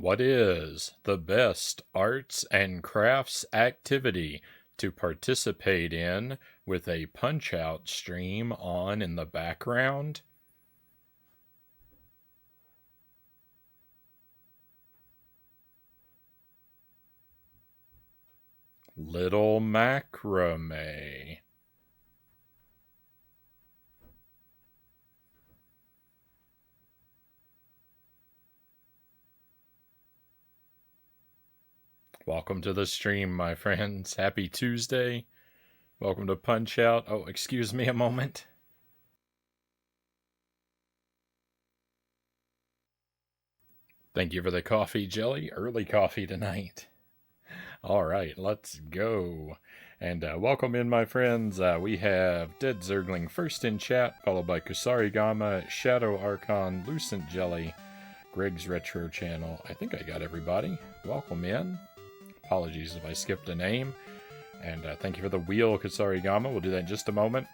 What is the best arts and crafts activity to participate in with a Punch-Out stream on in the background? Little macrame. Welcome to the stream, my friends. Happy Tuesday. Welcome to Punch Out. Oh, excuse me a moment. Thank you for the coffee, Jelly. Early coffee tonight. All right, let's go. And welcome in, my friends. We have Dead Zergling first in chat, followed by Kusarigama, Shadow Archon, Lucent Jelly, Greg's Retro Channel. I think I got everybody. Welcome in. Apologies if I skipped a name. And thank you for the wheel, Kusarigama. We'll do that in just a moment.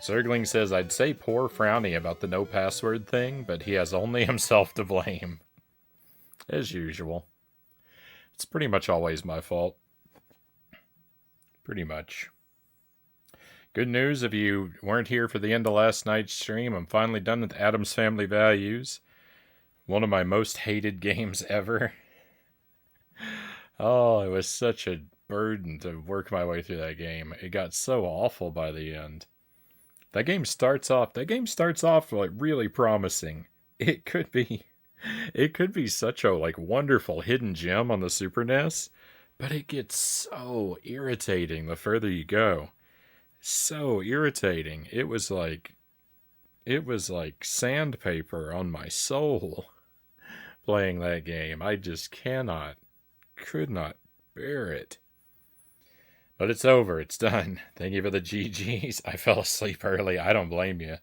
Zergling says, I'd say poor Frownie about the no password thing, but he has only himself to blame. As usual. It's pretty much always my fault. Pretty much. Good news, if you weren't here for the end of last night's stream, I'm finally done with Addams Family Values. One of my most hated games ever. Oh, it was such a burden to work my way through that game. It got so awful by the end. That game starts off like really promising. It could be such a like wonderful hidden gem on the Super NES, but it gets so irritating the further you go. So irritating. It was like sandpaper on my soul playing that game. I just could not bear it. But it's over. It's done. Thank you for the GGs. I fell asleep early. I don't blame you.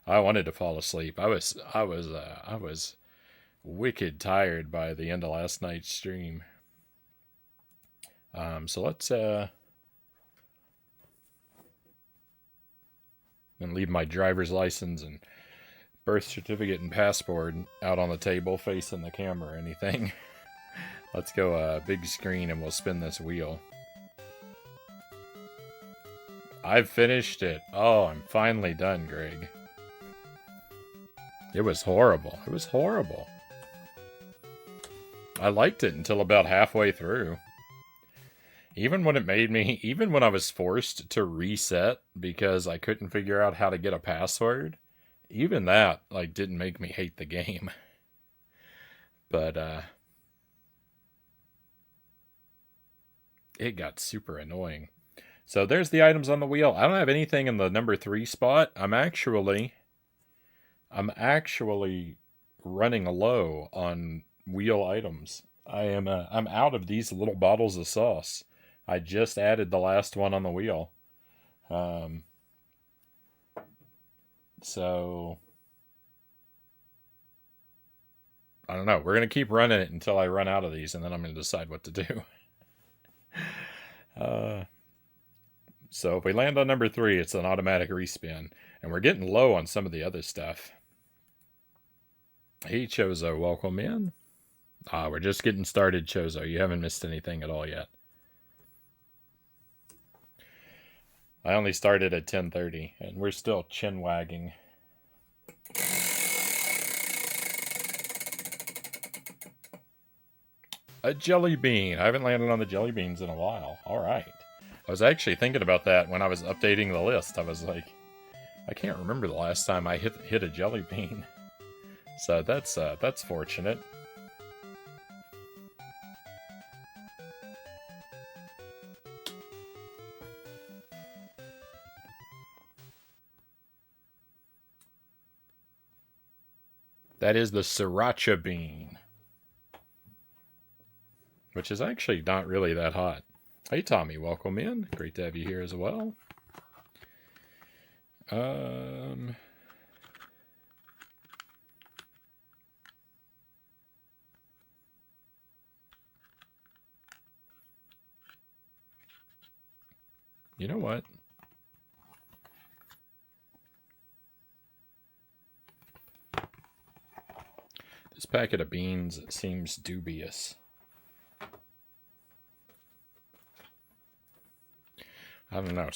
I wanted to fall asleep. I was wicked tired by the end of last night's stream. So let's and leave my driver's license and birth certificate and passport out on the table facing the camera or anything. Let's go big screen and we'll spin this wheel. I've finished it. Oh, I'm finally done, Greg. It was horrible. It was horrible. I liked it until about halfway through. Even when I was forced to reset because I couldn't figure out how to get a password, even that, like, didn't make me hate the game. But, it got super annoying. So there's the items on the wheel. I don't have anything in the number 3 spot. I'm actually running low on wheel items. I'm out of these little bottles of sauce. I just added the last one on the wheel. So I don't know. We're going to keep running it until I run out of these, and then I'm going to decide what to do. So if we land on number 3, it's an automatic respin. And we're getting low on some of the other stuff. Hey, Chozo, welcome in. We're just getting started, Chozo. You haven't missed anything at all yet. I only started at 10:30, and we're still chin-wagging. A jelly bean. I haven't landed on the jelly beans in a while. All right. I was actually thinking about that when I was updating the list. I was like, I can't remember the last time I hit a jelly bean. So that's fortunate. That is the sriracha bean, which is actually not really that hot. Hey, Tommy, welcome in. Great to have you here as well. You know what? This packet of beans, it seems dubious. I don't know,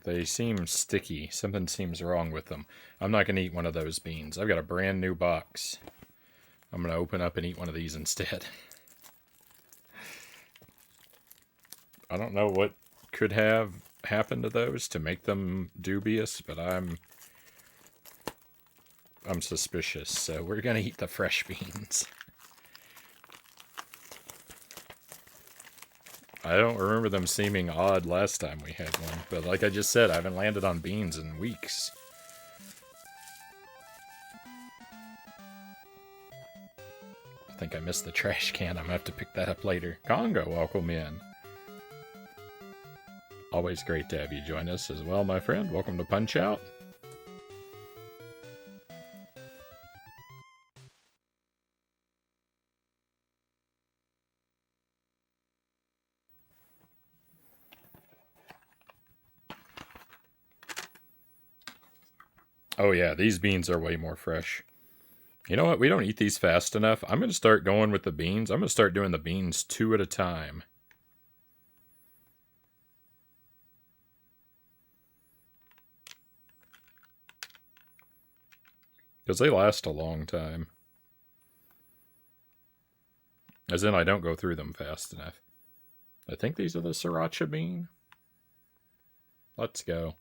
they seem sticky. Something seems wrong with them. I'm not going to eat one of those beans. I've got a brand new box. I'm going to open up and eat one of these instead. I don't know what could have happened to those to make them dubious, but I'm suspicious, so we're going to eat the fresh beans. I don't remember them seeming odd last time we had one, but like I just said, I haven't landed on beans in weeks. I think I missed the trash can. I'm gonna have to pick that up later. Congo, welcome in. Always great to have you join us as well, my friend. Welcome to Punch Out. Oh yeah, these beans are way more fresh. You know what? We don't eat these fast enough. I'm going to start going with the beans. I'm going to start doing the beans 2 at a time. Because they last a long time. As in, I don't go through them fast enough. I think these are the sriracha bean. Let's go.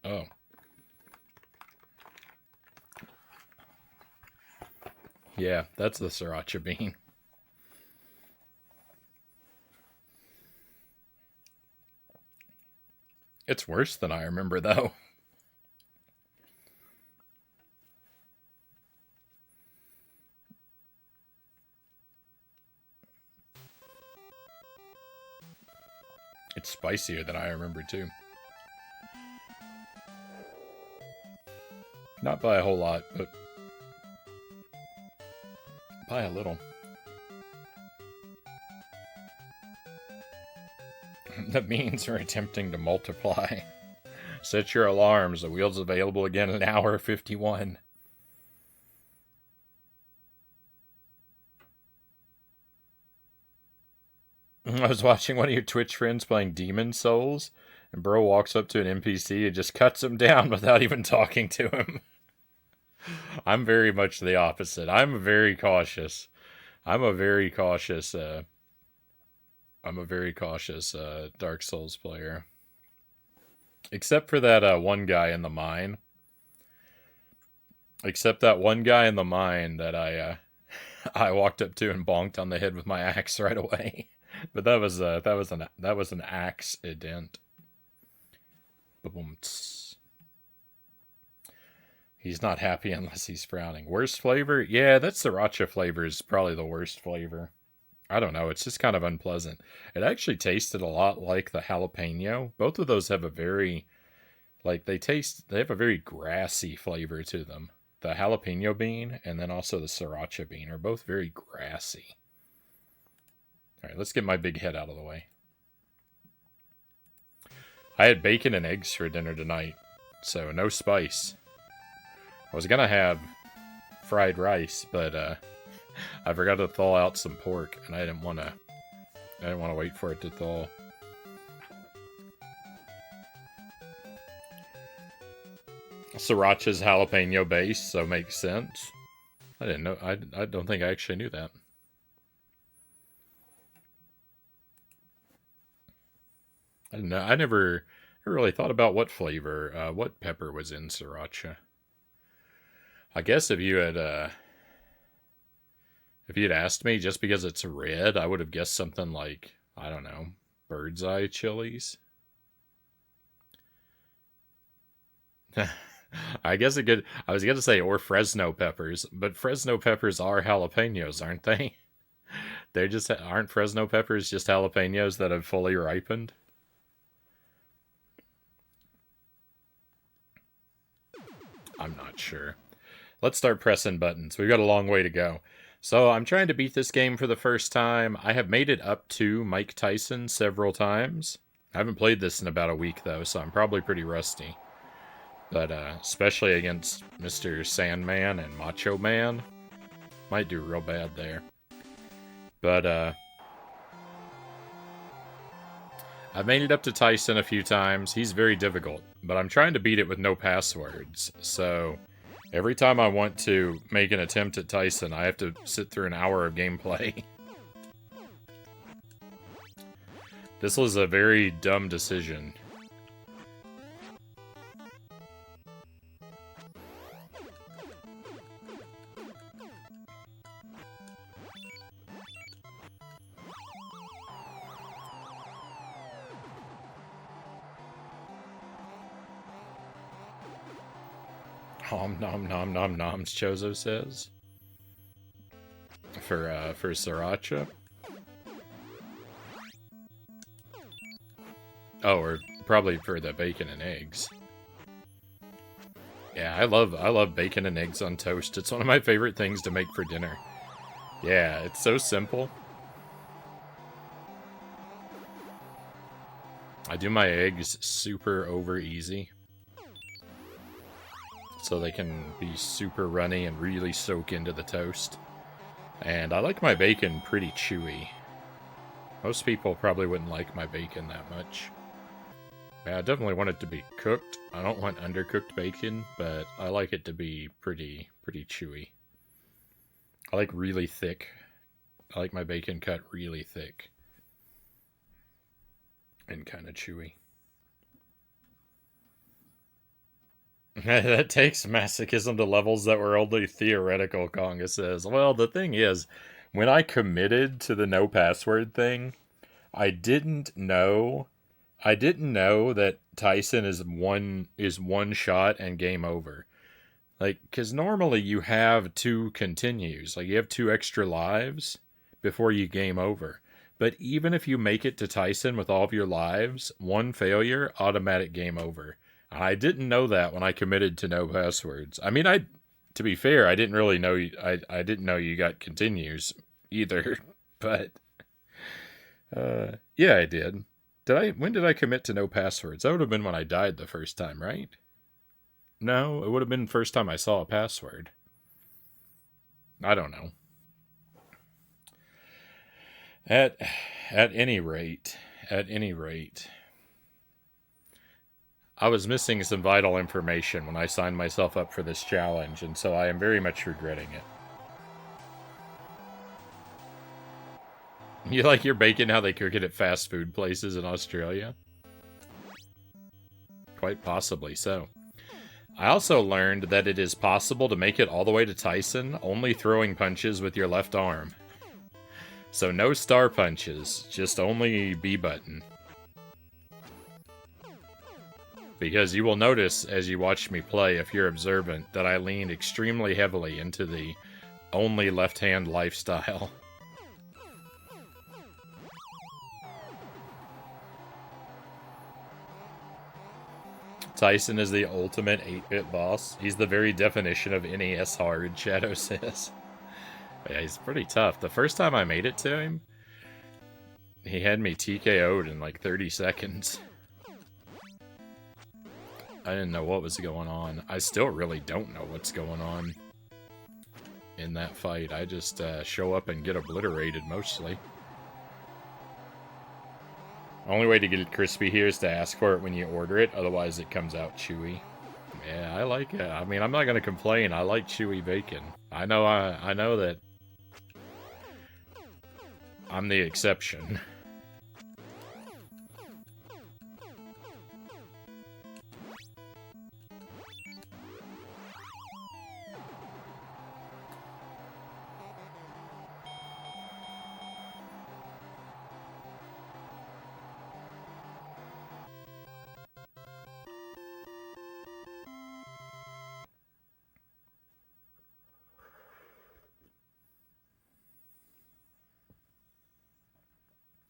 Oh. Yeah, that's the sriracha bean. It's worse than I remember, though. It's spicier than I remember, too. Not by a whole lot, but by a little. The beans are attempting to multiply. Set your alarms. The wheel's available again in hour 51. I was watching one of your Twitch friends playing Demon Souls, and bro walks up to an NPC and just cuts him down without even talking to him. I'm very much the opposite. I'm very cautious. I'm a very cautious Dark Souls player. Except for that one guy in the mine. Except that one guy in the mine that I walked up to and bonked on the head with my axe right away. But that was an accident. Boom. He's not happy unless he's frowning. Worst flavor? Yeah, that sriracha flavor is probably the worst flavor. I don't know, it's just kind of unpleasant. It actually tasted a lot like the jalapeno. Both of those have a very, they have a very grassy flavor to them. The jalapeno bean and then also the sriracha bean are both very grassy. Alright, let's get my big head out of the way. I had bacon and eggs for dinner tonight, so no spice. I was gonna have fried rice, but I forgot to thaw out some pork, and I didn't want to wait for it to thaw. Sriracha's jalapeno base, so makes sense. I didn't know. I don't think I actually knew that. I didn't know. I never really thought about what flavor, what pepper was in sriracha. I guess if you had asked me, just because it's red, I would have guessed something like, I don't know, bird's eye chilies. I guess it could. I was going to say, or Fresno peppers, but Fresno peppers are jalapenos, aren't they? Aren't Fresno peppers just jalapenos that have fully ripened? I'm not sure. Let's start pressing buttons. We've got a long way to go. So I'm trying to beat this game for the first time. I have made it up to Mike Tyson several times. I haven't played this in about a week, though, so I'm probably pretty rusty. But especially against Mr. Sandman and Macho Man, might do real bad there. But I've made it up to Tyson a few times. He's very difficult, but I'm trying to beat it with no passwords. So every time I want to make an attempt at Tyson, I have to sit through an hour of gameplay. This was a very dumb decision. Nom nom nom nom noms, Chozo says. For Sriracha. Oh, or probably for the bacon and eggs. Yeah, I love bacon and eggs on toast. It's one of my favorite things to make for dinner. Yeah, it's so simple. I do my eggs super over easy, so they can be super runny and really soak into the toast. And I like my bacon pretty chewy. Most people probably wouldn't like my bacon that much. Yeah, I definitely want it to be cooked. I don't want undercooked bacon, but I like it to be pretty chewy. I like really thick. I like my bacon cut really thick. And kind of chewy. That takes masochism to levels that were only theoretical, Konga says. Well, the thing is, when I committed to the no password thing, I didn't know that Tyson is one shot and game over. Like, because normally you have 2 continues. Like, you have 2 extra lives before you game over. But even if you make it to Tyson with all of your lives, 1 failure, automatic game over. I didn't know that when I committed to no passwords. I mean, to be fair, I didn't really know. I didn't know you got continues either. But yeah, I did. When did I commit to no passwords? That would have been when I died the first time, right? No, it would have been the first time I saw a password. I don't know. At any rate, I was missing some vital information when I signed myself up for this challenge, and so I am very much regretting it. You like your bacon how they cook it at fast food places in Australia? Quite possibly so. I also learned that it is possible to make it all the way to Tyson only throwing punches with your left arm. So no star punches, just only B button. Because you will notice as you watch me play, if you're observant, that I leaned extremely heavily into the only left-hand lifestyle. Tyson is the ultimate 8-bit boss. He's the very definition of NES hard, Shadow says. Yeah, he's pretty tough. The first time I made it to him, he had me TKO'd in like 30 seconds. I didn't know what was going on. I still really don't know what's going on in that fight. I just show up and get obliterated mostly. Only way to get it crispy here is to ask for it when you order it, otherwise it comes out chewy. Yeah, I like it. I mean, I'm not gonna complain. I like chewy bacon. I know that I'm the exception.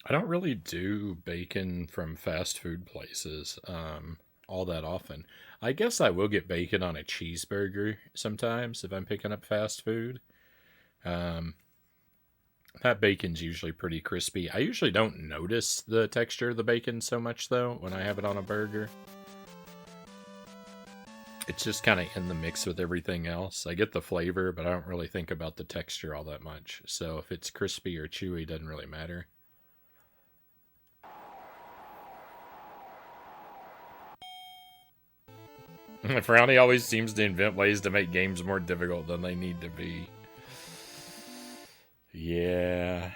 I don't really do bacon from fast food places all that often. I guess I will get bacon on a cheeseburger sometimes if I'm picking up fast food. Um, That bacon's usually pretty crispy. I usually don't notice the texture of the bacon so much, though, when I have it on a burger. It's just kind of in the mix with everything else. I get the flavor, but I don't really think about the texture all that much. So if it's crispy or chewy, it doesn't really matter. Frownie always seems to invent ways to make games more difficult than they need to be. Yeah.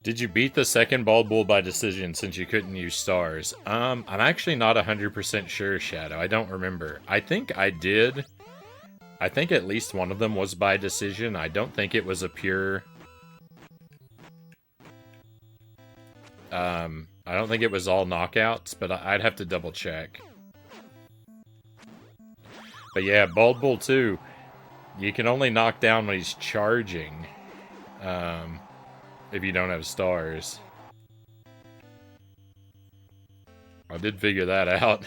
Did you beat the second Bald Bull by decision since you couldn't use stars? I'm actually not 100% sure, Shadow. I don't remember. I think I did. I think at least one of them was by decision. I don't think it was a pure... I don't think it was all knockouts, but I'd have to double check. But yeah, Bald Bull 2, you can only knock down when he's charging. If you don't have stars. I did figure that out.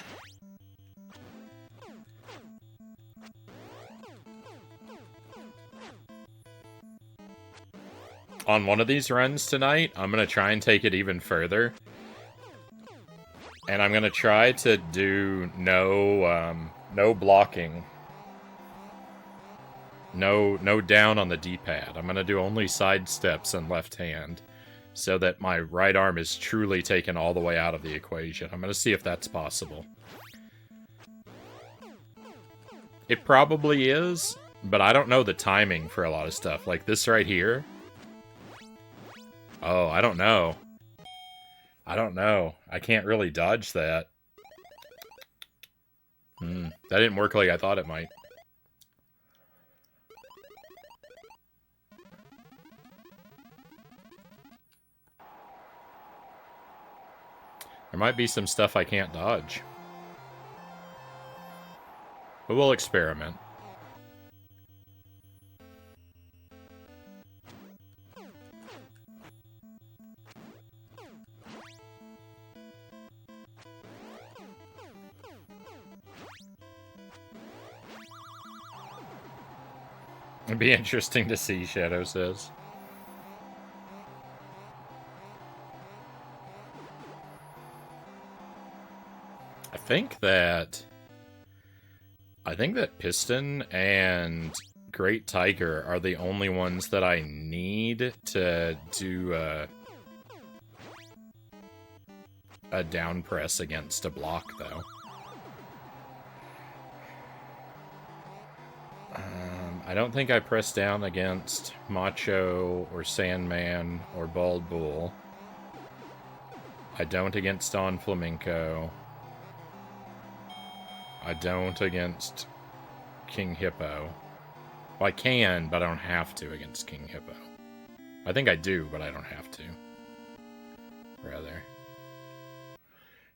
On one of these runs tonight, I'm going to try and take it even further. And I'm going to try to do no blocking. No down on the D-pad. I'm going to do only side steps and left hand. So that my right arm is truly taken all the way out of the equation. I'm going to see if that's possible. It probably is, but I don't know the timing for a lot of stuff. Like this right here. Oh, I don't know. I don't know. I can't really dodge that. That didn't work like I thought it might. There might be some stuff I can't dodge. But we'll experiment. It'd be interesting to see, Shadow says. I think that Piston and Great Tiger are the only ones that I need to do a down press against a block, though. I don't think I press down against Macho or Sandman or Bald Bull. I don't against Don Flamenco. I don't against King Hippo. Well, I can, but I don't have to against King Hippo. I think I do, but I don't have to. Rather.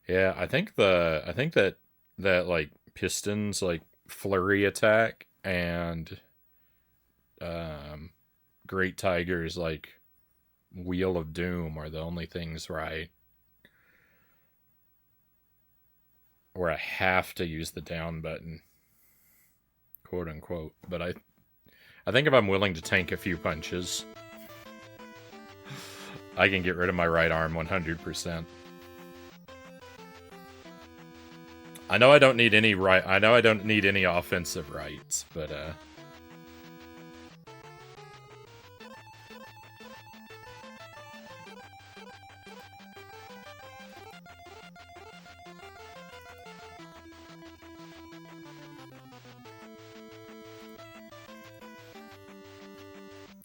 Yeah, I think that like Piston's like flurry attack and Great Tiger's like Wheel of Doom are the only things where I have to use the down button, quote unquote. But I think if I'm willing to tank a few punches, I can get rid of my right arm 100%. I know I don't need any offensive rights, but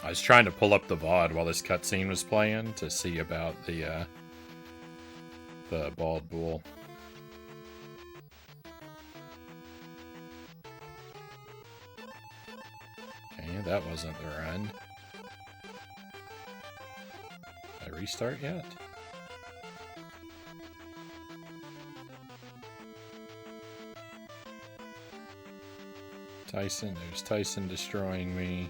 I was trying to pull up the VOD while this cutscene was playing to see about the Bald Bull. Okay, that wasn't the run. Did I restart yet? Tyson, there's Tyson destroying me.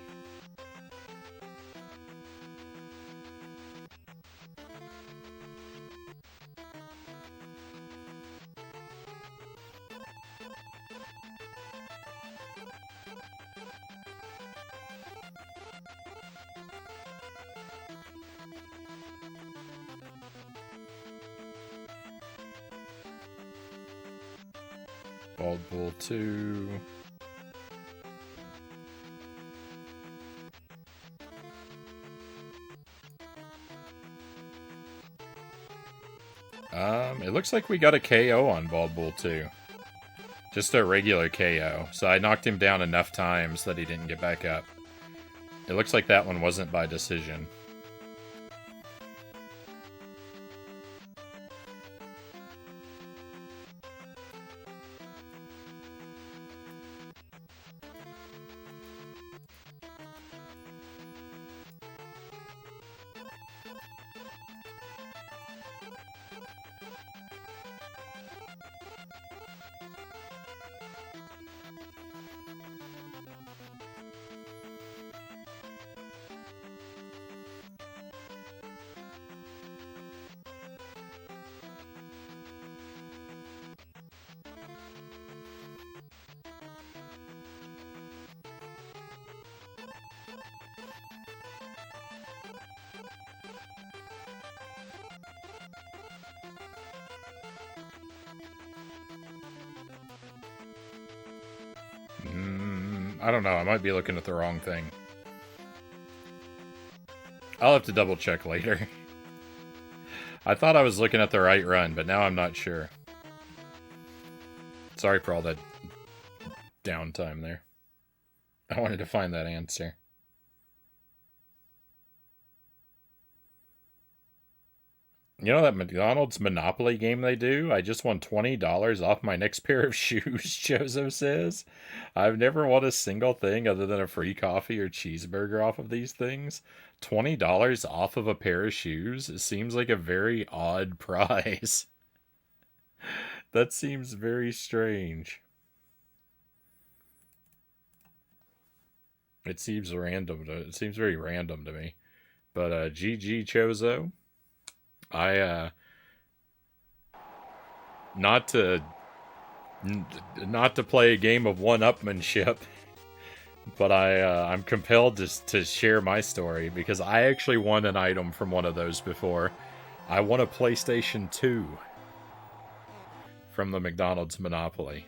Bald Bull 2. It looks like we got a KO on Bald Bull 2. Just a regular KO. So I knocked him down enough times that he didn't get back up. It looks like that one wasn't by decision. I don't know. I might be looking at the wrong thing. I'll have to double check later. I thought I was looking at the right run, but now I'm not sure. Sorry for all that downtime there. I wanted to find that answer. You know that McDonald's Monopoly game they do? I just won $20 off my next pair of shoes, Chozo says. I've never won a single thing other than a free coffee or cheeseburger off of these things. $20 off of a pair of shoes? It seems like a very odd prize. That seems very strange. It seems random. It seems very random to me. But GG Chozo. Not to play a game of one-upmanship, but I'm compelled to share my story because I actually won an item from one of those before. I won a PlayStation 2 from the McDonald's Monopoly.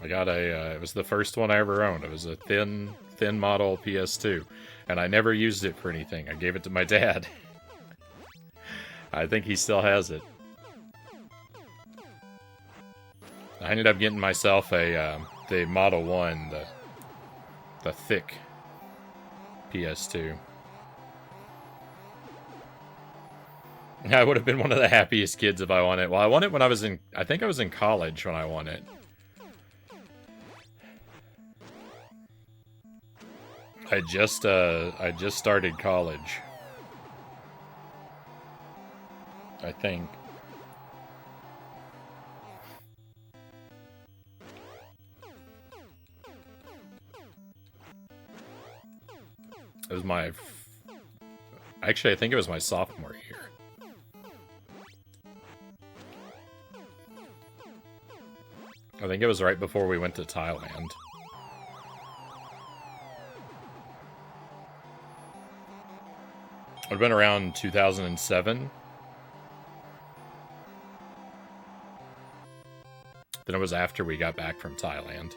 I got it was the first one I ever owned. It was a thin model PS2. And I never used it for anything. I gave it to my dad. I think he still has it. I ended up getting myself the Model 1, the thick PS2. I would have been one of the happiest kids if I won it. Well, I won it when I think I was in college when I won it. I just started college. I think. It was my... Actually, I think it was my sophomore year. I think it was right before we went to Thailand. It would have been around 2007. Then it was after we got back from Thailand.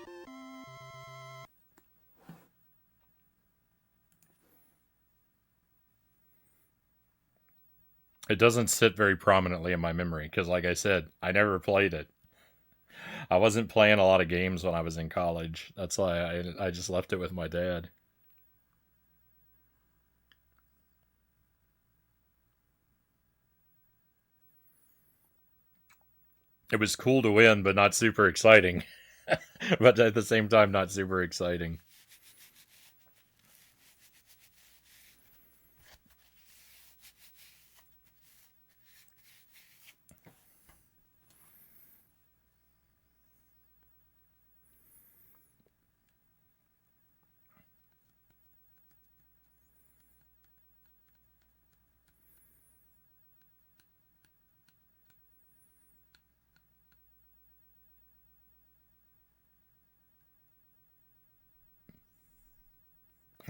It doesn't sit very prominently in my memory, because like I said, I never played it. I wasn't playing a lot of games when I was in college. That's why I just left it with my dad. It was cool to win, but not super exciting. But at the same time, not super exciting.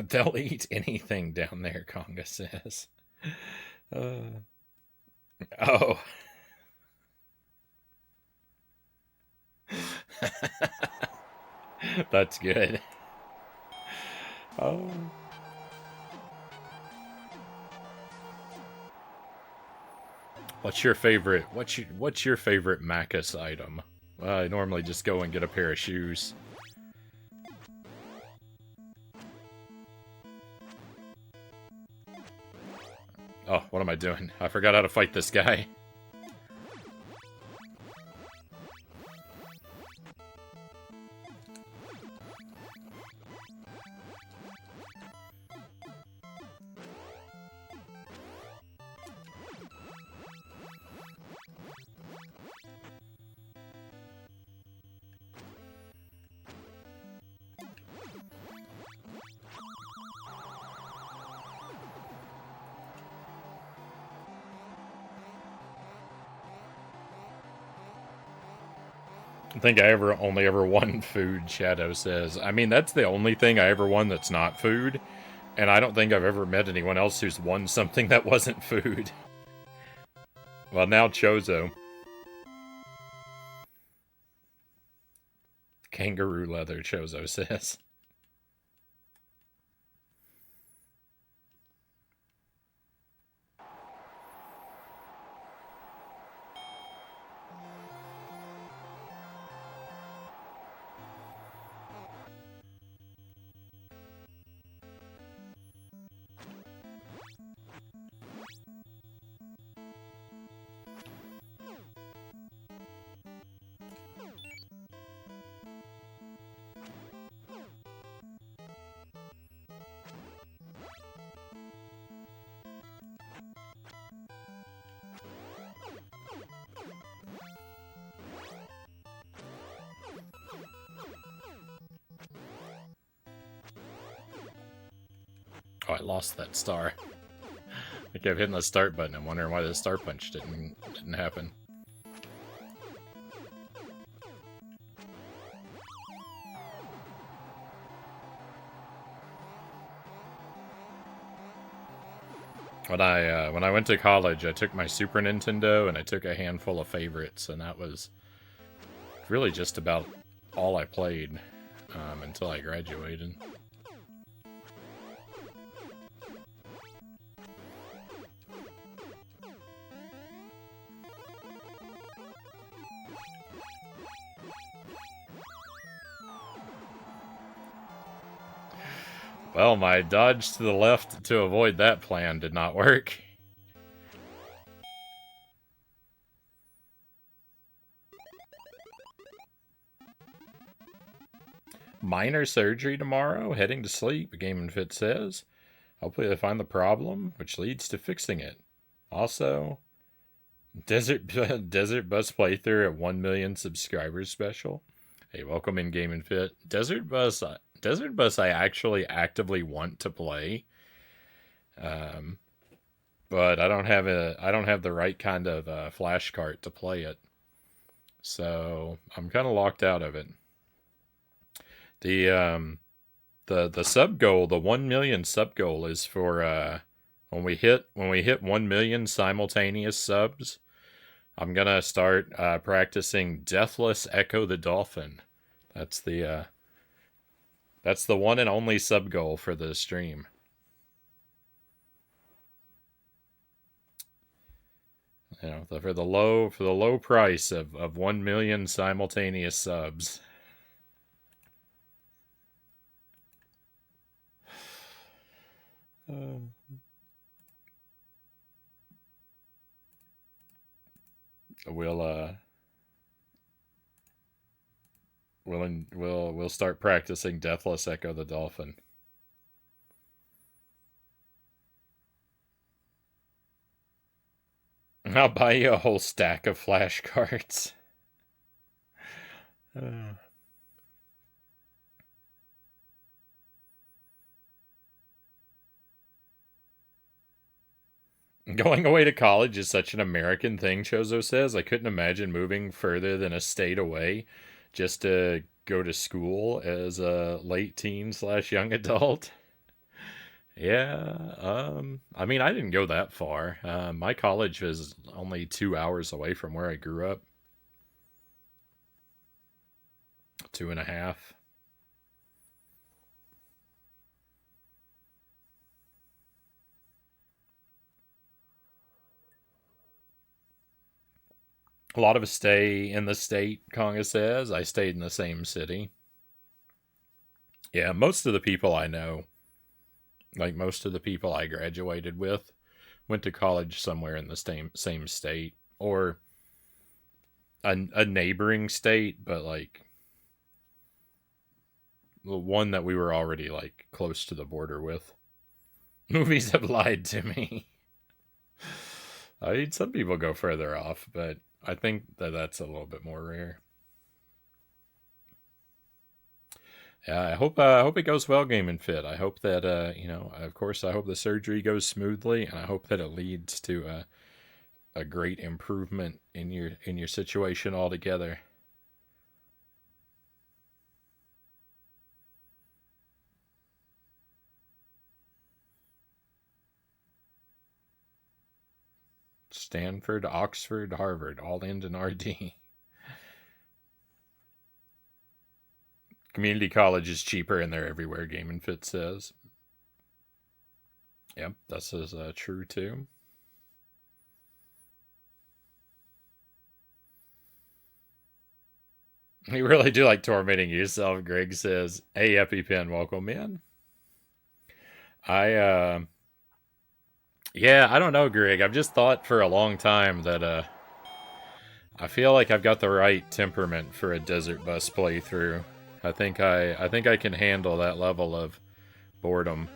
They'll eat anything down there, Conga says. Uh, oh. That's good. Oh. What's your favorite Macus item? I normally just go and get a pair of shoes. Oh, what am I doing? I forgot how to fight this guy. I think I only ever won food, Shadow says. I mean, that's the only thing I ever won that's not food. And I don't think I've ever met anyone else who's won something that wasn't food. Well, now Chozo. Kangaroo leather, Chozo says. Oh, I lost that star. I kept hitting the start button. I'm wondering why the star punch didn't happen. When I went to college, I took my Super Nintendo and I took a handful of favorites, and that was really just about all I played until I graduated. Well, my dodge to the left to avoid that plan did not work. Minor surgery tomorrow, heading to sleep, Game & Fit says. Hopefully they find the problem, which leads to fixing it. Also, Desert Bus playthrough at 1 million subscribers special. Hey, welcome in Game & Fit. Desert Bus I actually actively want to play. But I don't have the right kind of flash cart to play it. So, I'm kind of locked out of it. The sub goal, the 1 million sub goal is for when we hit 1 million simultaneous subs, I'm gonna start practicing Deathless Echo the Dolphin. That's the one and only sub goal for the stream. You know, for the low price of 1 million simultaneous subs. We'll start practicing Deathless Echo the Dolphin. I'll buy you a whole stack of flashcards. Going away to college is such an American thing, Chozo says. I couldn't imagine moving further than a state away just to go to school as a late teen / young adult. Yeah, I mean, I didn't go that far. My college was only 2 hours away from where I grew up, 2.5. A lot of us stay in the state, Conga says. I stayed in the same city. Yeah, most of the people I know, like most of the people I graduated with, went to college somewhere in the same state or a neighboring state, but like the one that we were already like close to the border with. Movies have lied to me. I mean, some people go further off, but I think that that's a little bit more rare. Yeah, I hope it goes well, Game and Fit. I hope that of course, I hope the surgery goes smoothly, and I hope that it leads to a great improvement in your situation altogether. Stanford, Oxford, Harvard, all end in RD. Community college is cheaper, and they're everywhere. Game and Fit says. Yep, this is true too. You really do like tormenting yourself, Greg says. Hey, EpiPen, welcome in. I, yeah, I don't know, Greg. I've just thought for a long time that, I feel like I've got the right temperament for a desert bus playthrough. I think I can handle that level of boredom.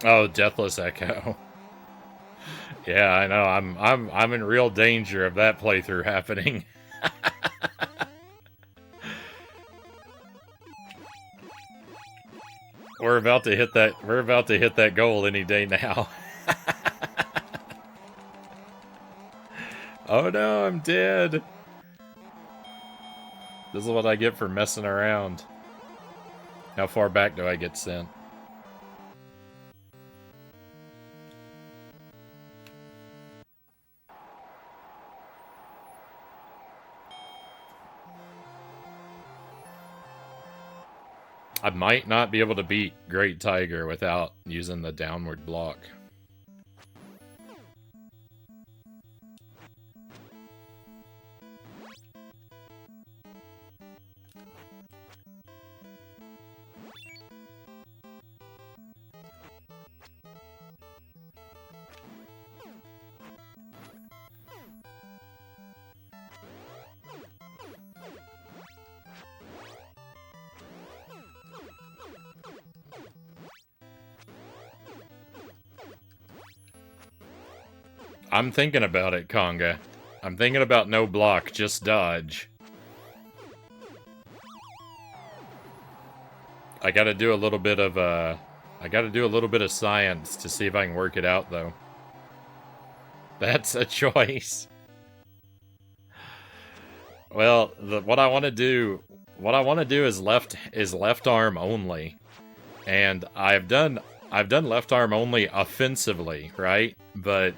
Oh, Deathless Echo. Yeah, I know. I'm in real danger of that playthrough happening. We're about to hit that goal any day now. Oh no, I'm dead. This is what I get for messing around. How far back do I get sent? I might not be able to beat Great Tiger without using the downward block. I'm thinking about it, Conga. I'm thinking about no block, just dodge. I gotta do a little bit of, I gotta do a little bit of science to see if I can work it out, though. That's a choice. Well, what I want to do, is left arm only, and I've done left arm only offensively, right? But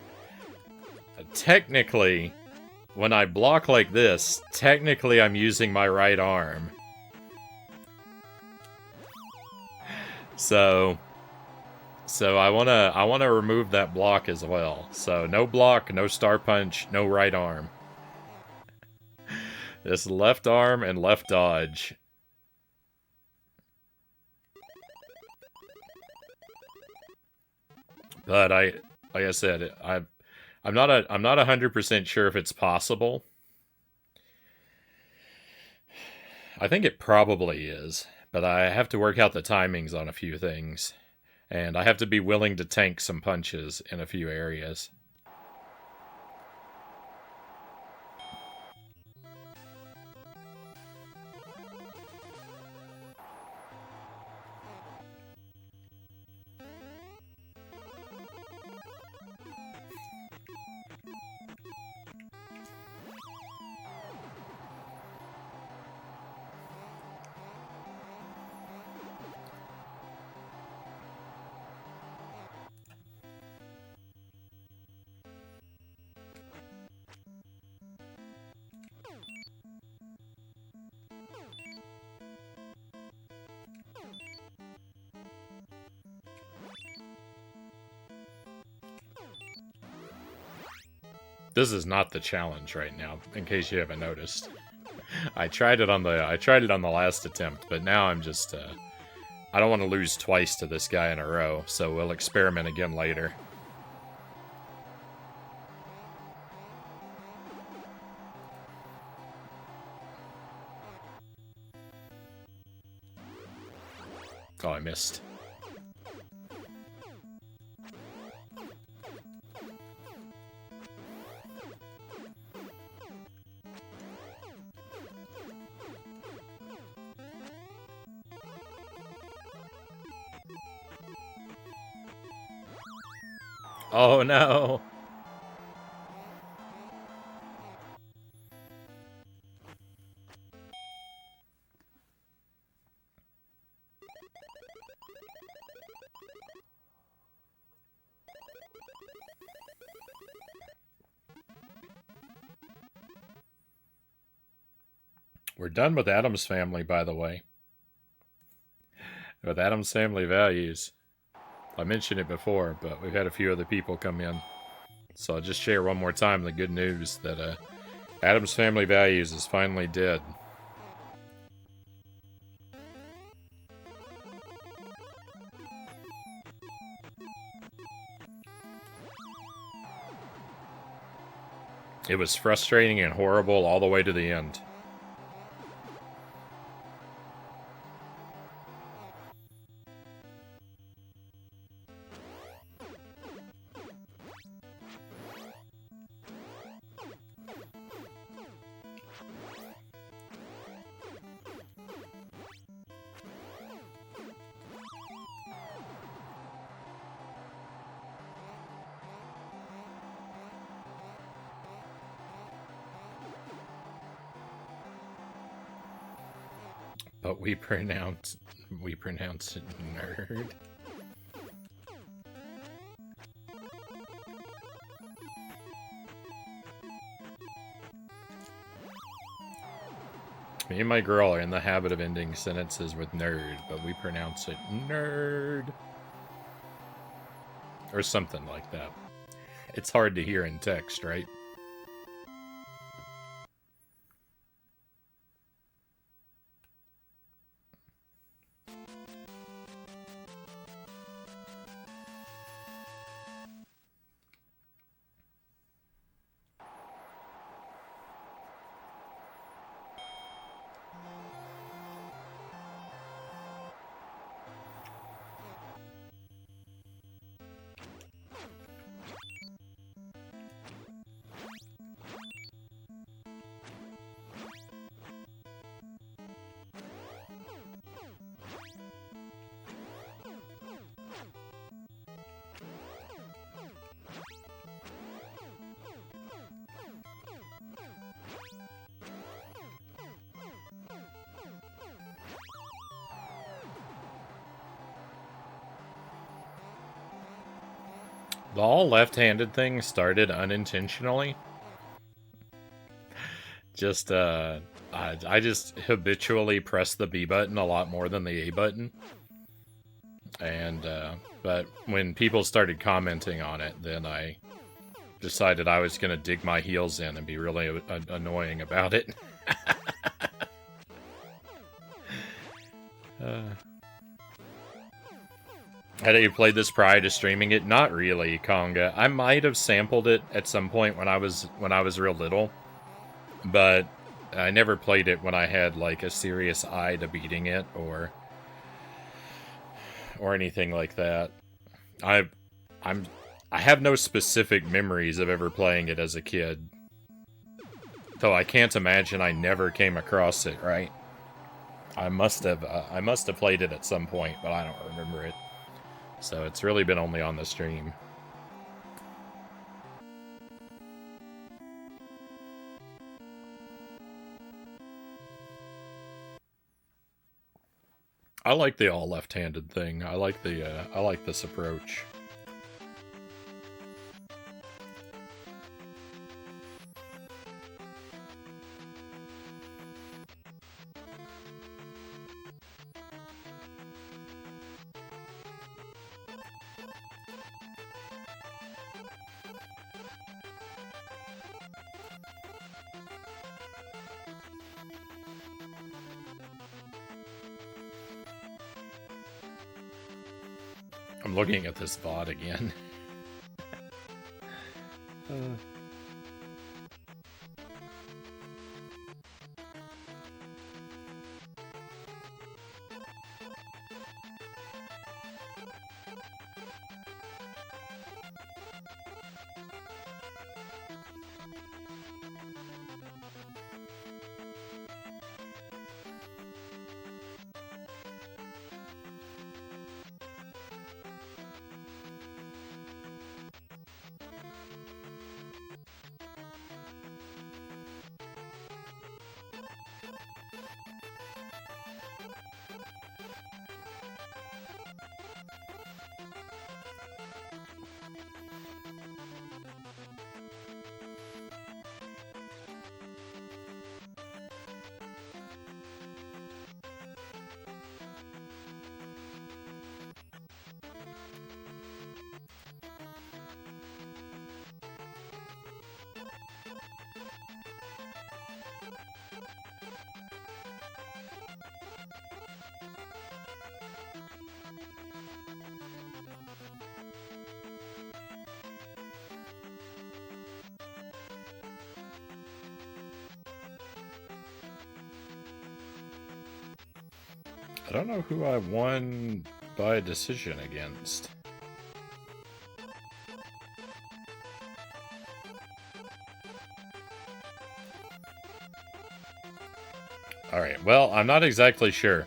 technically, when I block like this, technically I'm using my right arm. So I wanna remove that block as well. So no block, no star punch, no right arm. This left arm and left dodge. But like I said, I'm not 100% sure if it's possible. I think it probably is, but I have to work out the timings on a few things, and I have to be willing to tank some punches in a few areas. This is not the challenge right now, in case you haven't noticed. I tried it on the last attempt, but now I'm just I don't want to lose twice to this guy in a row, so we'll experiment again later. Oh, I missed. Oh no! We're done with Addams Family, by the way. With Addams Family Values. I mentioned it before, but we've had a few other people come in. So I'll just share one more time the good news that Addams Family Values is finally dead. It was frustrating and horrible all the way to the end. But we pronounce it nerd. Me and my girl are in the habit of ending sentences with nerd, but we pronounce it nerd. Or something like that. It's hard to hear in text, right? The all left-handed thing started unintentionally. Just, I just habitually press the B button a lot more than the A button. And, but when people started commenting on it, then I decided I was going to dig my heels in and be really annoying about it. Had you played this prior to streaming it? Not really, Conga. I might have sampled it at some point when I was real little, but I never played it when I had like a serious eye to beating it or anything like that. I I'm I have no specific memories of ever playing it as a kid. Though I can't imagine I never came across it, right? I must have played it at some point, but I don't remember it. So it's really been only on the stream. I like the all left-handed thing. I like this approach. I'm looking at this VOD again. I don't know who I won by decision against. Alright, well, I'm not exactly sure.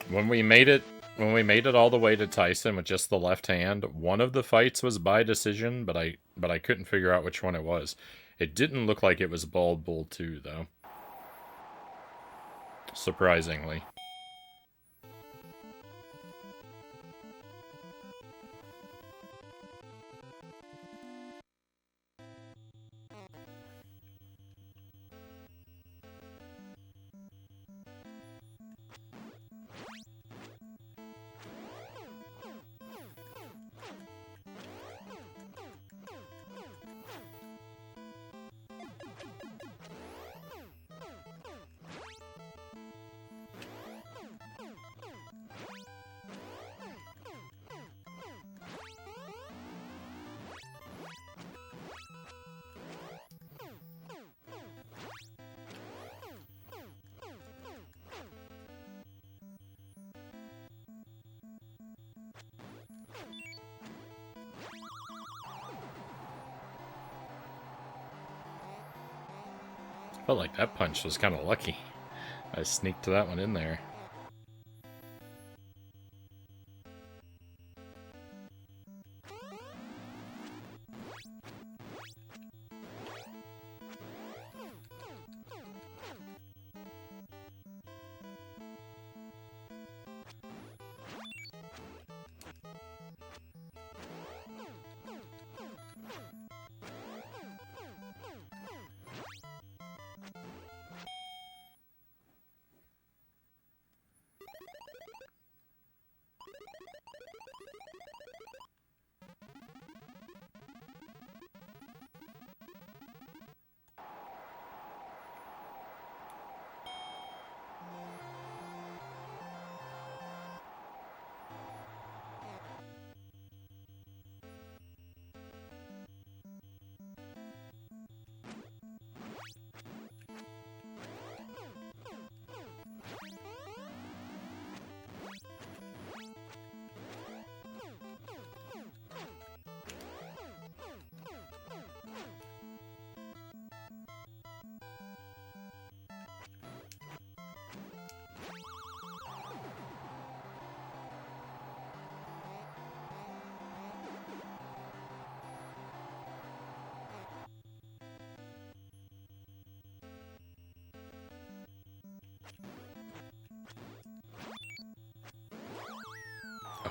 When we made it all the way to Tyson with just the left hand, one of the fights was by decision, but I couldn't figure out which one it was. It didn't look like it was Bald Bull 2, though. Surprisingly. Felt like that punch was kind of lucky. I sneaked that one in there.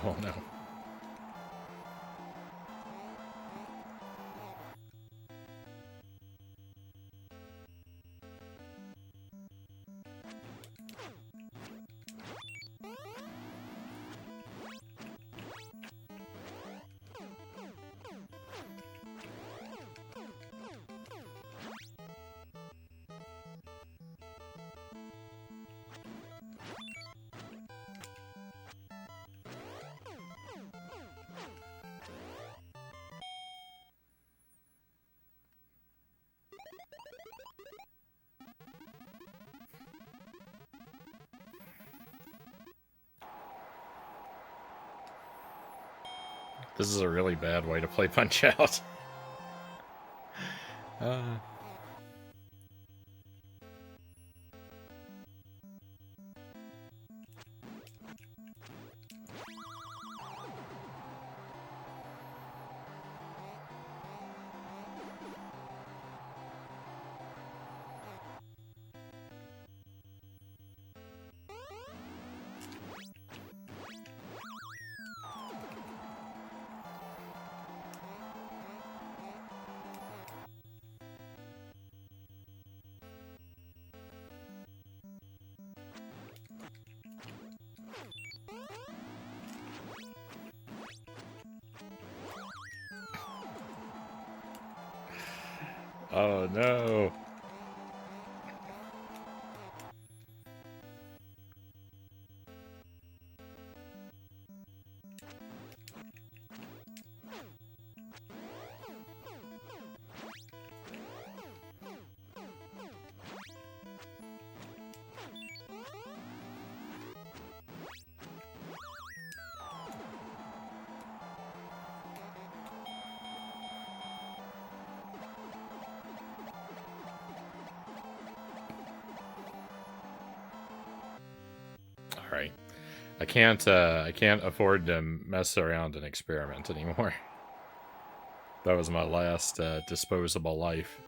Oh no. This is a really bad way to play Punch-Out. Oh no. Alright. I can't afford to mess around and experiment anymore. That was my last disposable life.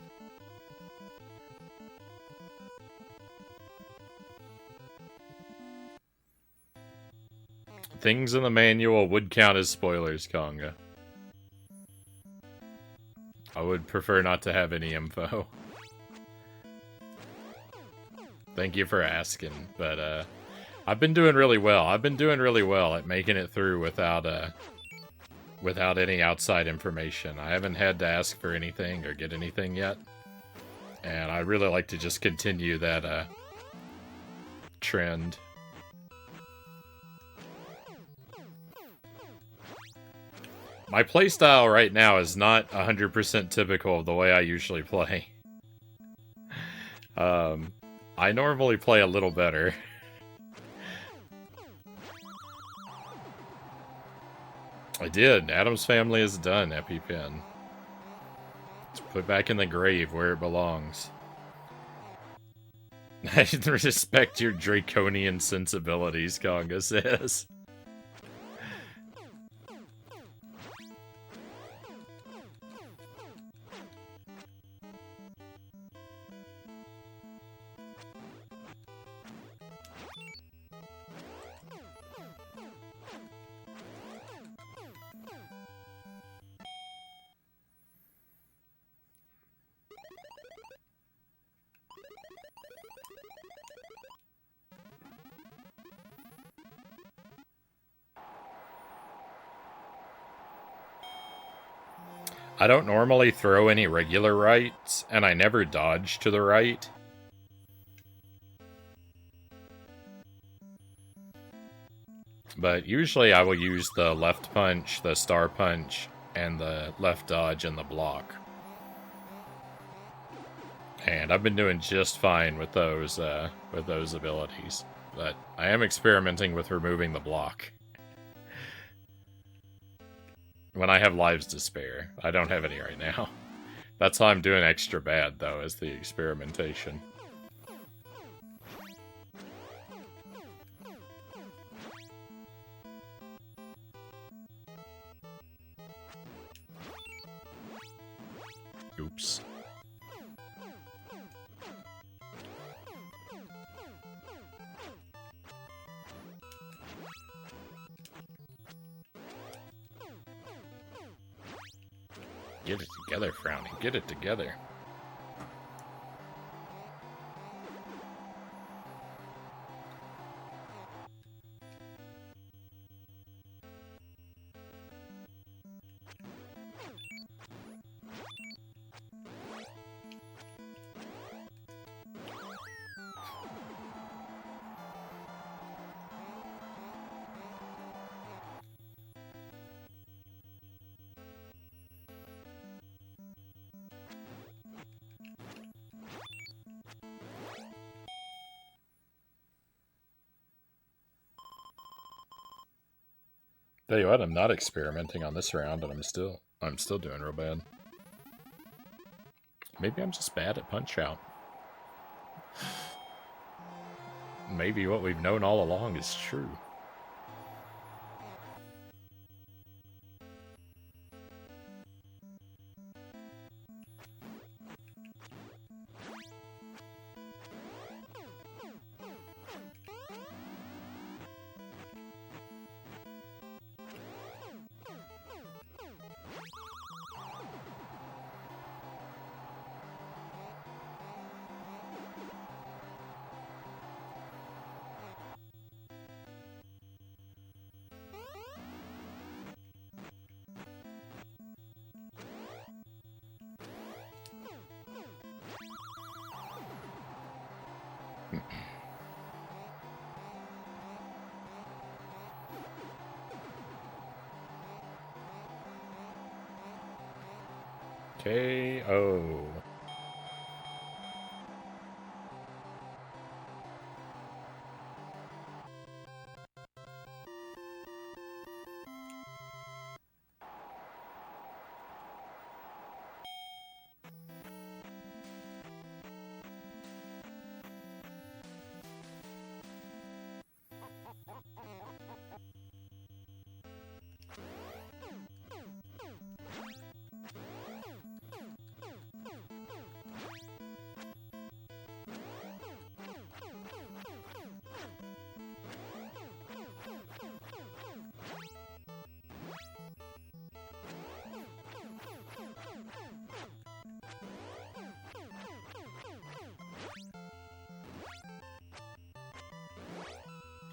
Things in the manual would count as spoilers, Konga. I would prefer not to have any info. Thank you for asking, but I've been doing really well. I've been doing really well at making it through without any outside information. I haven't had to ask for anything or get anything yet. And I really like to just continue that trend. My playstyle right now is not 100% typical of the way I usually play. I normally play a little better. I did. Adam's Family is done, EpiPen. It's put back in the grave where it belongs. I respect your draconian sensibilities, Konga says. I don't normally throw any regular rights, and I never dodge to the right. But usually I will use the left punch, the star punch, and the left dodge and the block. And I've been doing just fine with those abilities. But I am experimenting with removing the block. When I have lives to spare. I don't have any right now. That's how I'm doing extra bad, though, is the experimentation. Oops. Get it together, Frownie. Get it together. Tell you what, I'm not experimenting on this round, and I'm still doing real bad. Maybe I'm just bad at Punch-Out. Maybe what we've known all along is true. KO.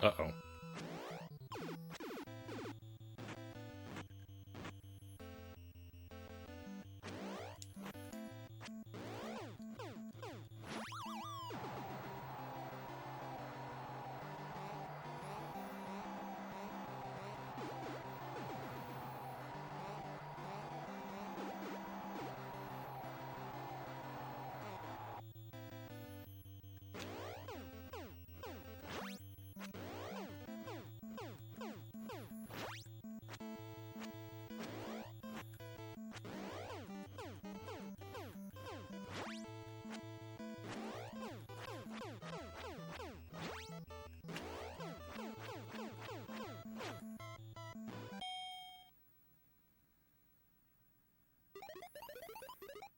Uh-oh.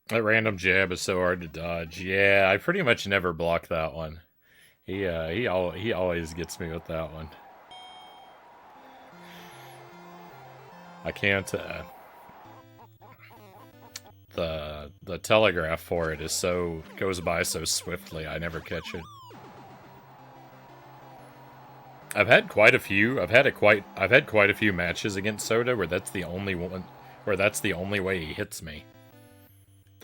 That random jab is so hard to dodge. Yeah, I pretty much never block that one. He always gets me with that one. I can't. The telegraph for it is goes by so swiftly. I never catch it. I've had quite a few. I've had quite a few matches against Soda where that's the only one where that's the only way he hits me.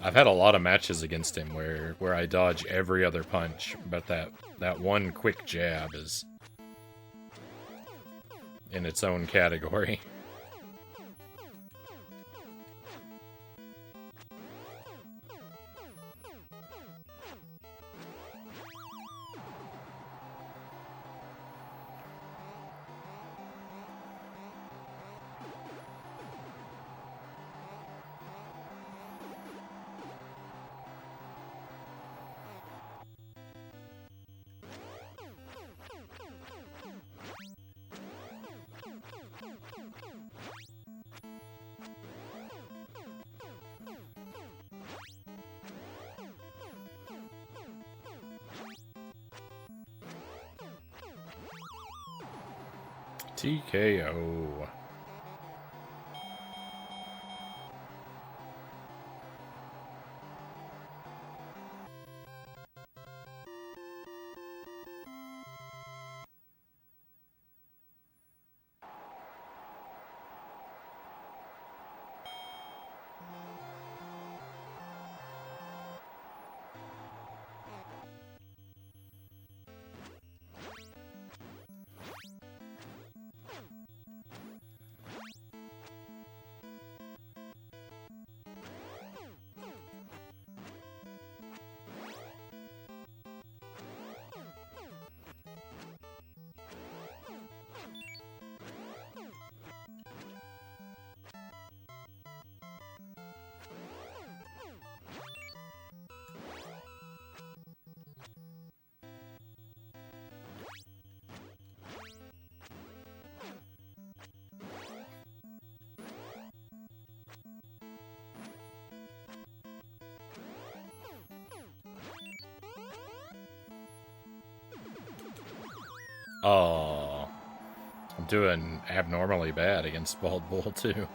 I've had a lot of matches against him where I dodge every other punch, but that one quick jab is in its own category. TKO. Oh, I'm doing abnormally bad against Bald Bull, too.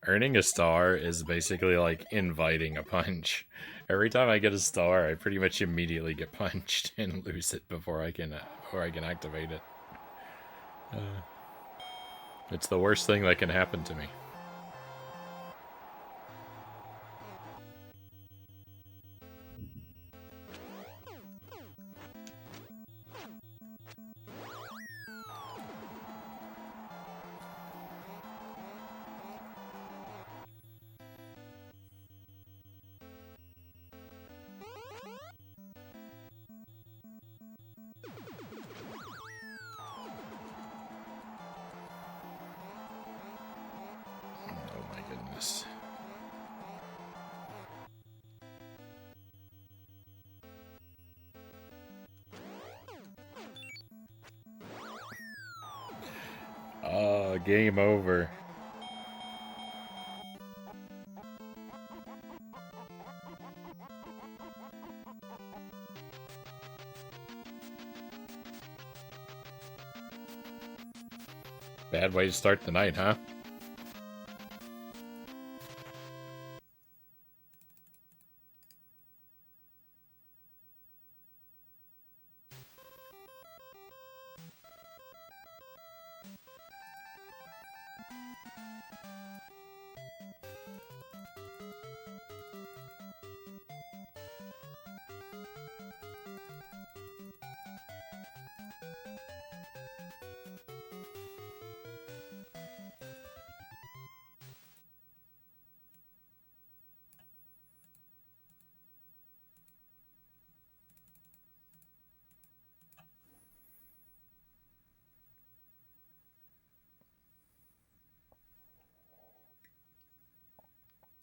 Earning a star is basically like inviting a punch. Every time I get a star, I pretty much immediately get punched and lose it before I can activate it. Uh, it's the worst thing that can happen to me. Oh my goodness. Game over. Bad way to start the night, huh?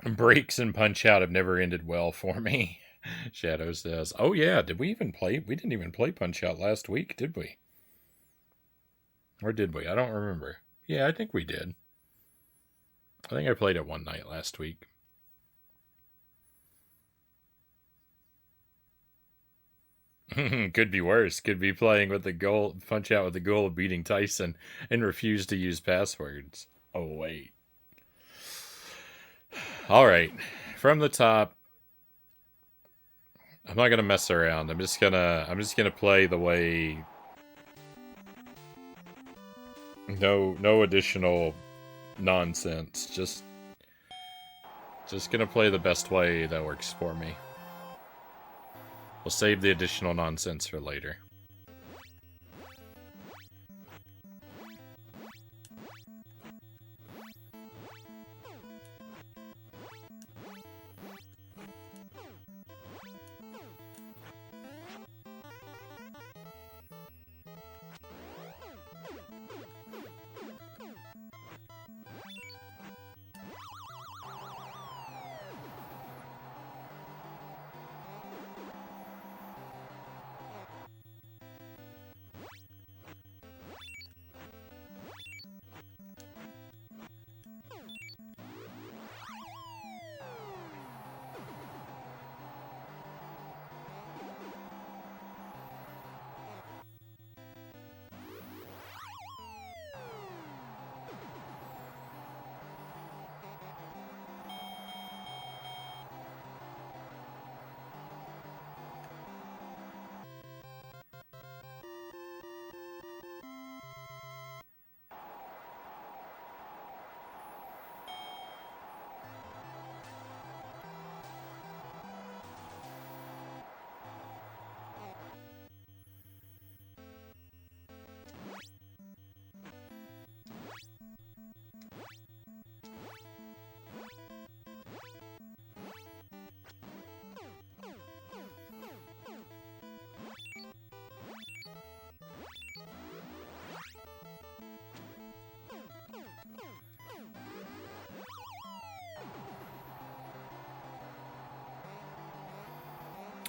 Breaks and Punch Out have never ended well for me. Shadow says, "Oh yeah, did we even play? We didn't even play Punch Out last week, did we? Or did we? I don't remember. Yeah, I think we did. I think I played it one night last week. Could be worse. Could be playing with the goal, Punch Out with the goal of beating Tyson, and refuse to use passwords. Oh wait. All right, from the top. I'm not gonna mess around. I'm just gonna play the way No additional nonsense. Just gonna play the best way that works for me. We'll save the additional nonsense for later.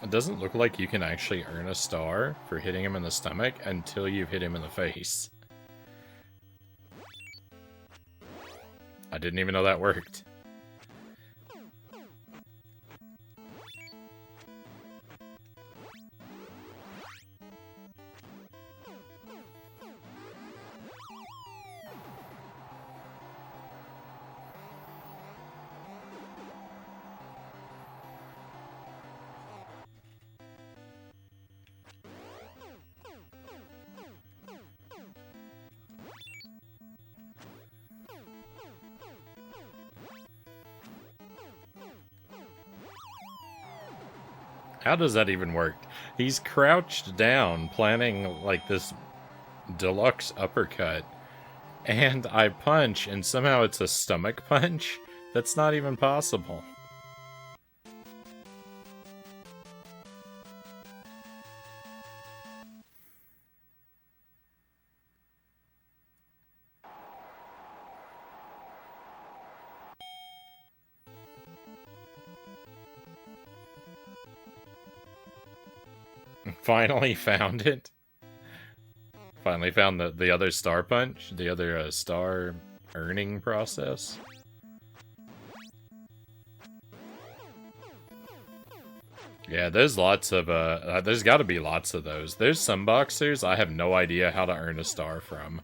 It doesn't look like you can actually earn a star for hitting him in the stomach until you've hit him in the face. I didn't even know that worked. How does that even work? He's crouched down, planning like this deluxe uppercut, and I punch, and somehow it's a stomach punch? That's not even possible. Finally found it. Finally found the other star punch, the other star earning process. Yeah, there's lots of, there's gotta be lots of those. There's some boxers I have no idea how to earn a star from.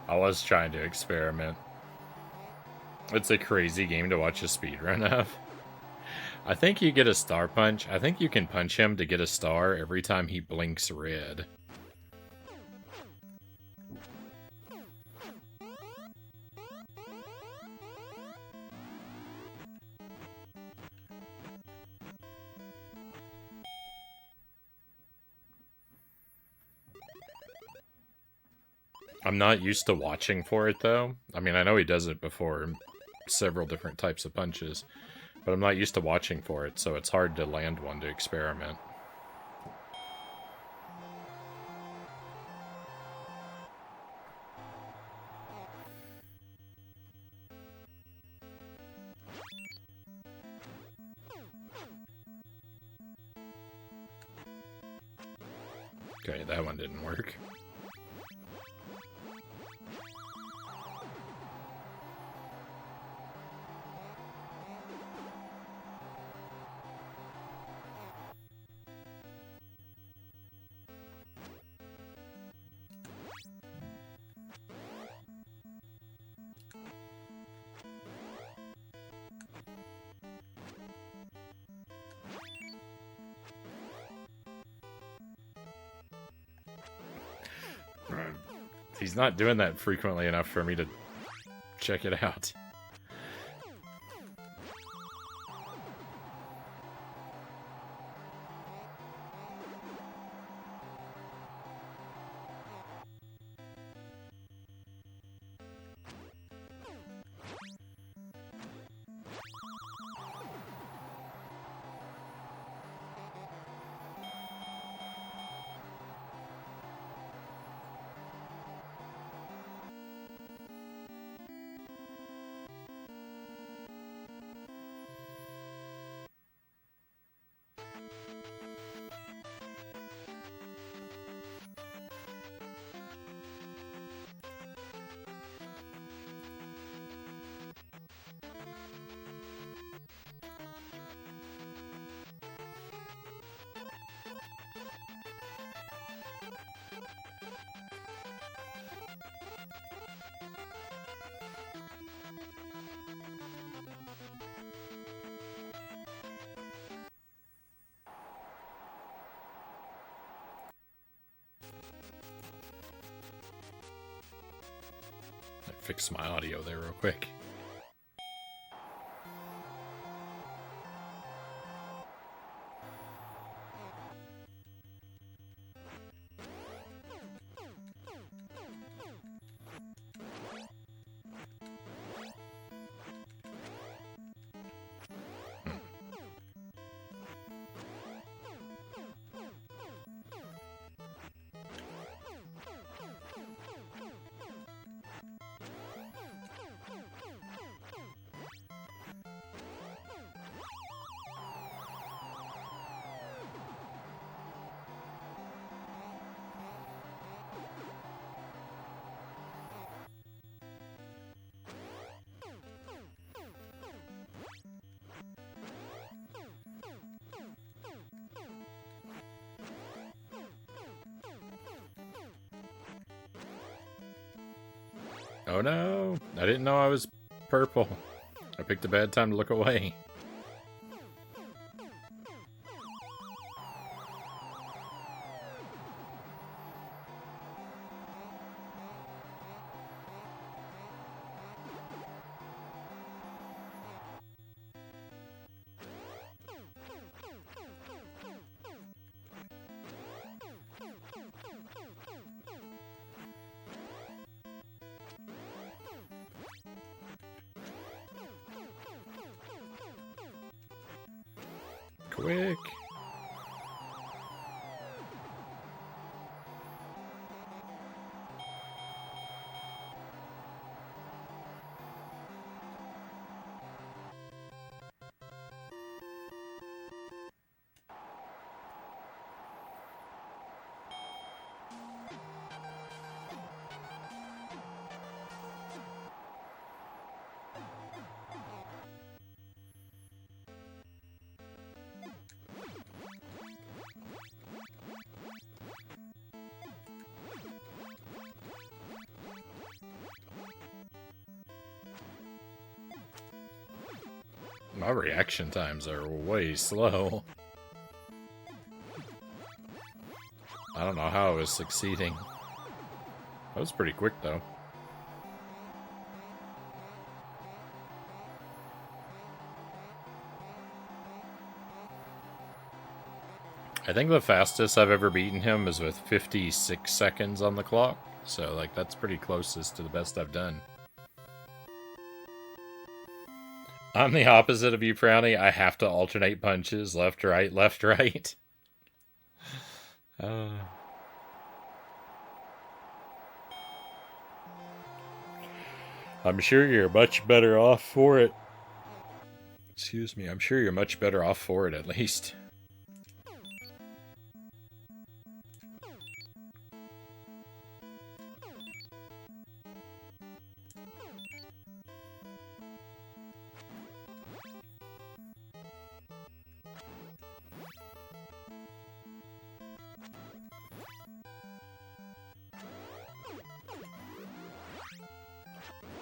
I was trying to experiment. It's a crazy game to watch a speedrun of. I think you get a star punch. I think you can punch him to get a star every time he blinks red. I'm not used to watching for it, though. I mean, I know he does it before several different types of punches, but I'm not used to watching for it, so it's hard to land one to experiment. Okay, that one didn't work. He's not doing that frequently enough for me to check it out. Fix my audio there real quick. Oh no! I didn't know I was purple. I picked a bad time to look away. Quick! My reaction times are way slow. I don't know how I was succeeding. That was pretty quick, though. I think the fastest I've ever beaten him is with 56 seconds on the clock. So, like, that's pretty closest to the best I've done. I'm the opposite of you, Frownie. I have to alternate punches, left, right, left, right. I'm sure you're much better off for it. Excuse me, I'm sure you're much better off for it, at least.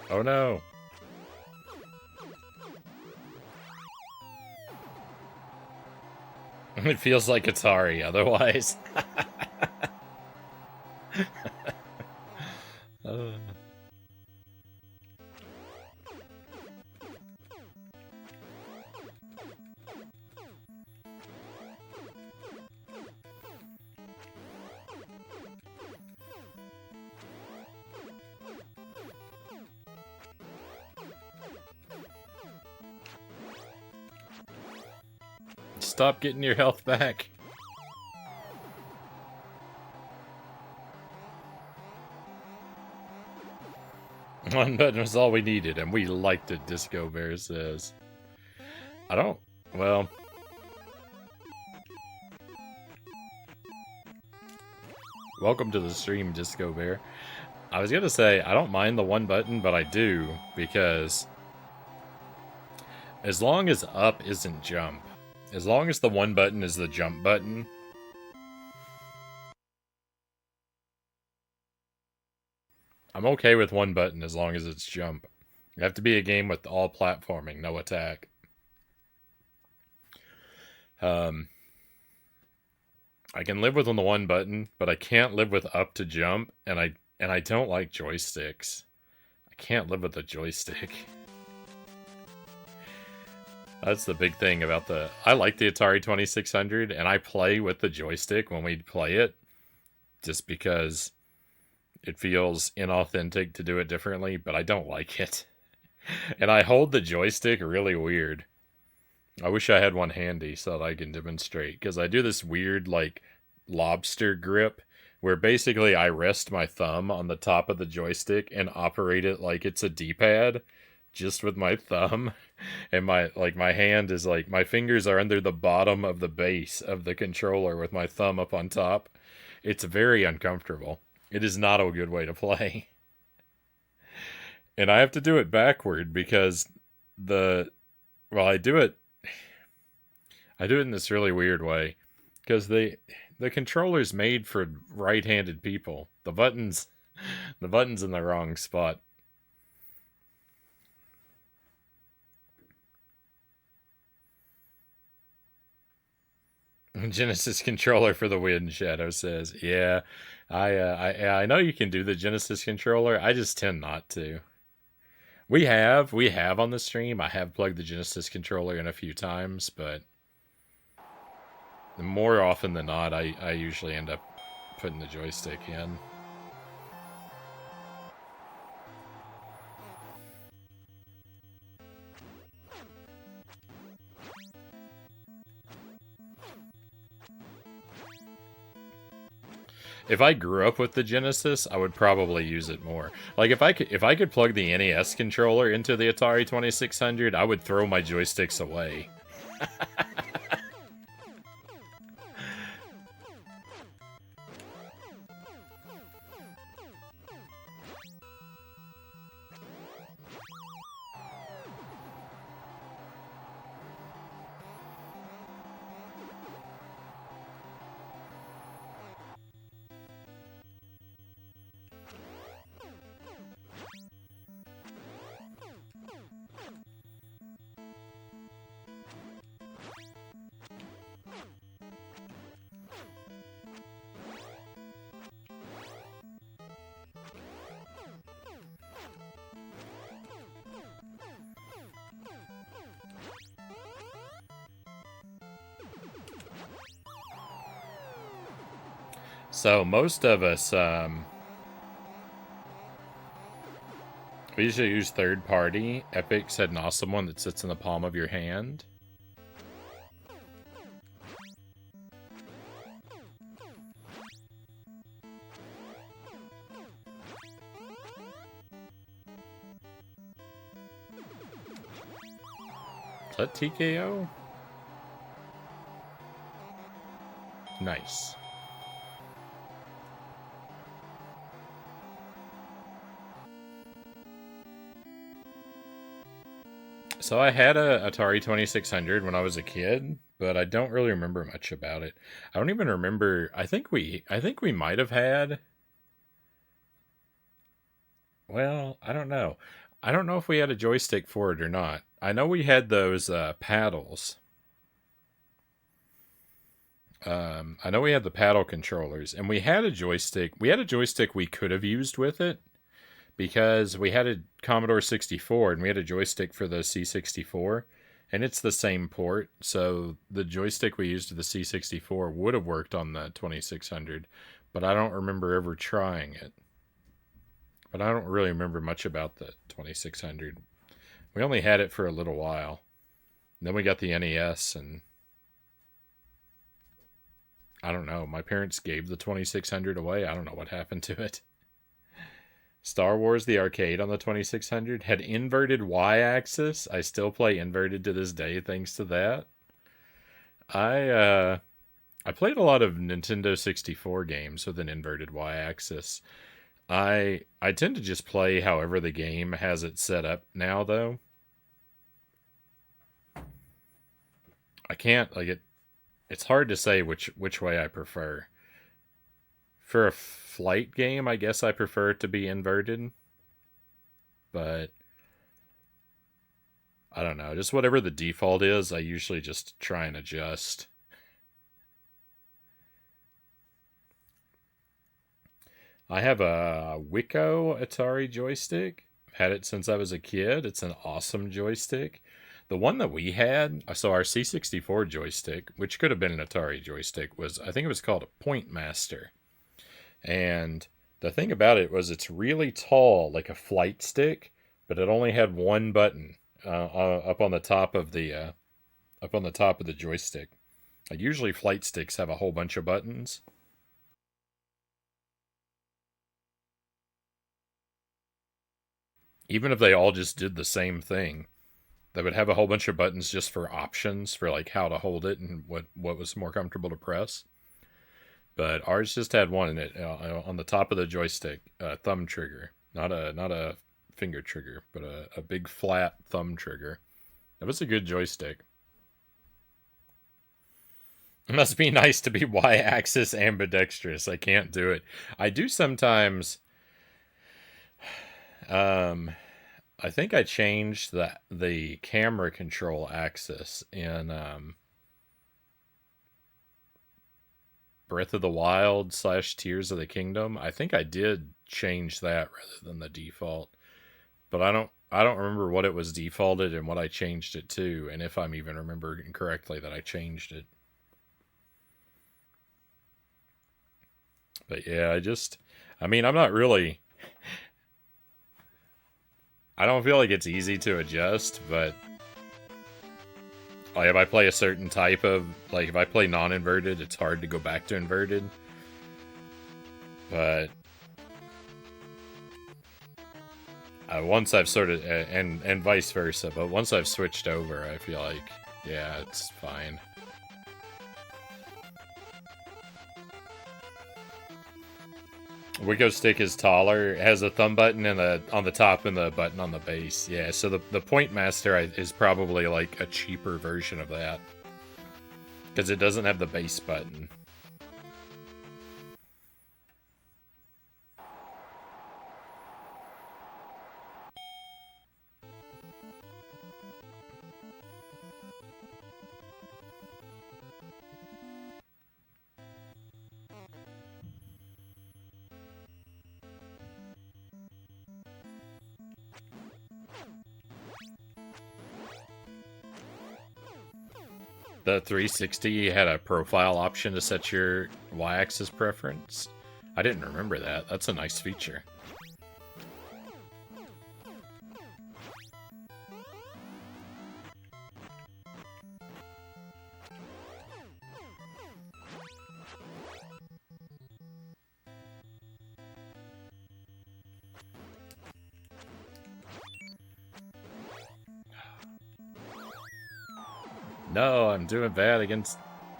Oh no. It feels like Atari otherwise. uh. Stop getting your health back. One button was all we needed, and we liked it, Disco Bear says. I don't... Well... Welcome to the stream, Disco Bear. I was gonna say, I don't mind the one button, but I do, because... As long as up isn't jump, as long as the one button is the jump button, I'm okay with one button as long as it's jump. You have to be a game with all platforming, no attack. I can live with on the one button, but I can't live with up to jump, and I don't like joysticks. I can't live with a joystick. That's the big thing about the... I like the Atari 2600, and I play with the joystick when we play it, just because it feels inauthentic to do it differently, but I don't like it. And I hold the joystick really weird. I wish I had one handy so that I can demonstrate, because I do this weird, like, lobster grip, where basically I rest my thumb on the top of the joystick and operate it like it's a D-pad, just with my thumb. And my hand is like, my fingers are under the bottom of the base of the controller with my thumb up on top. It's very uncomfortable. It is not a good way to play. And I have to do it backward because I do it in this really weird way. Because the controller's made for right-handed people. The button's in the wrong spot. Genesis controller for the win, Shadow says. Yeah, I know you can do the Genesis controller. I just tend not to. We have on the stream. I have plugged the Genesis controller in a few times, but more often than not, I usually end up putting the joystick in. If I grew up with the Genesis, I would probably use it more. Like, if I could plug the NES controller into the Atari 2600, I would throw my joysticks away. So most of us, we usually use third party. Epic said an awesome one that sits in the palm of your hand. Is that TKO? Nice. So I had a Atari 2600 when I was a kid, but I don't really remember much about it. I don't even remember. I think we might have had. Well, I don't know. I don't know if we had a joystick for it or not. I know we had those paddles. I know we had the paddle controllers, and we had a joystick. We had a joystick we could have used with it because we had a Commodore 64 and we had a joystick for the C64, and it's the same port. So the joystick we used to the C64 would have worked on the 2600, but I don't remember ever trying it. But I don't really remember much about the 2600. We only had it for a little while. And then we got the NES, and I don't know. My parents gave the 2600 away. I don't know what happened to it. Star Wars the arcade on the 2600 had inverted Y-axis. I still play inverted to this day thanks to that. I played a lot of Nintendo 64 games with an inverted Y-axis. I tend to just play however the game has it set up now though. I can't like it it's hard to say which way I prefer. For a flight game, I guess I prefer it to be inverted, but I don't know. Just whatever the default is, I usually just try and adjust. I have a Wiko Atari joystick. I've had it since I was a kid. It's an awesome joystick. The one that we had, so our C64 joystick, which could have been an Atari joystick, was I think it was called a Point Master. And the thing about it was it's really tall, like a flight stick, but it only had one button up on the top of the joystick. Like usually flight sticks have a whole bunch of buttons. Even if they all just did the same thing, they would have a whole bunch of buttons just for options for like how to hold it and what was more comfortable to press. But ours just had one in it on the top of the joystick, thumb trigger, not a finger trigger, but a big flat thumb trigger. That was a good joystick. It must be nice to be Y-axis ambidextrous. I can't do it. I do sometimes. Um, I think I changed the camera control axis in Breath of the Wild / Tears of the Kingdom. I think I did change that rather than the default, but I don't remember what it was defaulted and what I changed it to, and if I'm even remembering correctly that I changed it. But yeah, I mean, I'm not really. I don't feel like it's easy to adjust, but like if I play a certain type of like if I play non-inverted, it's hard to go back to inverted. But once I've sort of and vice versa, but once I've switched over, I feel like yeah, it's fine. Wiko stick is taller, has a thumb button and on the top and the button on the base. Yeah, so the Point Master is probably like a cheaper version of that because it doesn't have the base button. The 360 had a profile option to set your Y-axis preference. I didn't remember that. That's a nice feature. No, I'm doing bad against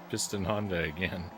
Piston Honda again.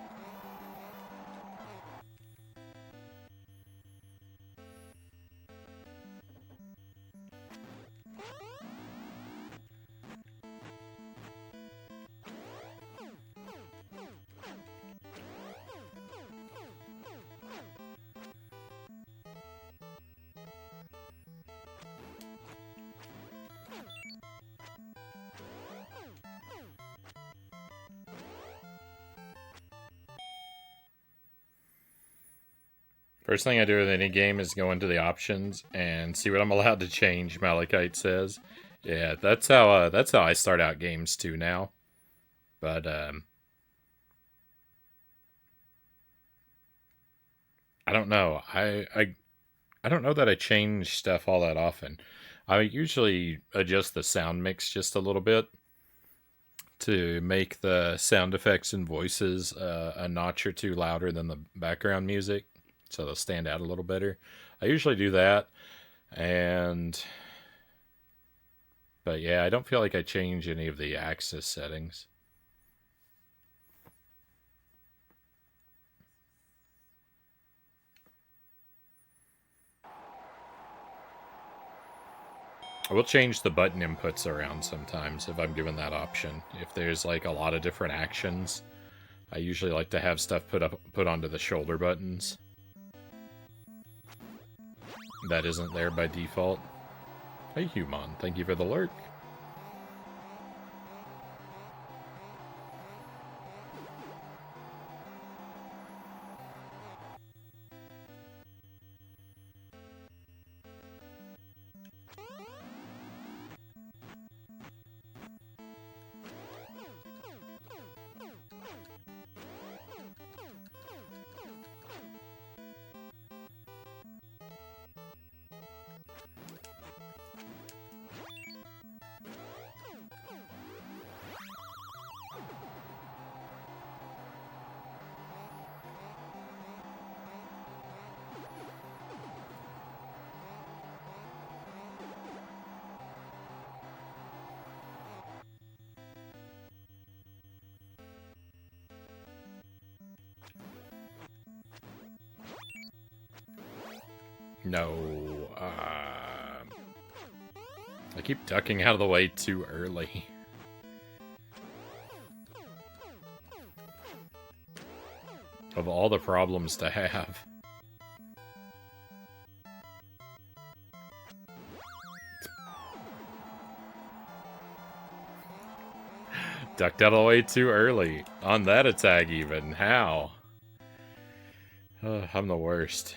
First thing I do with any game is go into the options and see what I'm allowed to change, Malachite says. Yeah, that's how I start out games too now. But I don't know. I don't know that I change stuff all that often. I usually adjust the sound mix just a little bit to make the sound effects and voices a notch or two louder than the background music, so they'll stand out a little better. I usually do that, but yeah, I don't feel like I change any of the axis settings. I will change the button inputs around sometimes if I'm given that option. If there's like a lot of different actions, I usually like to have stuff put onto the shoulder buttons. That isn't there by default. Hey, Human, thank you for the lurk. No, I keep ducking out of the way too early. Of all the problems to have. Ducked out of the way too early. On that attack even. How? I'm the worst.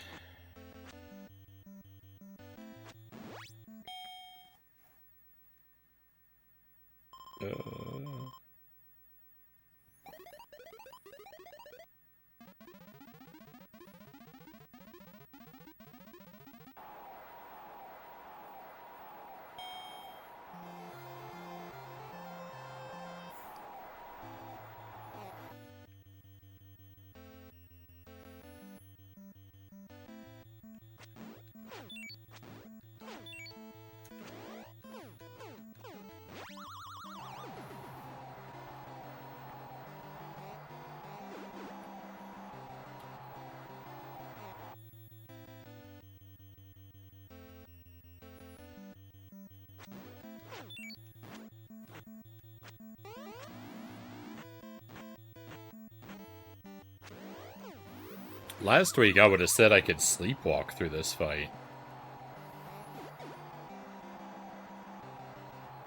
Last week I would have said I could sleepwalk through this fight.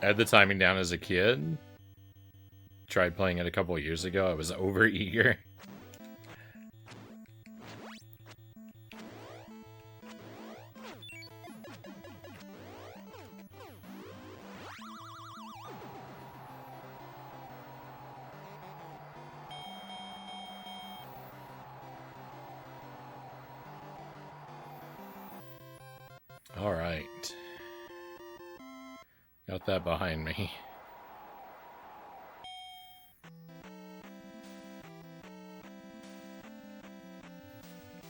I had the timing down as a kid. Tried playing it a couple years ago. I was over eager. Alright. Got that behind me.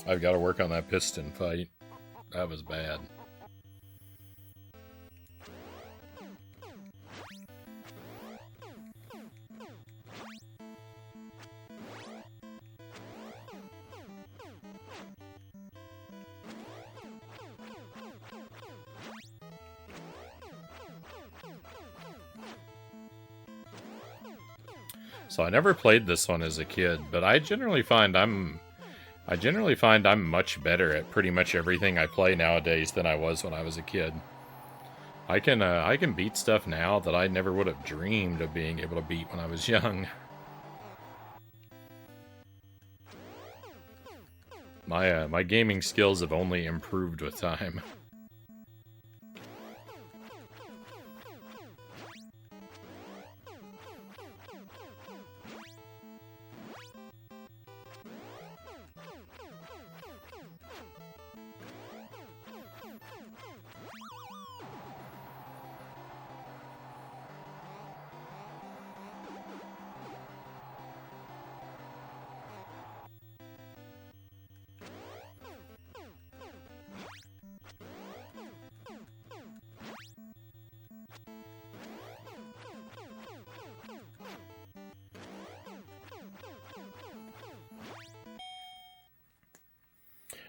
I've got to work on that piston fight. That was bad. So I never played this one as a kid, but I generally find I'm much better at pretty much everything I play nowadays than I was when I was a kid. I can beat stuff now that I never would have dreamed of being able to beat when I was young. My gaming skills have only improved with time.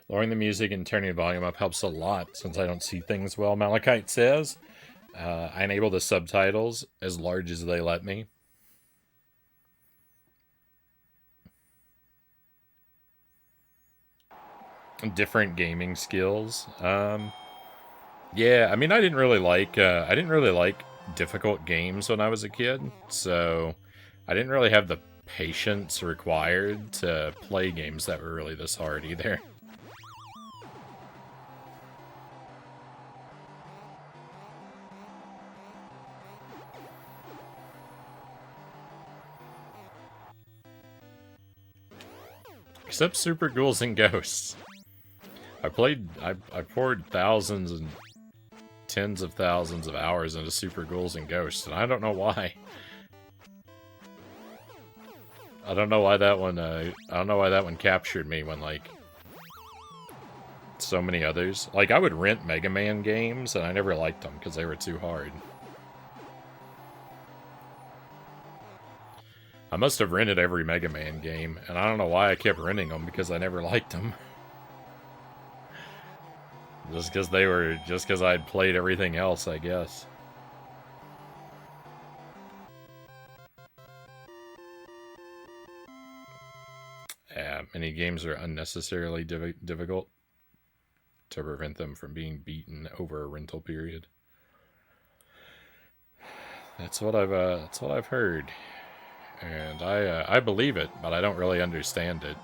Lowering the music and turning the volume up helps a lot since I don't see things well, Malachite says. I enable the subtitles as large as they let me. Different gaming skills. Yeah, I mean, I didn't really like difficult games when I was a kid, so I didn't really have the patience required to play games that were really this hard either. Except Super Ghouls and Ghosts. I poured thousands and tens of thousands of hours into Super Ghouls and Ghosts, and I don't know why. I don't know why that one captured me when, like, so many others. Like, I would rent Mega Man games, and I never liked them because they were too hard. I must have rented every Mega Man game, and I don't know why I kept renting them because I never liked them. Just because I'd played everything else, I guess. Many games are unnecessarily difficult to prevent them from being beaten over a rental period. That's what I've heard, and I believe it, but I don't really understand it.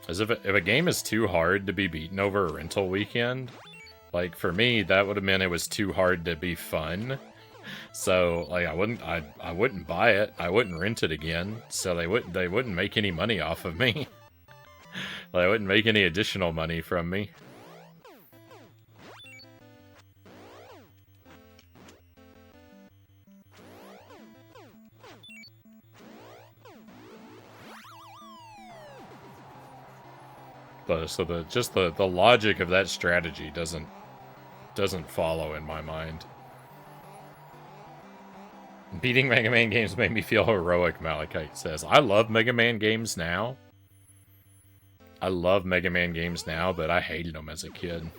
As if a game is too hard to be beaten over a rental weekend, like for me, that would have meant it was too hard to be fun. So like I wouldn't buy it. I wouldn't rent it again. So they wouldn't make any money off of me. They wouldn't make any additional money from me. So the logic of that strategy doesn't follow in my mind. Beating Mega Man games made me feel heroic, Malachite says. I love Mega Man games now. I love Mega Man games now, but I hated them as a kid.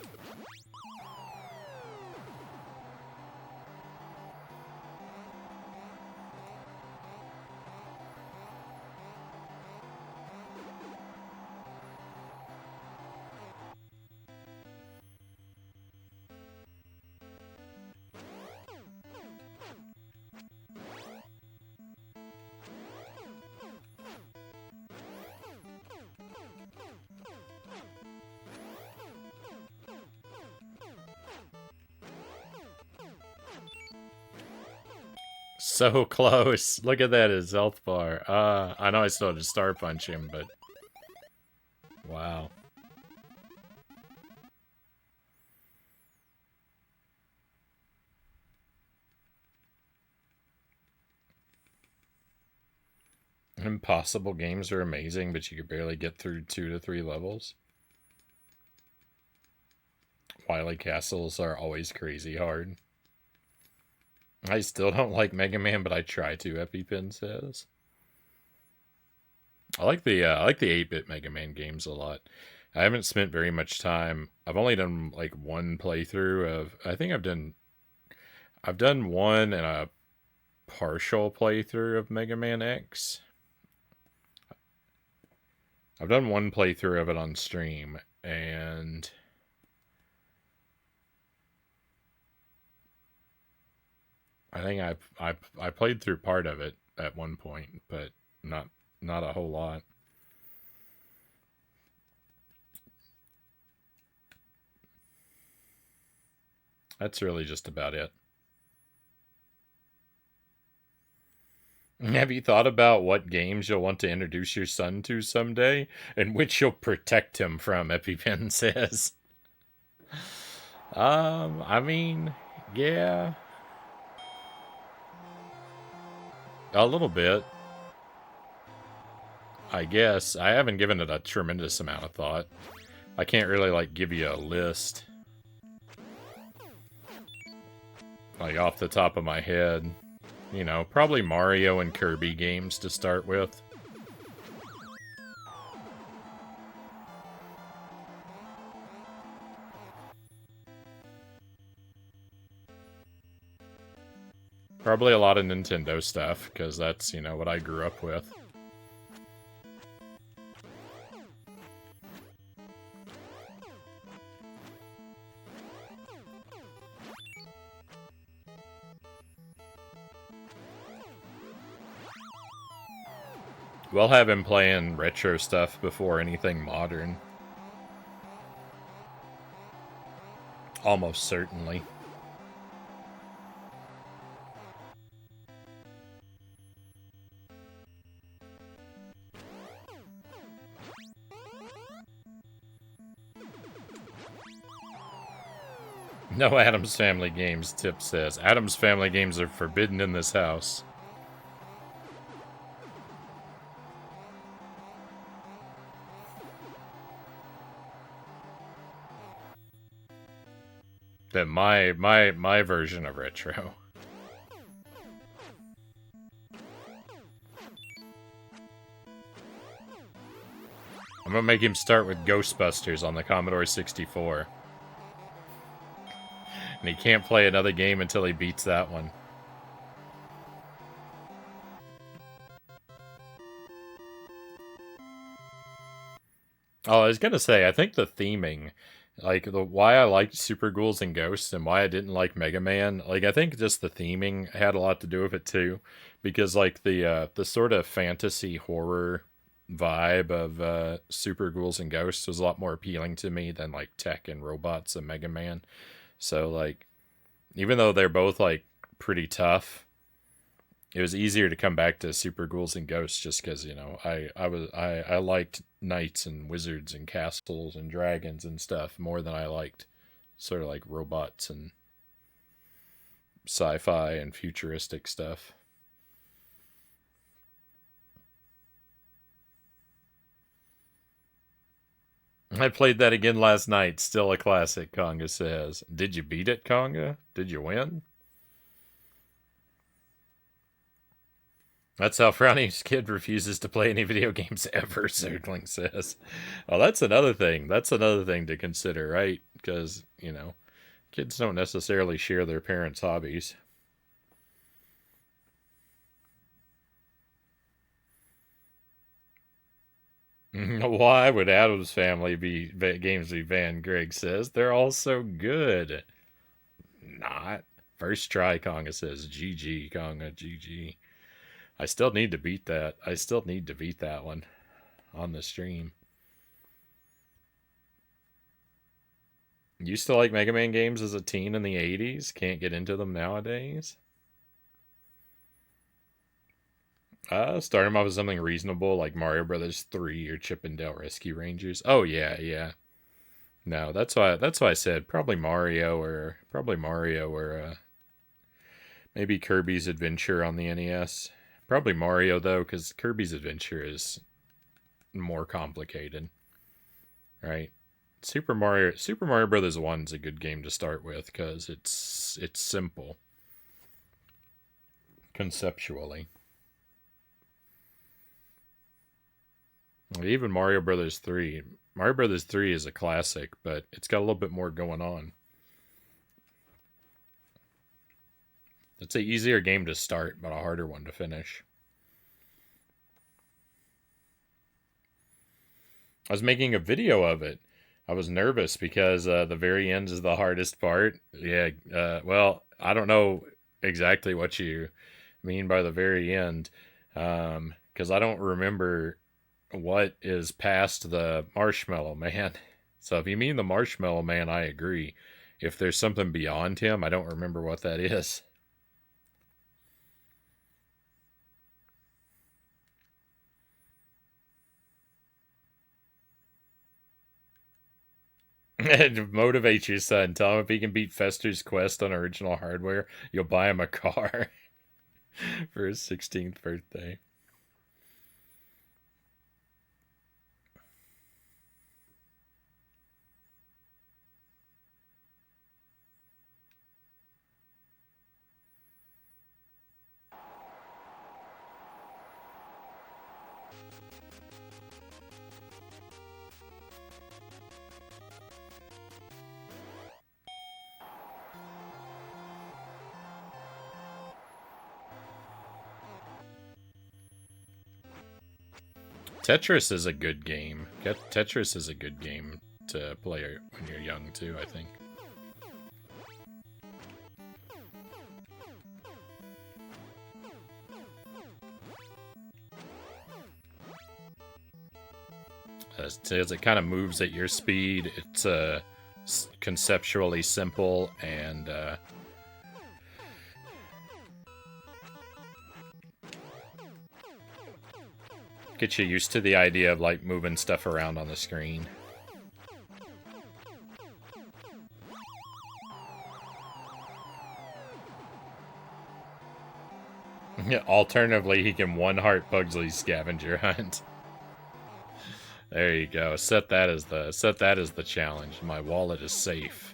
So close. Look at that, his health bar. I know I still had to Star Punch him, but... Wow. Impossible games are amazing, but you could barely get through 2 to 3 levels. Wily Castles are always crazy hard. I still don't like Mega Man, but I try to, EpiPen says. I like the 8-bit Mega Man games a lot. I haven't spent very much time. I've only done like one playthrough of. I think I've done one and a partial playthrough of Mega Man X. I've done one playthrough of it on stream, and I think I played through part of it at one point, but not a whole lot. That's really just about it. Have you thought about what games you'll want to introduce your son to someday, and which you'll protect him from? EpiPen says. I mean, yeah, a little bit. I guess I haven't given it a tremendous amount of thought. I can't really like give you a list, like off the top of my head. You know, probably Mario and Kirby games to start with. Probably a lot of Nintendo stuff, because that's, you know, what I grew up with. We'll have him playing retro stuff before anything modern. Almost certainly. No Addams Family games, Tip says. Addams Family games are forbidden in this house. That my version of retro. I'm gonna make him start with Ghostbusters on the Commodore 64. And he can't play another game until he beats that one. Oh, I was gonna say, I think the theming, like the why I liked Super Ghouls and Ghosts and why I didn't like Mega Man, like I think just the theming had a lot to do with it too, because like the sort of fantasy horror vibe of Super Ghouls and Ghosts was a lot more appealing to me than like tech and robots and Mega Man. So like, even though they're both like pretty tough, it was easier to come back to Super Ghouls and Ghosts just because, you know, I liked knights and wizards and castles and dragons and stuff more than I liked sort of like robots and sci-fi and futuristic stuff. I played that again last night. Still a classic, Conga says. Did you beat it, Conga? Did you win? That's how Frownie's kid refuses to play any video games ever, Zergling says. Oh, that's another thing. That's another thing to consider, right? Because, you know, kids don't necessarily share their parents' hobbies. Why would Adam's Family be games be banned? Greg says they're all so good. Not first try. Conga says GG. Conga GG. I still need to beat that. I still need to beat that one on the stream. Used to like Mega Man games as a teen in the 80s. Can't get into them nowadays. Starting off with something reasonable like Mario Brothers 3 or Chip and Dale Rescue Rangers. Oh yeah, yeah. No, that's why I said probably Mario or maybe Kirby's Adventure on the NES. Probably Mario though, because Kirby's Adventure is more complicated, right? Super Mario Brothers 1 is a good game to start with because it's simple conceptually. Even Mario Brothers 3. Mario Brothers 3 is a classic, but it's got a little bit more going on. It's an easier game to start, but a harder one to finish. I was making a video of it. I was nervous because the very end is the hardest part. Yeah, well, I don't know exactly what you mean by the very end, because I don't remember what is past the Marshmallow Man. So if you mean the Marshmallow Man, I agree. If there's something beyond him, I don't remember what that is. Motivate your son. Tell him if he can beat Fester's Quest on original hardware, you'll buy him a car for his 16th birthday. Tetris is a good game. Tetris is a good game to play when you're young too, I think. As it kind of moves at your speed, it's conceptually simple and gets you used to the idea of like moving stuff around on the screen. Alternatively, he can one-heart Pugsley's scavenger hunt. There you go. Set that as the challenge. My wallet is safe.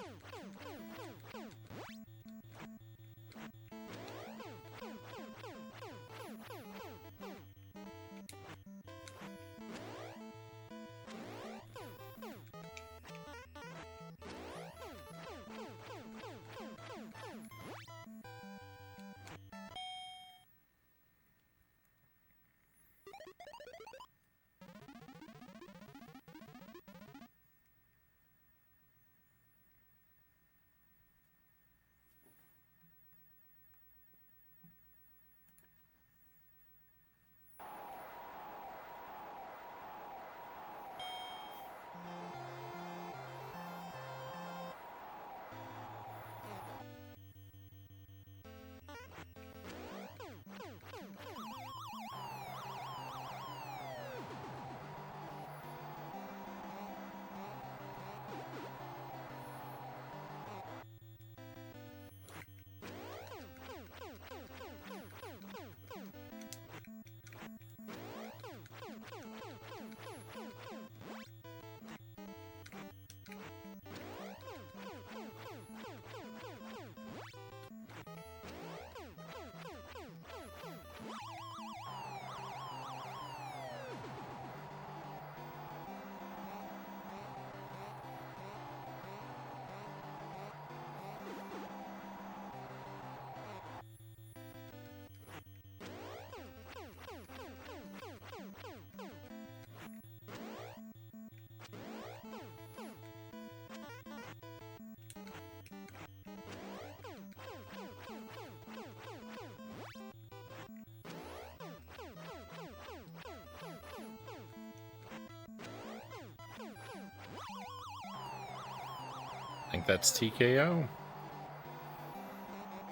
I think that's TKO.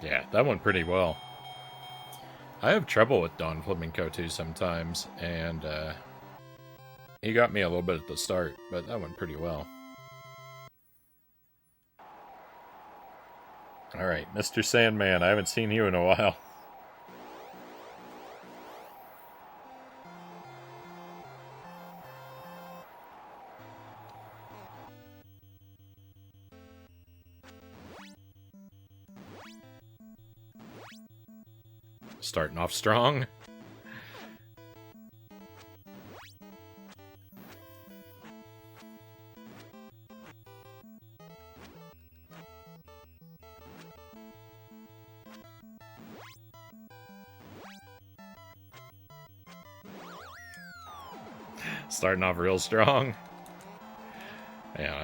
Yeah, that went pretty well. I have trouble with Don Flamenco too sometimes, and he got me a little bit at the start, but that went pretty well. Alright, Mr. Sandman, I haven't seen you in a while. Starting off strong. Starting off real strong.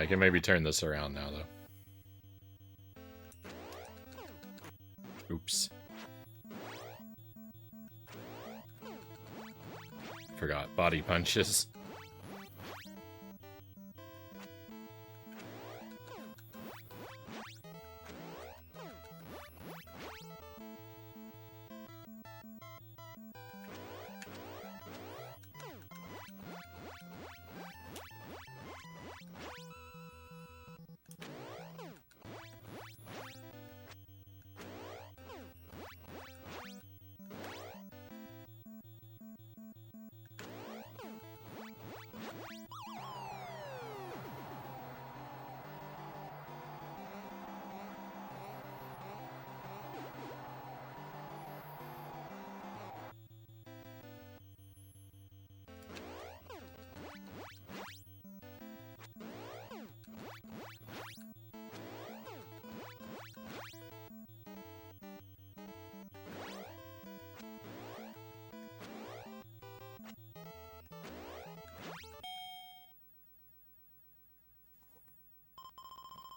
I can maybe turn this around now, though. Oops. Forgot body punches.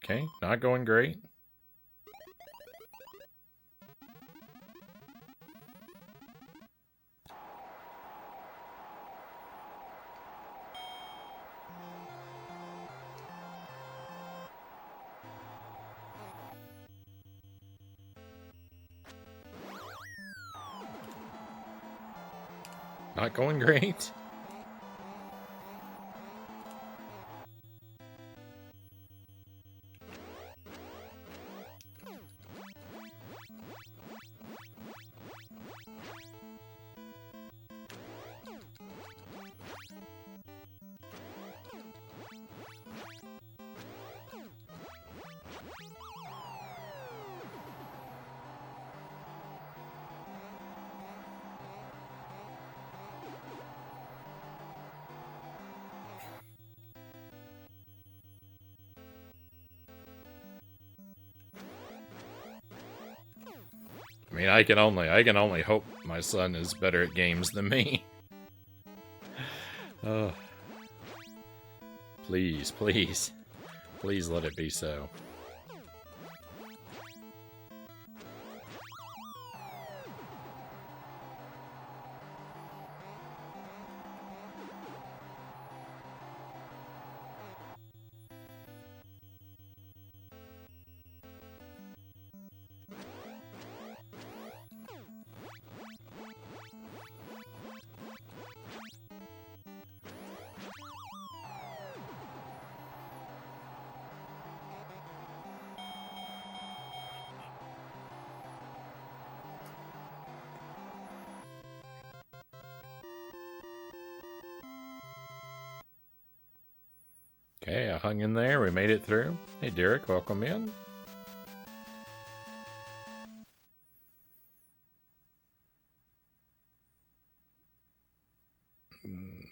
Okay, not going great. Not going great. I mean, I can only hope my son is better at games than me. Oh. Please, please. Please let it be so. Okay, I hung in there. We made it through. Hey, Derek, welcome in.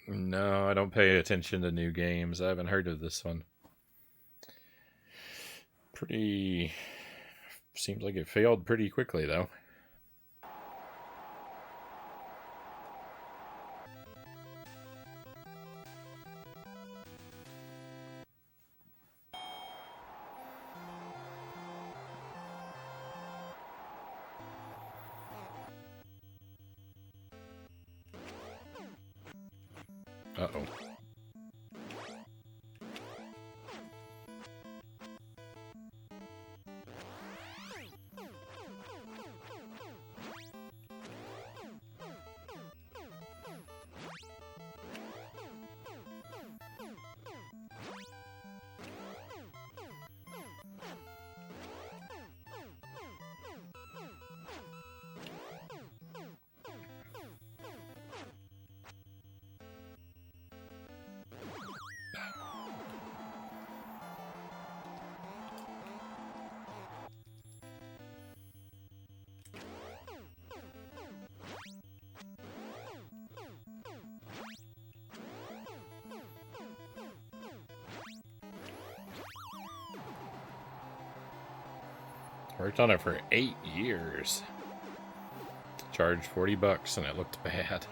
No, I don't pay attention to new games. I haven't heard of this one. Pretty... Seems like it failed pretty quickly, though. Uh-oh. Worked on it for 8 years. Charged $40 and it looked bad.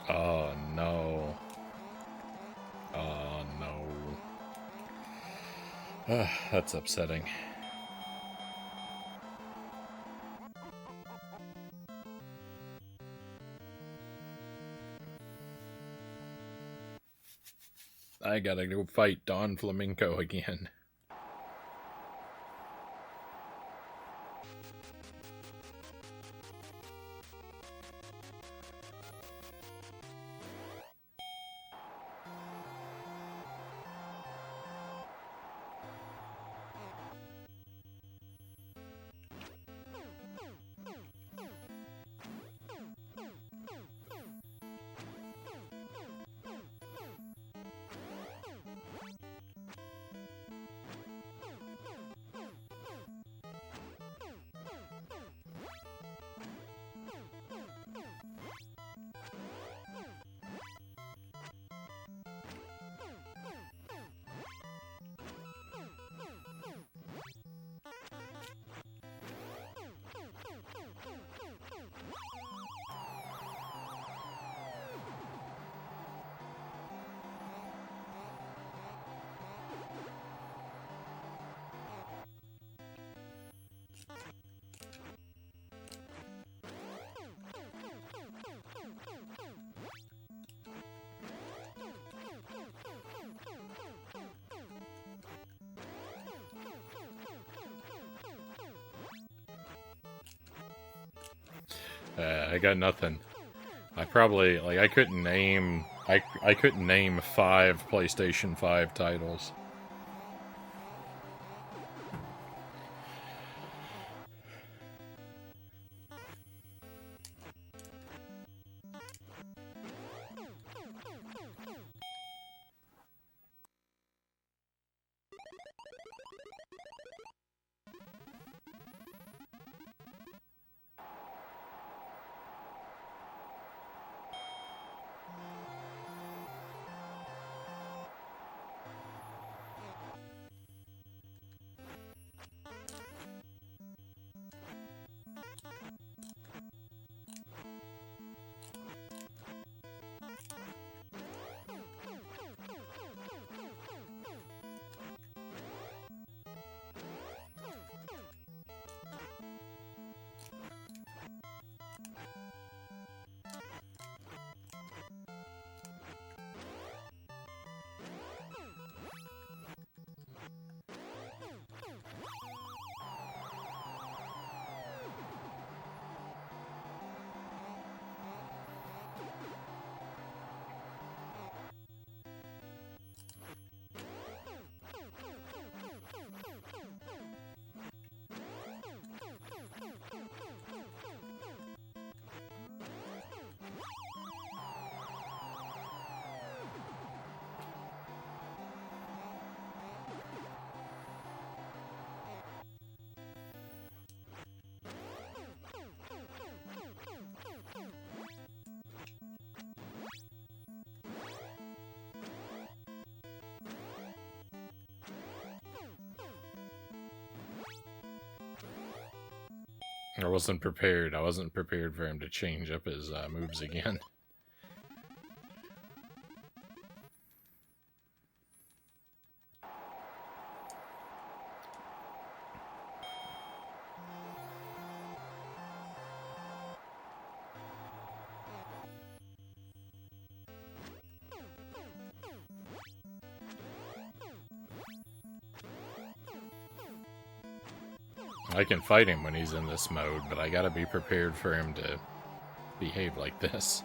Oh no. Oh no. That's upsetting. I gotta go fight Don Flamenco again. I got nothing. I probably I couldn't name I couldn't name 5 PlayStation 5 titles. I wasn't prepared. I wasn't prepared for him to change up his moves again. I can fight him when he's in this mode, but I gotta be prepared for him to behave like this.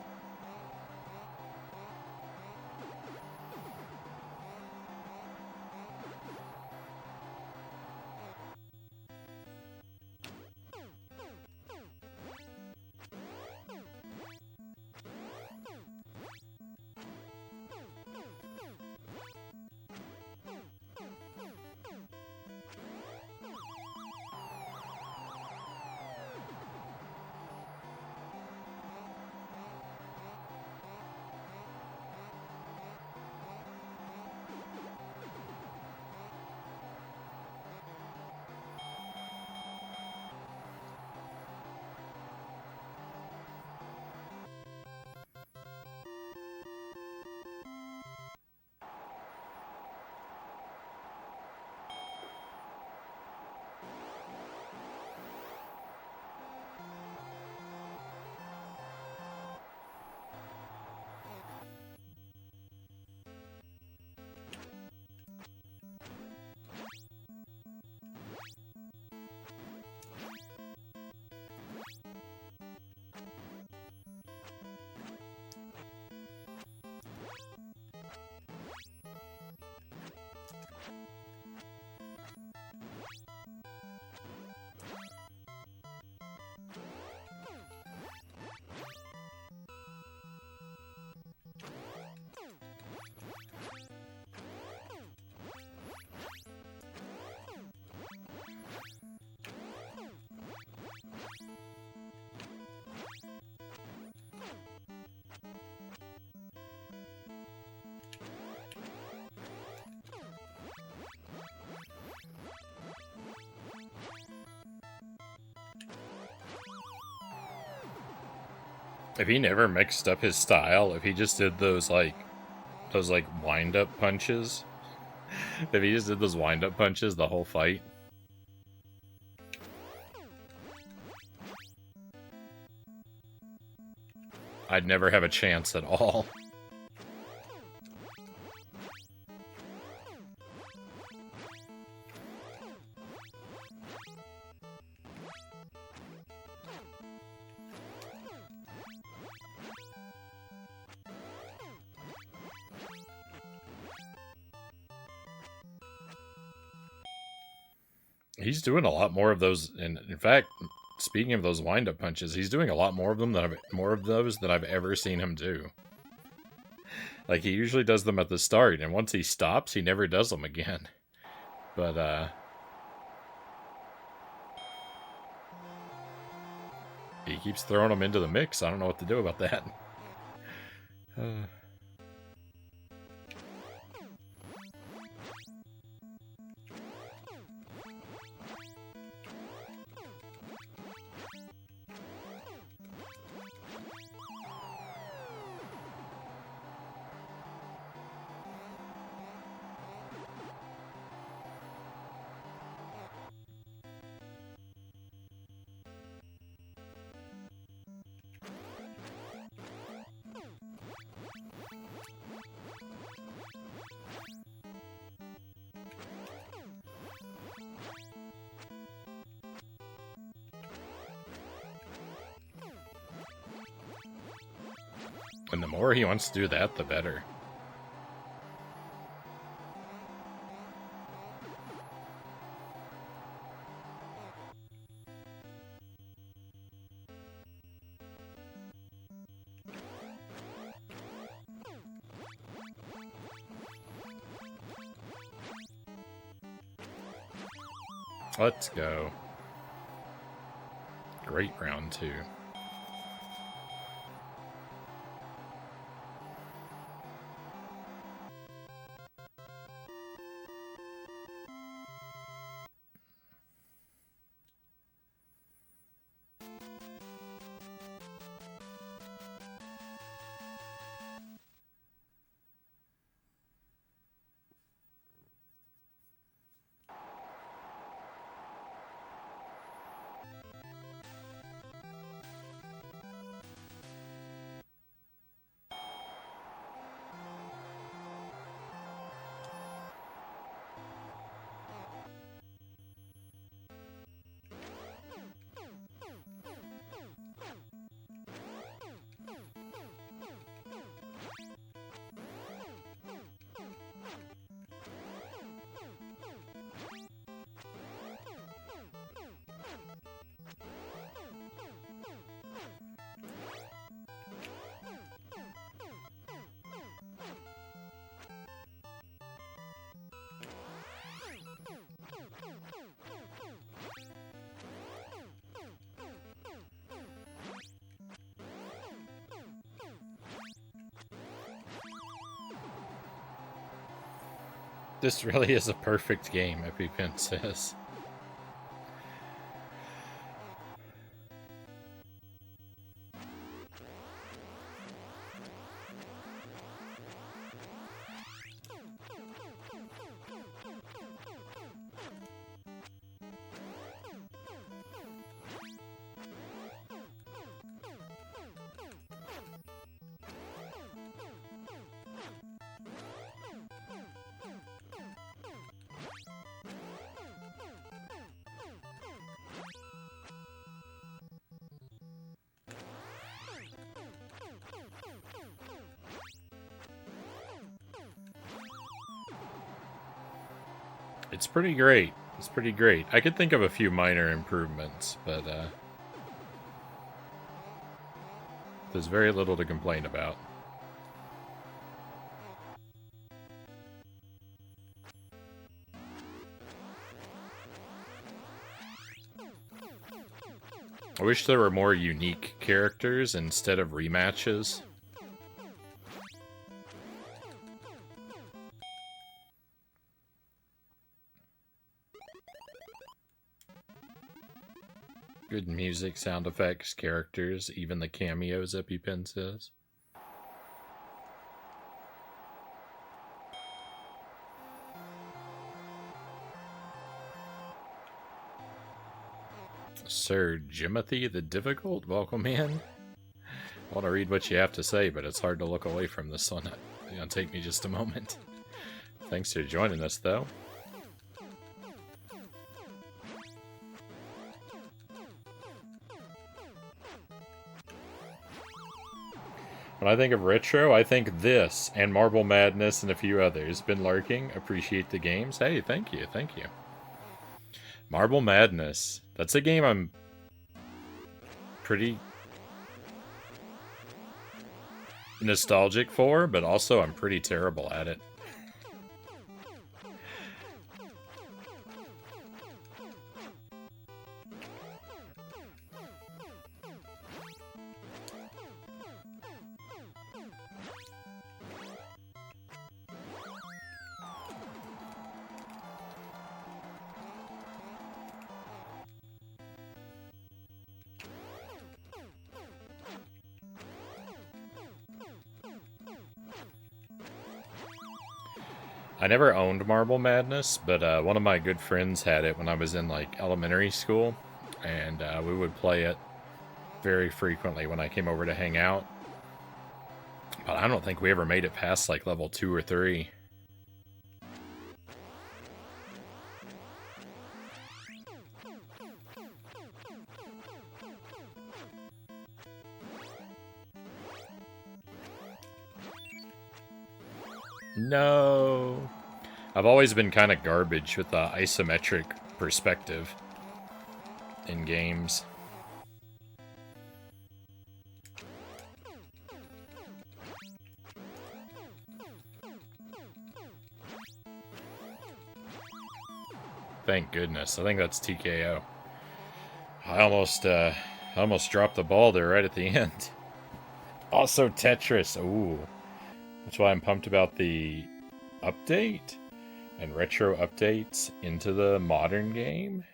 If he never mixed up his style, if he just did those wind up punches, if he just did those wind up punches the whole fight, I'd never have a chance at all. He's doing a lot more of those, and in fact, speaking of those wind-up punches, he's doing a lot more of them than I've ever seen him do. Like, he usually does them at the start, and once he stops, he never does them again. But, he keeps throwing them into the mix. I don't know what to do about that. And the more he wants to do that, the better. Let's go. Great round 2. This really is a perfect game, EpiPen says. It's pretty great. It's pretty great. I could think of a few minor improvements, but there's very little to complain about. I wish there were more unique characters instead of rematches. Good music, sound effects, characters, even the cameos EpiPen says. Sir Jimothy the Difficult, welcome in. I want to read what you have to say, but it's hard to look away from this one. It'll take me just a moment. Thanks for joining us, though. When I think of retro, I think this, and Marble Madness and a few others. Been lurking, appreciate the games. Hey, thank you, thank you. Marble Madness. That's a game I'm pretty nostalgic for, but also I'm pretty terrible at it. I never owned Marble Madness, but one of my good friends had it when I was in like elementary school, and we would play it very frequently when I came over to hang out. But I don't think we ever made it past like level 2 or 3. No. I've always been kind of garbage with the isometric perspective in games. Thank goodness. I think that's TKO. I almost dropped the ball there right at the end. Also Tetris. Ooh. That's why I'm pumped about the update and retro updates into the modern game.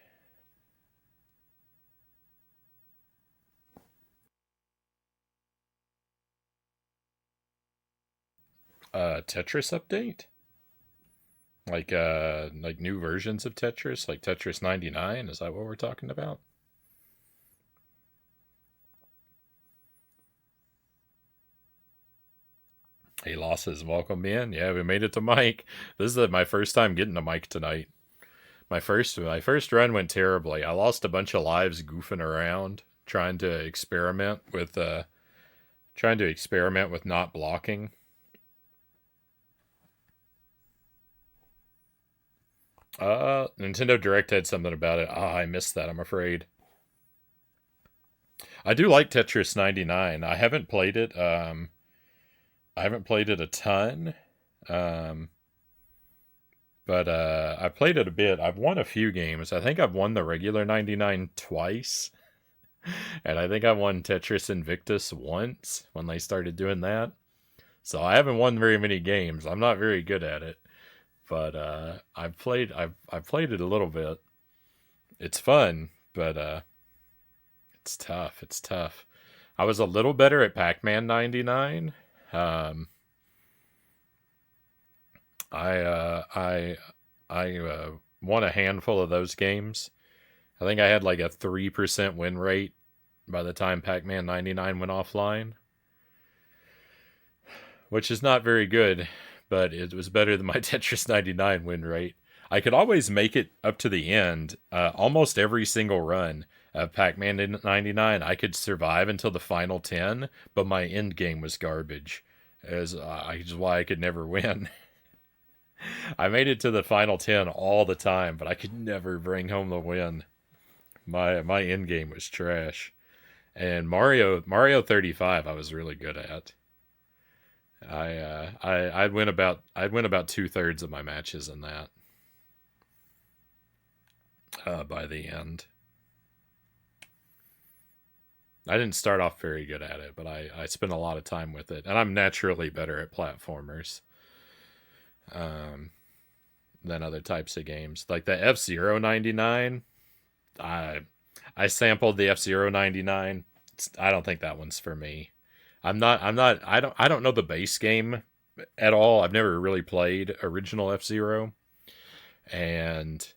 Tetris update? Like new versions of Tetris, like Tetris 99? Is that what we're talking about? Hey, losses, welcome in. Yeah, we made it to Mike. This is my first time getting to Mike tonight. My first run went terribly. I lost a bunch of lives goofing around, trying to experiment with not blocking. Nintendo Direct had something about it. I missed that, I'm afraid. I do like Tetris 99. I haven't played it. I haven't played it a ton. Um, but I've played it a bit. I've won a few games. I think I've won the regular 99 twice. And I think I won Tetris Invictus once when they started doing that. So I haven't won very many games. I'm not very good at it. But I've played it a little bit. It's fun, but it's tough. It's tough. I was a little better at Pac-Man 99. Um, I won a handful of those games. I think I had like a 3% win rate by the time Pac-Man 99 went offline, which is not very good, but it was better than my Tetris 99 win rate. I could always make it up to the end. Almost every single run of Pac-Man 99, I could survive until the final 10, but my end game was garbage, as is why I could never win. I made it to the final 10 all the time, but I could never bring home the win. My end game was trash. And Mario 35 I was really good at. I'd win about 2/3 of my matches in that by the end. I didn't start off very good at it, but I spent a lot of time with it, and I'm naturally better at platformers um, than other types of games. Like the F-Zero 99, I I sampled the F-Zero 99. I don't think that one's for me. I don't know the base game at all. I've never really played original F-Zero, and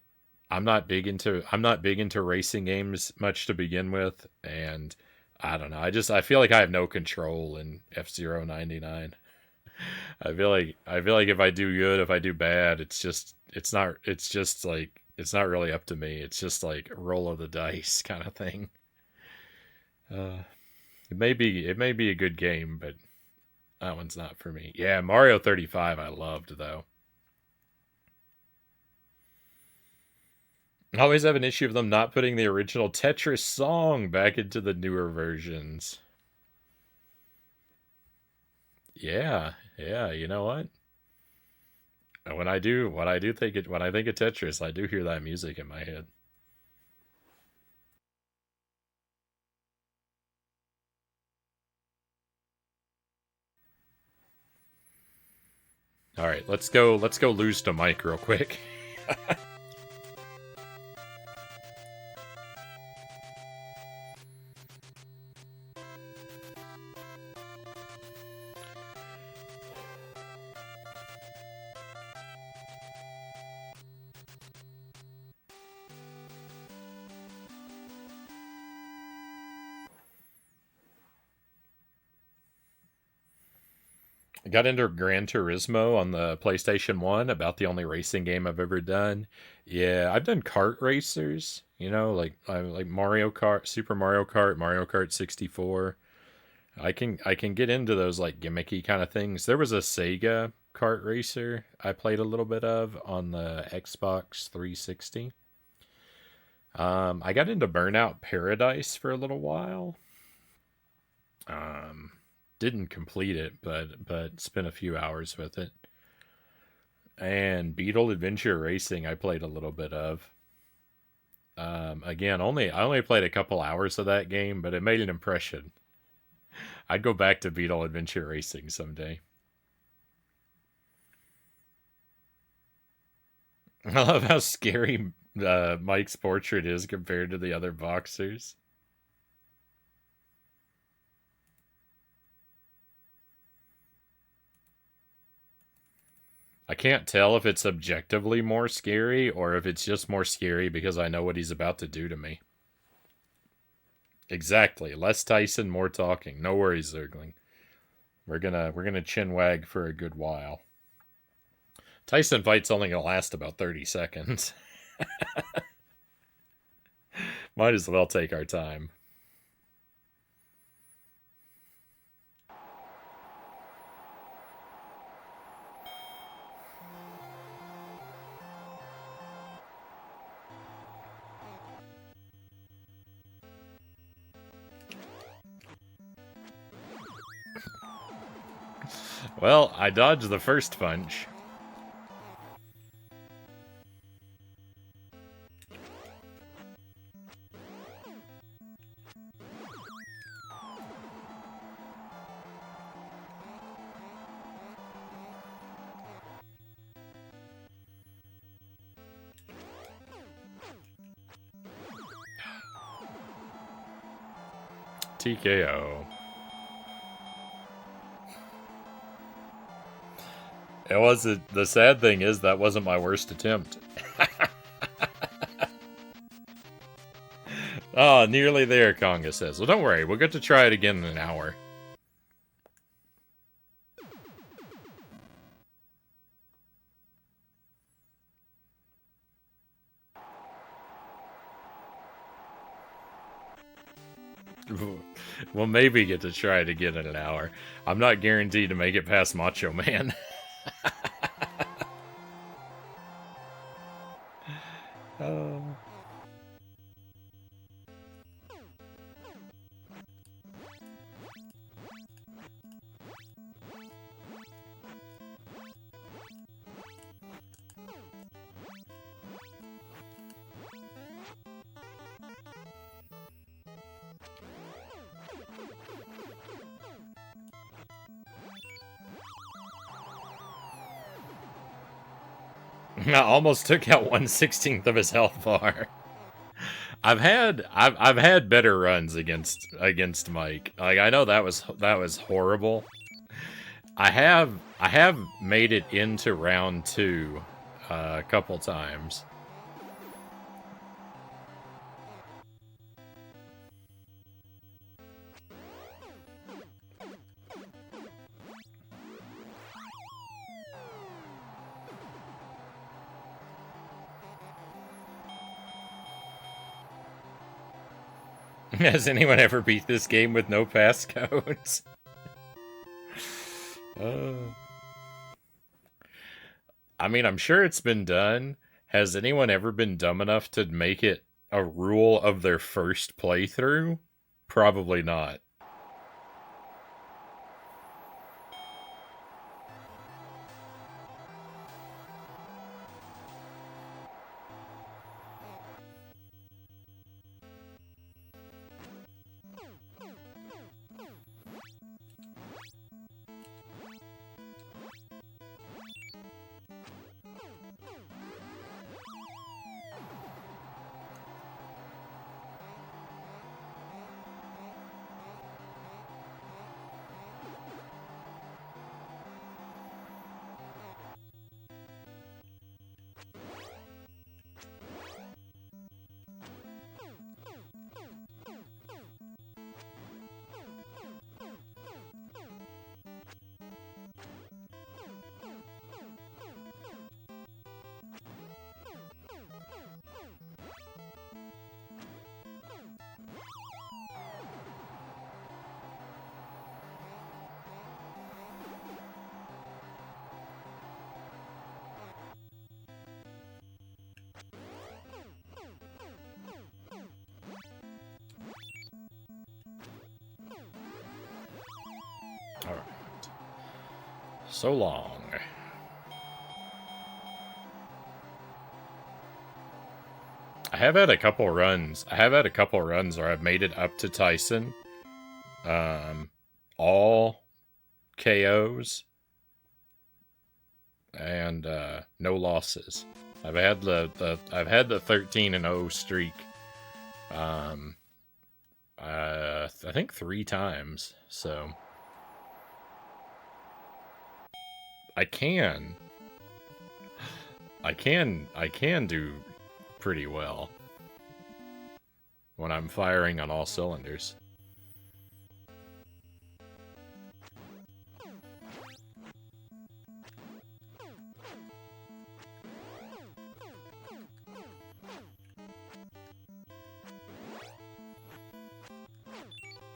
I'm not big into racing games much to begin with, and I don't know. I feel like I have no control in F-Zero 99. I feel like if I do good, if I do bad, it's just like it's not really up to me. It's just like a roll of the dice kind of thing. Uh, it may be a good game, but that one's not for me. Yeah, Mario 35 I loved though. I always have an issue of them not putting the original Tetris song back into the newer versions. Yeah, yeah, you know what? When I think of Tetris, I do hear that music in my head. All right, let's go lose to Mike real quick. I got into Gran Turismo on the PlayStation 1, about the only racing game I've ever done. Yeah, I've done kart racers, you know, like Mario Kart, Super Mario Kart, Mario Kart 64. I can get into those like gimmicky kind of things. There was a Sega kart racer I played a little bit of on the Xbox 360. I got into Burnout Paradise for a little while. Um, didn't complete it, but spent a few hours with it. And Beetle Adventure Racing I played a little bit of. Again, only I only played a couple hours of that game, but it made an impression. I'd go back to Beetle Adventure Racing someday. I love how scary Mike's portrait is compared to the other boxers. I can't tell if it's objectively more scary or if it's just more scary because I know what he's about to do to me. Exactly. Less Tyson, more talking. No worries, Zergling. We're gonna chin wag for a good while. Tyson fight's only gonna last about 30 seconds. Might as well take our time. Well, I dodged the first punch. TKO. It wasn't. The sad thing is that wasn't my worst attempt. Oh, nearly there, Conga says. Well, don't worry. We'll get to try it again in an hour. We'll maybe get to try it again in an hour. I'm not guaranteed to make it past Macho Man. Oh. I almost took out 1/16 of his health bar. I've had better runs against Mike. Like I know that was horrible. I have made it into round two a couple times. Has anyone ever beat this game with no passcodes? uh, I mean, I'm sure it's been done. Has anyone ever been dumb enough to make it a rule of their first playthrough? Probably not. All right. So long. I have had a couple runs. I have had a couple runs where I've made it up to Tyson. Um, all KOs and no losses. I've had the 13-0 streak. Um, I think 3 times. So I can, I can do pretty well when I'm firing on all cylinders.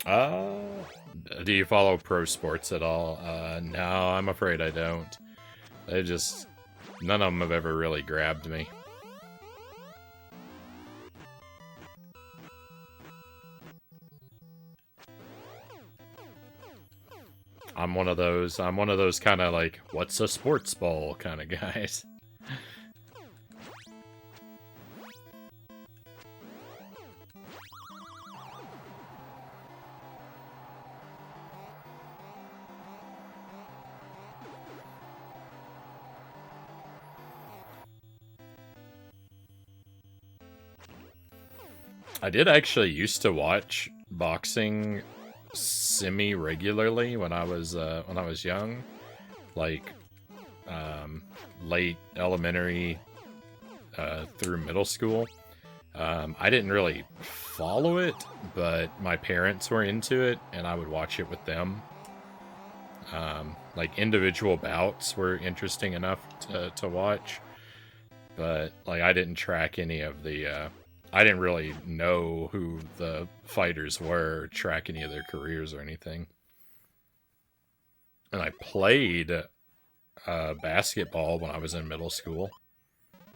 Uh, do you follow pro sports at all? No, I'm afraid I don't. They just, none of them have ever really grabbed me. I'm one of those kind of like, what's a sports ball kind of guys. I did actually used to watch boxing semi regularly when I was young, like late elementary through middle school. I didn't really follow it, but my parents were into it, and I would watch it with them. Like individual bouts were interesting enough to watch, but like I didn't track any of the. I didn't really know who the fighters were, track any of their careers or anything. And I played basketball when I was in middle school.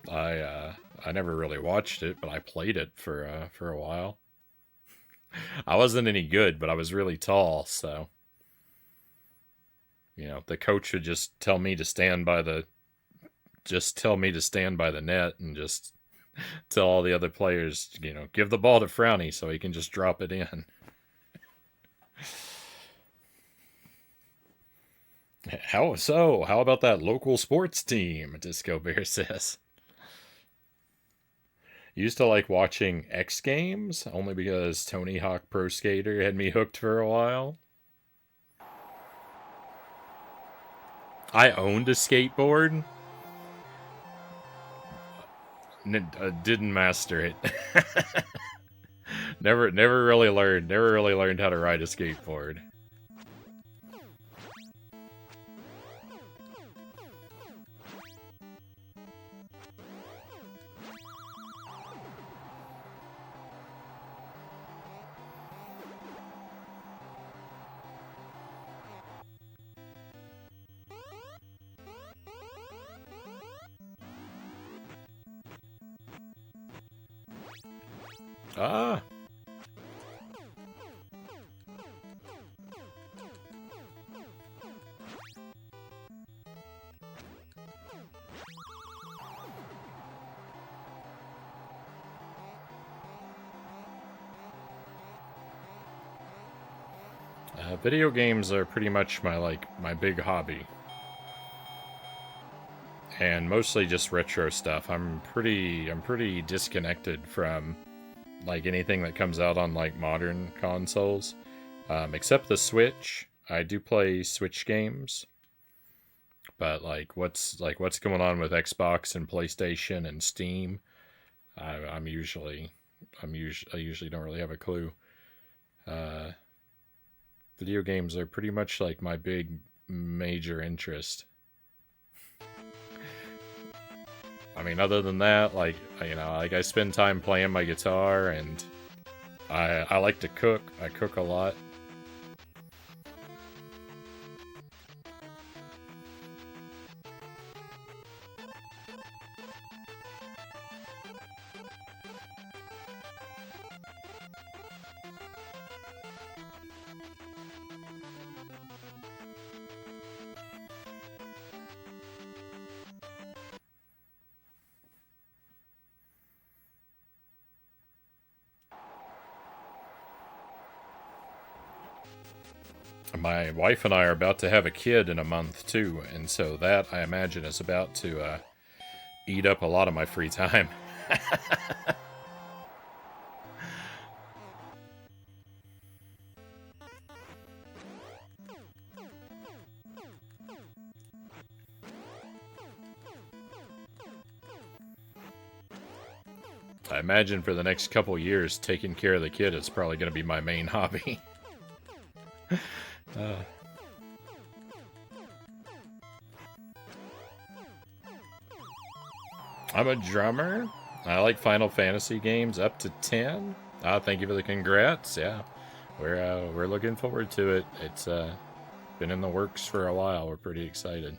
I never really watched it, but I played it for a while. I wasn't any good, but I was really tall, so the coach would just tell me to stand by the net and just tell all the other players, give the ball to Frownie so he can just drop it in. How so? How about that local sports team? Disco Bear says. Used to like watching X Games, only because Tony Hawk Pro Skater had me hooked for a while. I owned a skateboard. Didn't master it. never really learned. Never really learned how to ride a skateboard. Ah. Video games are pretty much my big hobby. And mostly just retro stuff. I'm pretty disconnected from like anything that comes out on like modern consoles. Except the Switch. I do play Switch games. But what's going on with Xbox and PlayStation and Steam? I usually don't really have a clue. Uh, Video games are pretty much like my big major interest. I mean, other than that, I spend time playing my guitar, and I like to cook. I cook a lot. My wife and I are about to have a kid in a month, too, and so that, I imagine, is about to eat up a lot of my free time. I imagine for the next couple years, taking care of the kid is probably going to be my main hobby. uh. I'm a drummer. I like Final Fantasy games up to 10. Thank you for the congrats. Yeah, we're looking forward to it. It's been in the works for a while. We're pretty excited.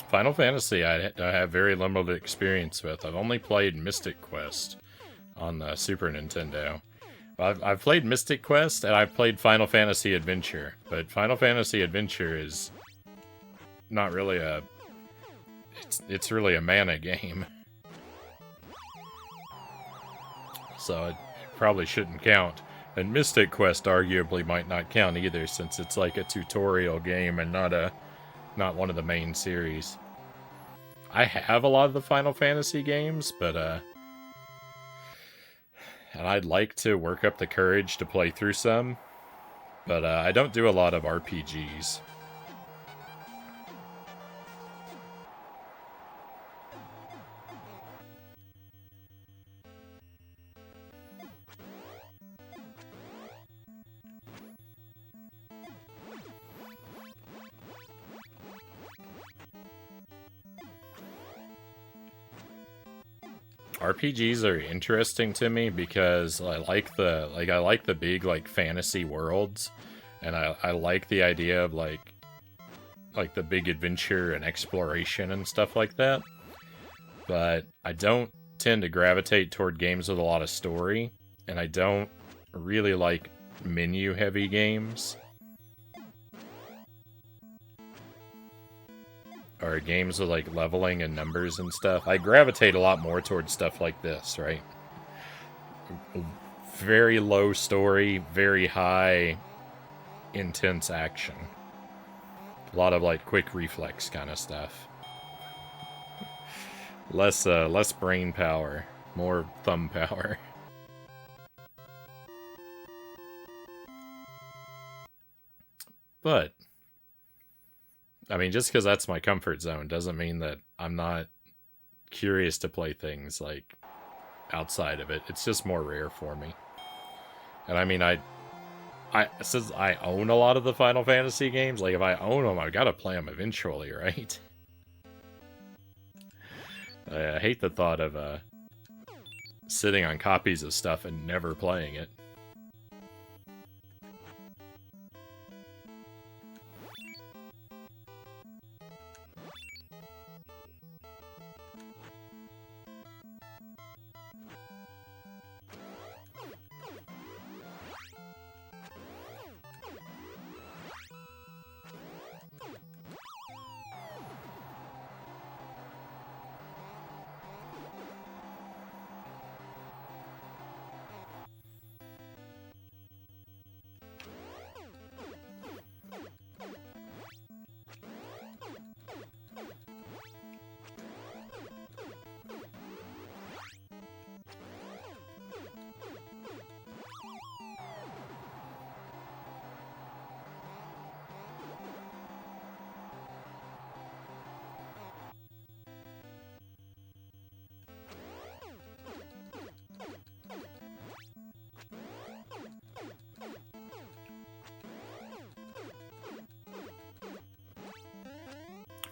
Final Fantasy, I have very limited experience with. I've only played Mystic Quest on the Super Nintendo. I've played Mystic Quest and I've played Final Fantasy Adventure, but Final Fantasy Adventure is not really it's really a mana game, so it probably shouldn't count. And Mystic Quest arguably might not count either, since it's like a tutorial game and not one of the main series. I have a lot of the Final Fantasy games, but and I'd like to work up the courage to play through some, but I don't do a lot of RPGs. RPGs are interesting to me because I like the big like fantasy worlds, and I like the idea of like the big adventure and exploration and stuff like that. But I don't tend to gravitate toward games with a lot of story, and I don't really like menu-heavy games. Or games with, like, leveling and numbers and stuff. I gravitate a lot more towards stuff like this, right? Very low story, very high, intense action. A lot of, like, quick reflex kind of stuff. Less brain power, more thumb power. But, I mean, just because that's my comfort zone doesn't mean that I'm not curious to play things, like, outside of it. It's just more rare for me. And I mean, since I own a lot of the Final Fantasy games, like, if I own them, I've got to play them eventually, right? I hate the thought of sitting on copies of stuff and never playing it.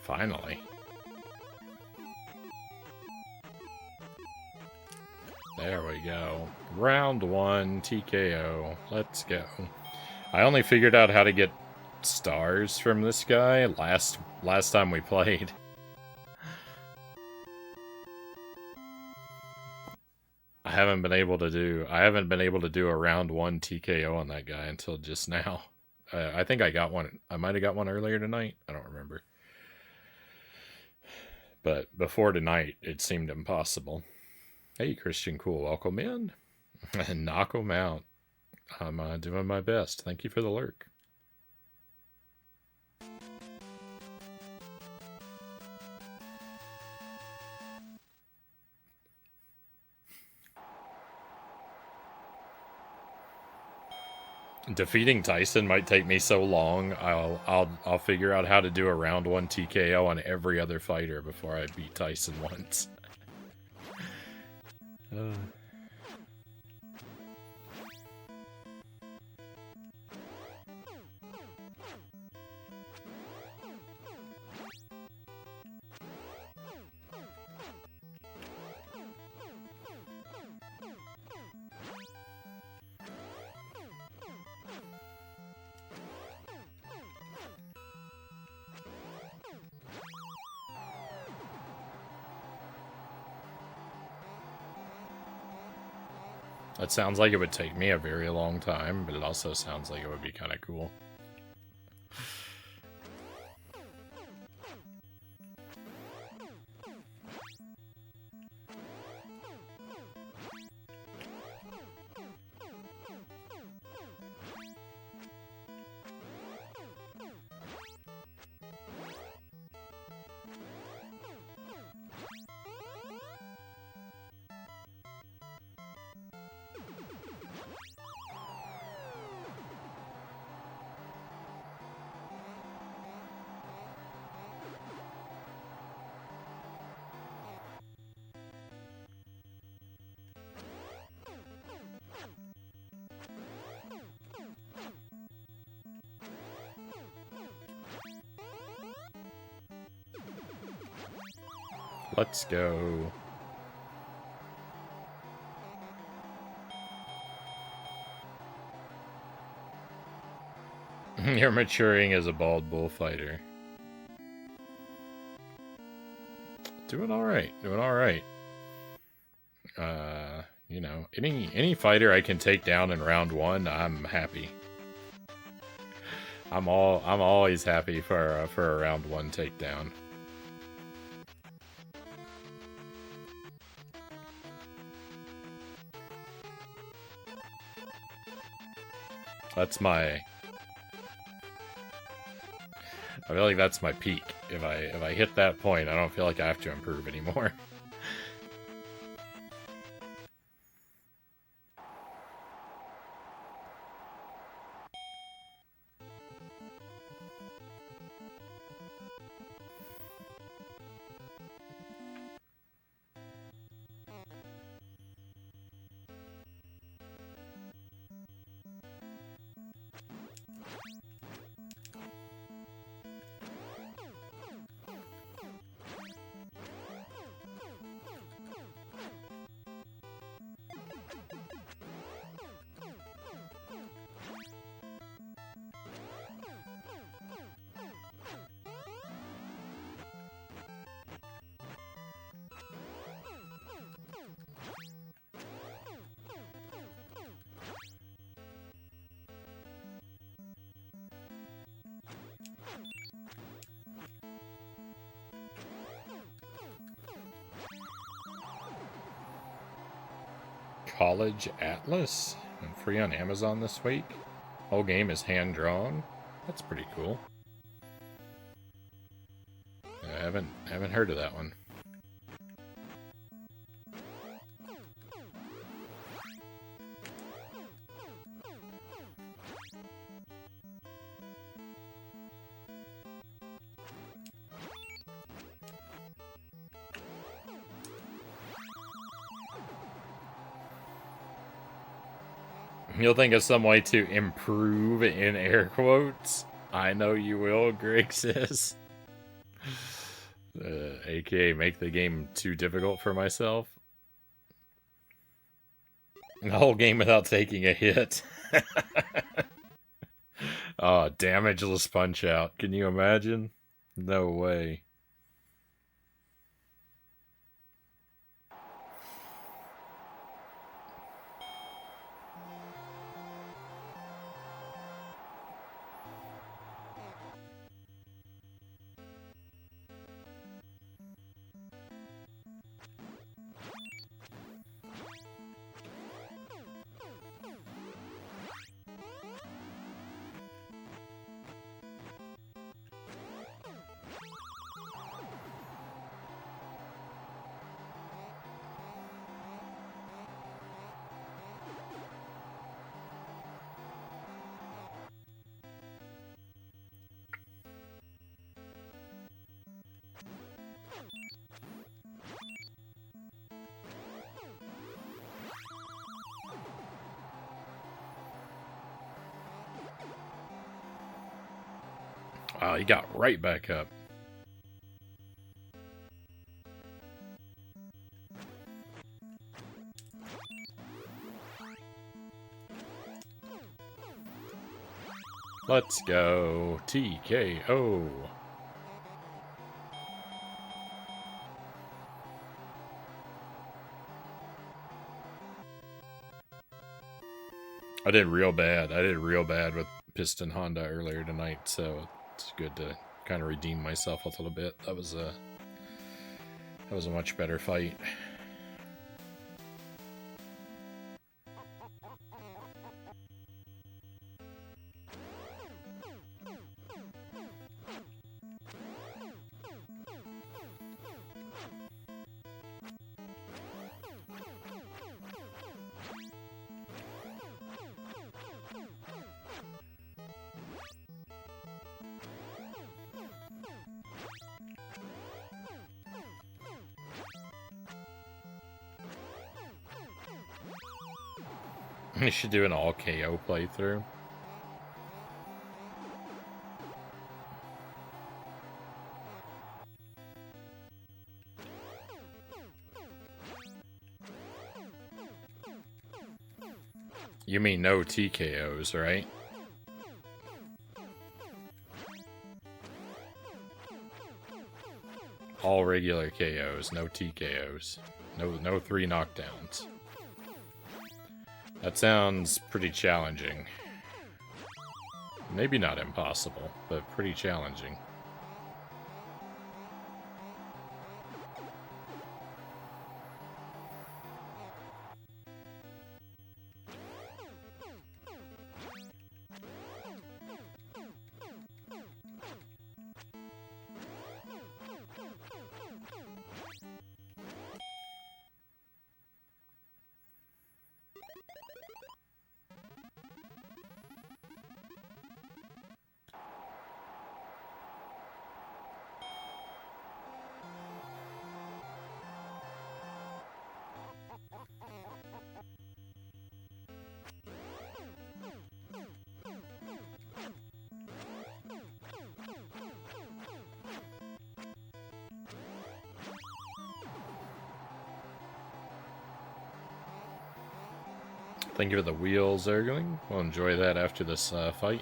Finally. There we go. Round 1, TKO. Let's go. I only figured out how to get stars from this guy last time we played. I haven't been able to do a round 1 TKO on that guy until just now. I think I got one. I might have got one earlier tonight. I don't remember. But before tonight, it seemed impossible. Hey, Christian Cool, welcome in. Knock him out. I'm doing my best. Thank you for the lurk. Defeating Tyson might take me so long. I'll figure out how to do a round 1 TKO on every other fighter before I beat Tyson once. That sounds like it would take me a very long time, but it also sounds like it would be kind of cool. Let's go. You're maturing as a bald bullfighter. Doing alright, doing alright. You know, any fighter I can take down in round 1, I'm happy. I'm always happy for a round 1 takedown. That's my... I feel like that's my peak. If I hit that point, I don't feel like I have to improve anymore. College Atlas, and free on Amazon this week. Whole game is hand-drawn. That's pretty cool. I haven't heard of that one. You'll think of some way to improve in air quotes. I know you will, Greg says. AKA make the game too difficult for myself. The whole game without taking a hit. Oh, damageless punch out. Can you imagine? No way. Wow, he got right back up. Let's go. TKO. I did real bad. I did real bad with Piston Honda earlier tonight, so it's good to kind of redeem myself a little bit. That was a much better fight. You should do an all KO playthrough. You mean no TKOs, right? All regular KOs, no TKOs. No 3 knockdowns. That sounds pretty challenging. Maybe not impossible, but pretty challenging. Thank you for the wheel, Zergling. We'll enjoy that after this fight.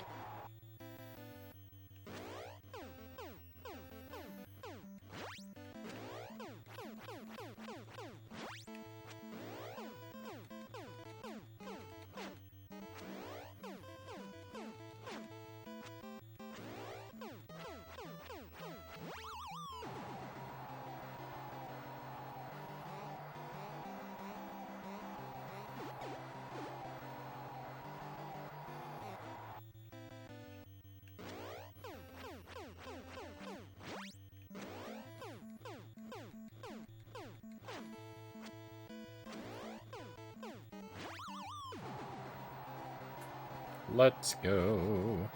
Let's go.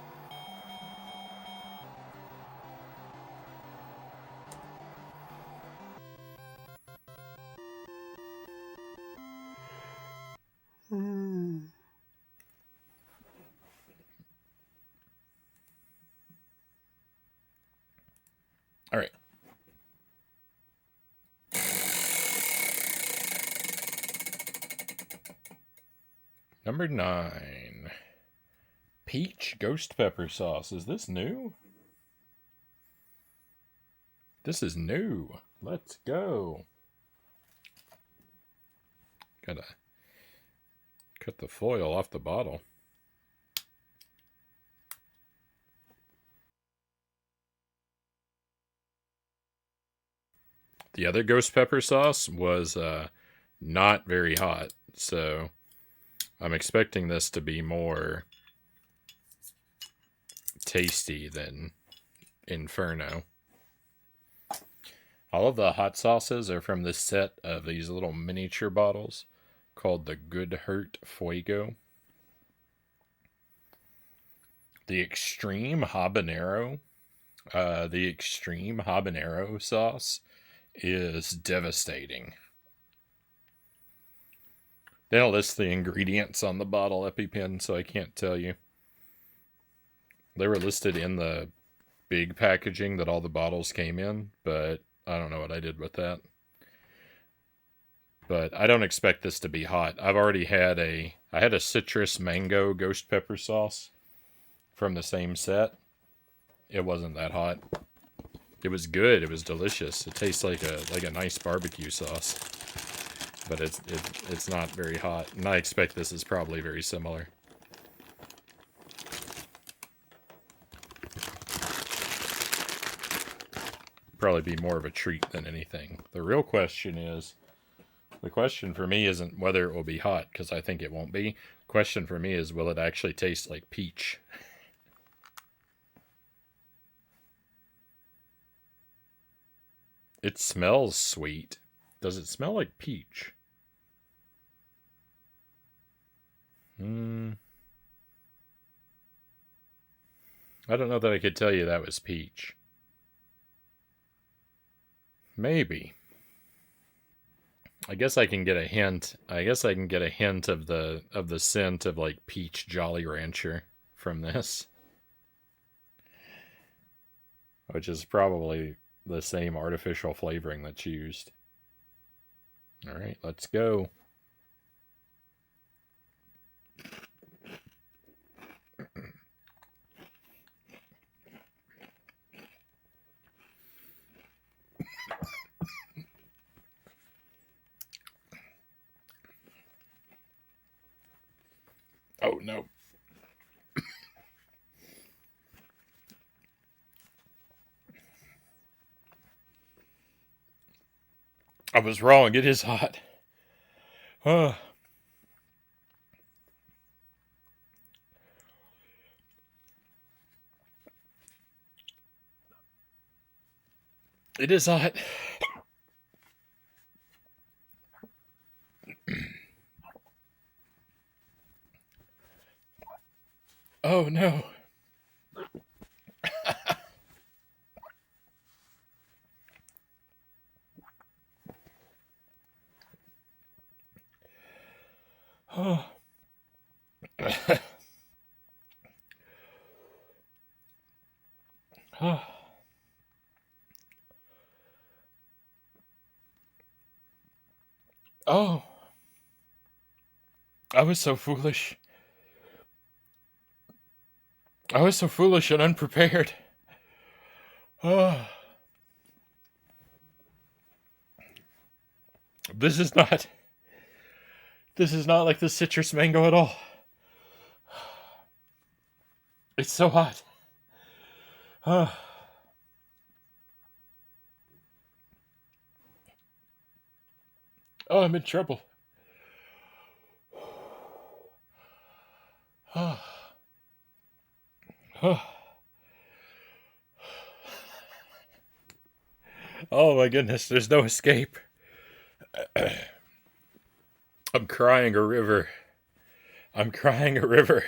All right. Number 9. Peach ghost pepper sauce. Is this new? This is new. Let's go. Gotta cut the foil off the bottle. The other ghost pepper sauce was not very hot, so I'm expecting this to be more tasty than Inferno. All of the hot sauces are from this set of these little miniature bottles called the Good Hurt Fuego. The Extreme Habanero sauce is devastating. They don't list the ingredients on the bottle EpiPen, so I can't tell you. They were listed in the big packaging that all the bottles came in, but I don't know what I did with that. But I don't expect this to be hot. I've already had I had a citrus mango ghost pepper sauce from the same set. It wasn't that hot. It was good. It was delicious. It tastes like a nice barbecue sauce. But it's not very hot. And I expect this is probably very similar. Probably be more of a treat than anything. The question for me isn't whether it will be hot, because I think it won't be. The question for me is, will it actually taste like peach? It smells sweet. Does it smell like peach? I don't know that I could tell you that was peach. Maybe. I guess I can get a hint. I guess I can get a hint of the scent of like peach Jolly Rancher from this, which is probably the same artificial flavoring that's used. All right, let's go. Oh no. I was wrong. It is hot. Oh, it is hot. Oh no. Oh. Oh. Oh. I was so foolish. I was so foolish and unprepared. Oh. This is not. This is not like the citrus mango at all. It's so hot. Oh. Oh, I'm in trouble. Oh. Oh. Oh my goodness, there's no escape. I'm crying a river. I'm crying a river.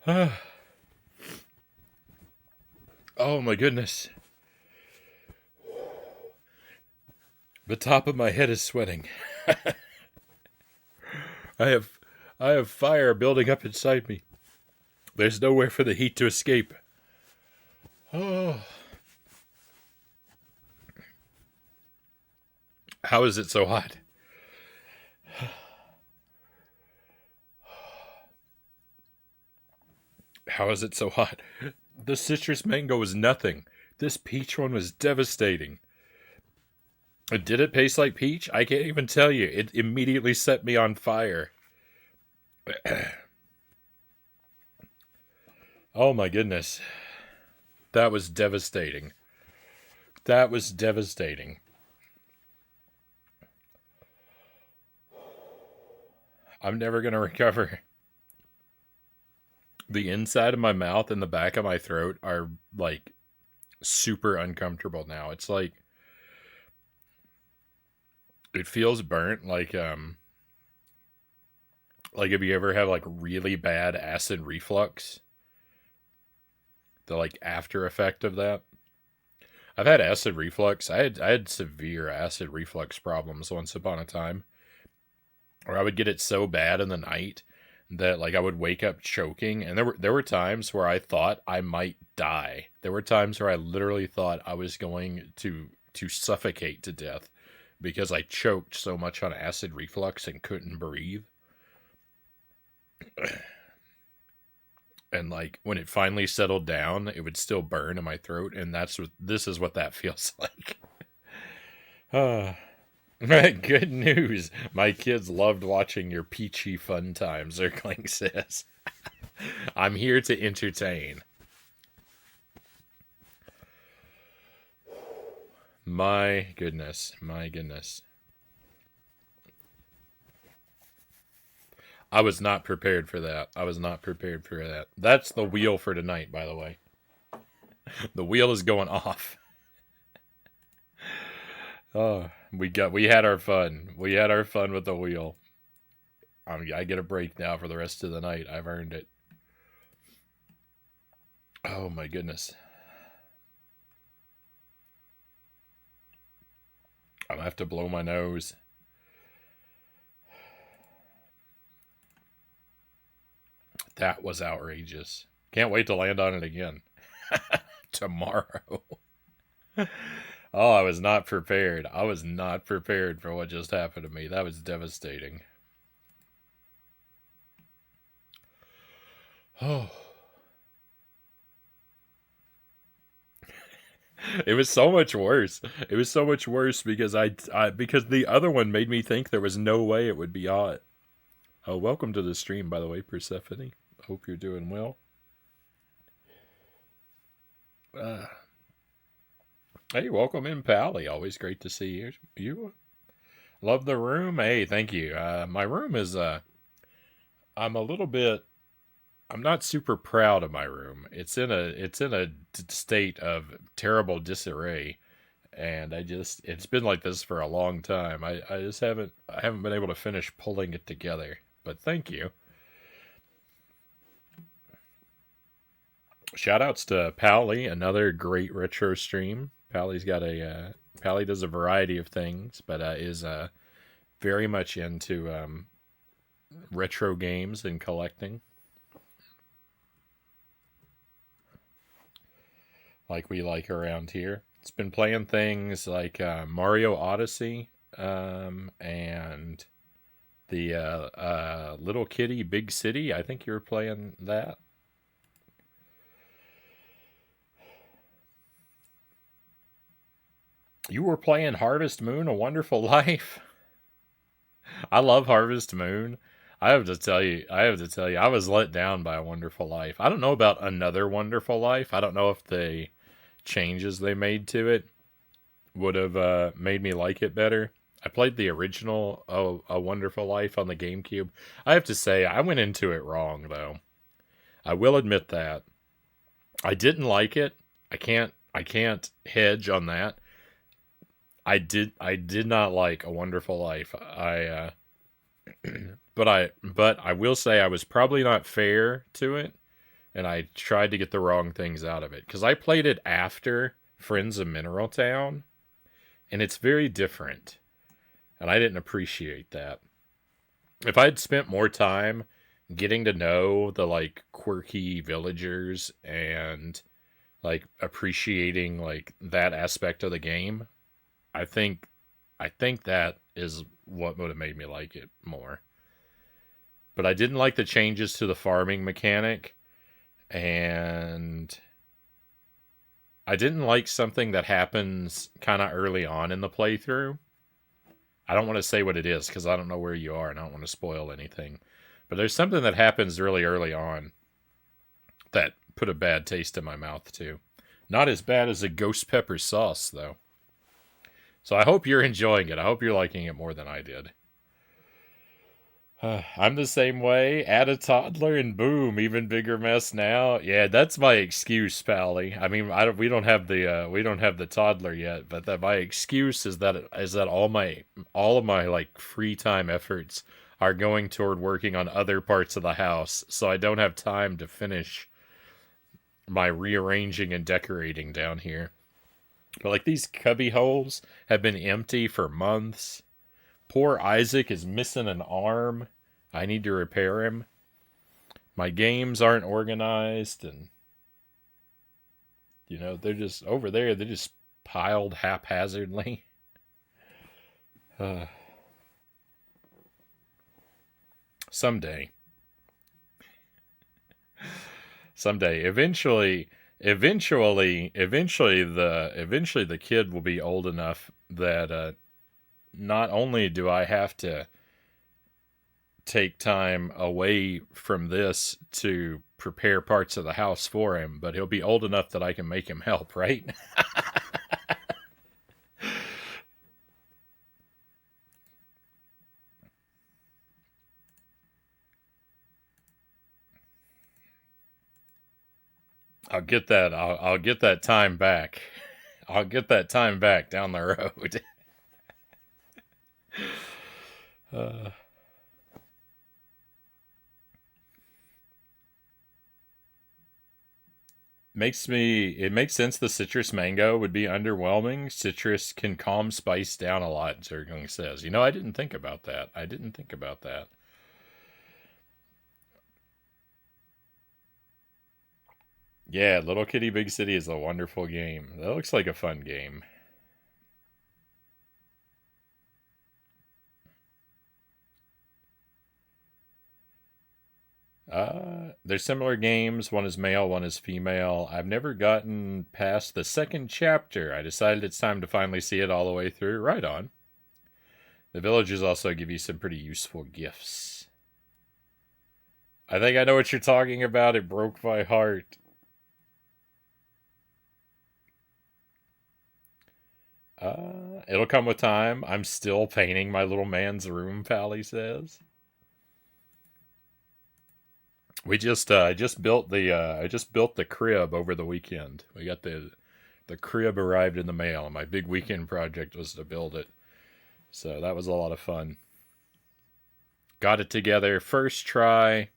Oh, oh my goodness. The top of my head is sweating. I have I have fire building up inside me. There's nowhere for the heat to escape. Oh. How is it so hot? How is it so hot? The citrus mango was nothing. This peach one was devastating. Did it taste like peach? I can't even tell you. It immediately set me on fire. Oh my goodness. That was devastating. That was devastating. I'm never going to recover. The inside of my mouth and the back of my throat are like super uncomfortable now. It's like it feels burnt like if you ever have like really bad acid reflux, the like after effect of that. I've had acid reflux. I had severe acid reflux problems once upon a time. Or I would get it so bad in the night that like I would wake up choking, and there were times where I thought I might die. There were times where I literally thought I was going to suffocate to death because I choked so much on acid reflux and couldn't breathe. And like when it finally settled down, it would still burn in my throat, and this is what that feels like. Ah. Good news. My kids loved watching your peachy fun times, Zerkling says. I'm here to entertain. My goodness. My goodness. I was not prepared for that. I was not prepared for that. That's the wheel for tonight, by the way. The wheel is going off. Oh, we had our fun. We had our fun with the wheel. I get a break now for the rest of the night. I've earned it. Oh my goodness. I'm gonna have to blow my nose. That was outrageous. Can't wait to land on it again. Tomorrow. Oh, I was not prepared. I was not prepared for what just happened to me. That was devastating. Oh. It was so much worse. It was so much worse because because the other one made me think there was no way it would be hot. Oh, welcome to the stream, by the way, Persephone. Hope you're doing well. Uh, hey, welcome in, Pally. Always great to see you. Love the room. Hey, thank you. My room is I'm a little bit. I'm not super proud of my room. It's in a state of terrible disarray, and it's been like this for a long time. I haven't been able to finish pulling it together. But thank you. Shout outs to Pally, another great retro stream. Pally does a variety of things, but is very much into retro games and collecting, like we like around here. It's been playing things like Mario Odyssey and the Little Kitty Big City. I think you were playing that. You were playing Harvest Moon: A Wonderful Life. I love Harvest Moon. I have to tell you, I was let down by A Wonderful Life. I don't know about Another Wonderful Life. I don't know if the changes they made to it would have made me like it better. I played the original A Wonderful Life on the GameCube. I have to say, I went into it wrong, though. I will admit that. I didn't like it. I can't hedge on that. I did not like A Wonderful Life. But I will say I was probably not fair to it, and I tried to get the wrong things out of it because I played it after Friends of Mineral Town, and it's very different, and I didn't appreciate that. If I'd spent more time getting to know the like quirky villagers and like appreciating like that aspect of the game, I think I think that is what would have made me like it more. But I didn't like the changes to the farming mechanic, and I didn't like something that happens kind of early on in the playthrough. I don't want to say what it is because I don't know where you are and I don't want to spoil anything. But there's something that happens really early on that put a bad taste in my mouth too. Not as bad as a ghost pepper sauce though. So I hope you're enjoying it. I hope you're liking it more than I did. I'm the same way. Add a toddler and boom, even bigger mess now. Yeah, that's my excuse, Pally. I mean, we don't have the toddler yet, but that my excuse is that all of my like free time efforts are going toward working on other parts of the house, so I don't have time to finish my rearranging and decorating down here. But like these cubby holes have been empty for months. Poor Isaac is missing an arm. I need to repair him. My games aren't organized, and they're just over there. They're just piled haphazardly. Uh, someday, someday, eventually, the kid will be old enough that not only do I have to take time away from this to prepare parts of the house for him, but he'll be old enough that I can make him help, right? I'll get that time back. I'll get that time back down the road. uh, it makes sense the citrus mango would be underwhelming. Citrus can calm spice down a lot, Zergling says. I didn't think about that. I didn't think about that. Yeah, Little Kitty Big City is a wonderful game. That looks like a fun game. They're similar games. One is male, one is female. I've never gotten past the second chapter. I decided it's time to finally see it all the way through. Right on. The villagers also give you some pretty useful gifts. I think I know what you're talking about. It broke my heart. It'll come with time. I'm still painting my little man's room, Pally says. I just built the crib over the weekend. We got the crib arrived in the mail, and my big weekend project was to build it. So that was a lot of fun. Got it together first try.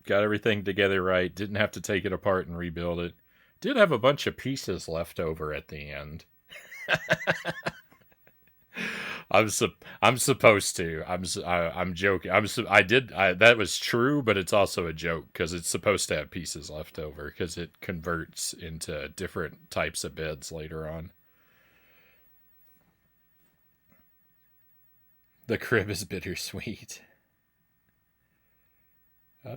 Got everything together right. Didn't have to take it apart and rebuild it. Did have a bunch of pieces left over at the end. I'm supposed to. I'm joking. That was true, but it's also a joke because it's supposed to have pieces left over because it converts into different types of beds later on. The crib is bittersweet. Uh,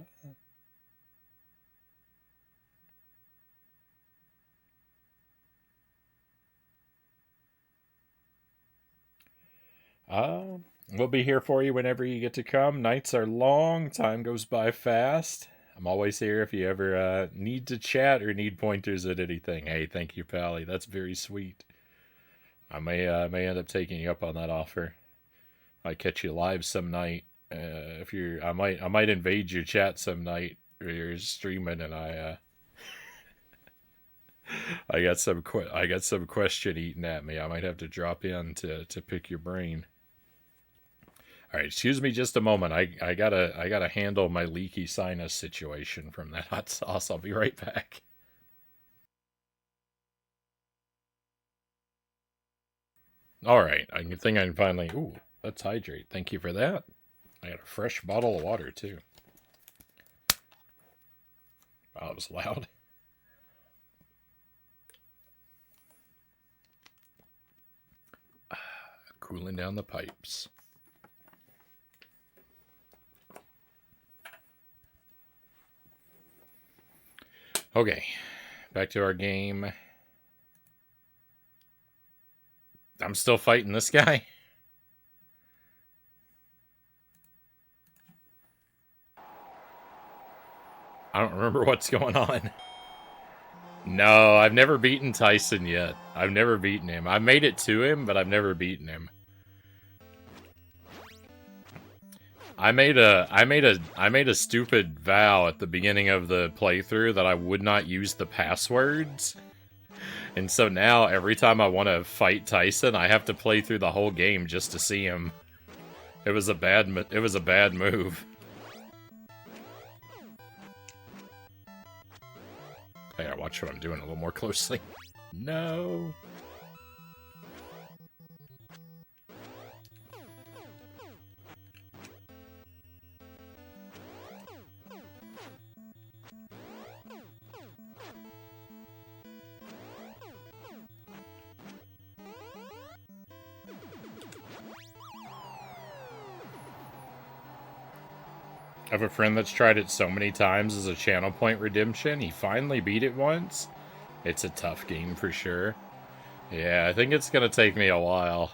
uh, we'll be here for you whenever you get to come. Nights are long. Time goes by fast. I'm always here if you ever need to chat or need pointers at anything. Hey, thank you, Pally. That's very sweet. I may end up taking you up on that offer. I catch you live some night. If you're, I might invade your chat some night or you're streaming, and I got some question eating at me. I might have to drop in to pick your brain. All right, excuse me just a moment. I gotta handle my leaky sinus situation from that hot sauce. I'll be right back. All right, I think I can finally. Ooh, let's hydrate. Thank you for that. I got a fresh bottle of water too. Wow, it was loud. Cooling down the pipes. Okay, back to our game. I'm still fighting this guy. I don't remember what's going on. No, I've never beaten Tyson yet. I've never beaten him. I made it to him, but I've never beaten him. I made a stupid vow at the beginning of the playthrough that I would not use the passwords. And so now every time I want to fight Tyson, I have to play through the whole game just to see him. It was a bad move. I gotta watch what I'm doing a little more closely. No. I have a friend that's tried it so many times as a channel point redemption. He finally beat it once. It's a tough game for sure. Yeah, I think it's gonna take me a while.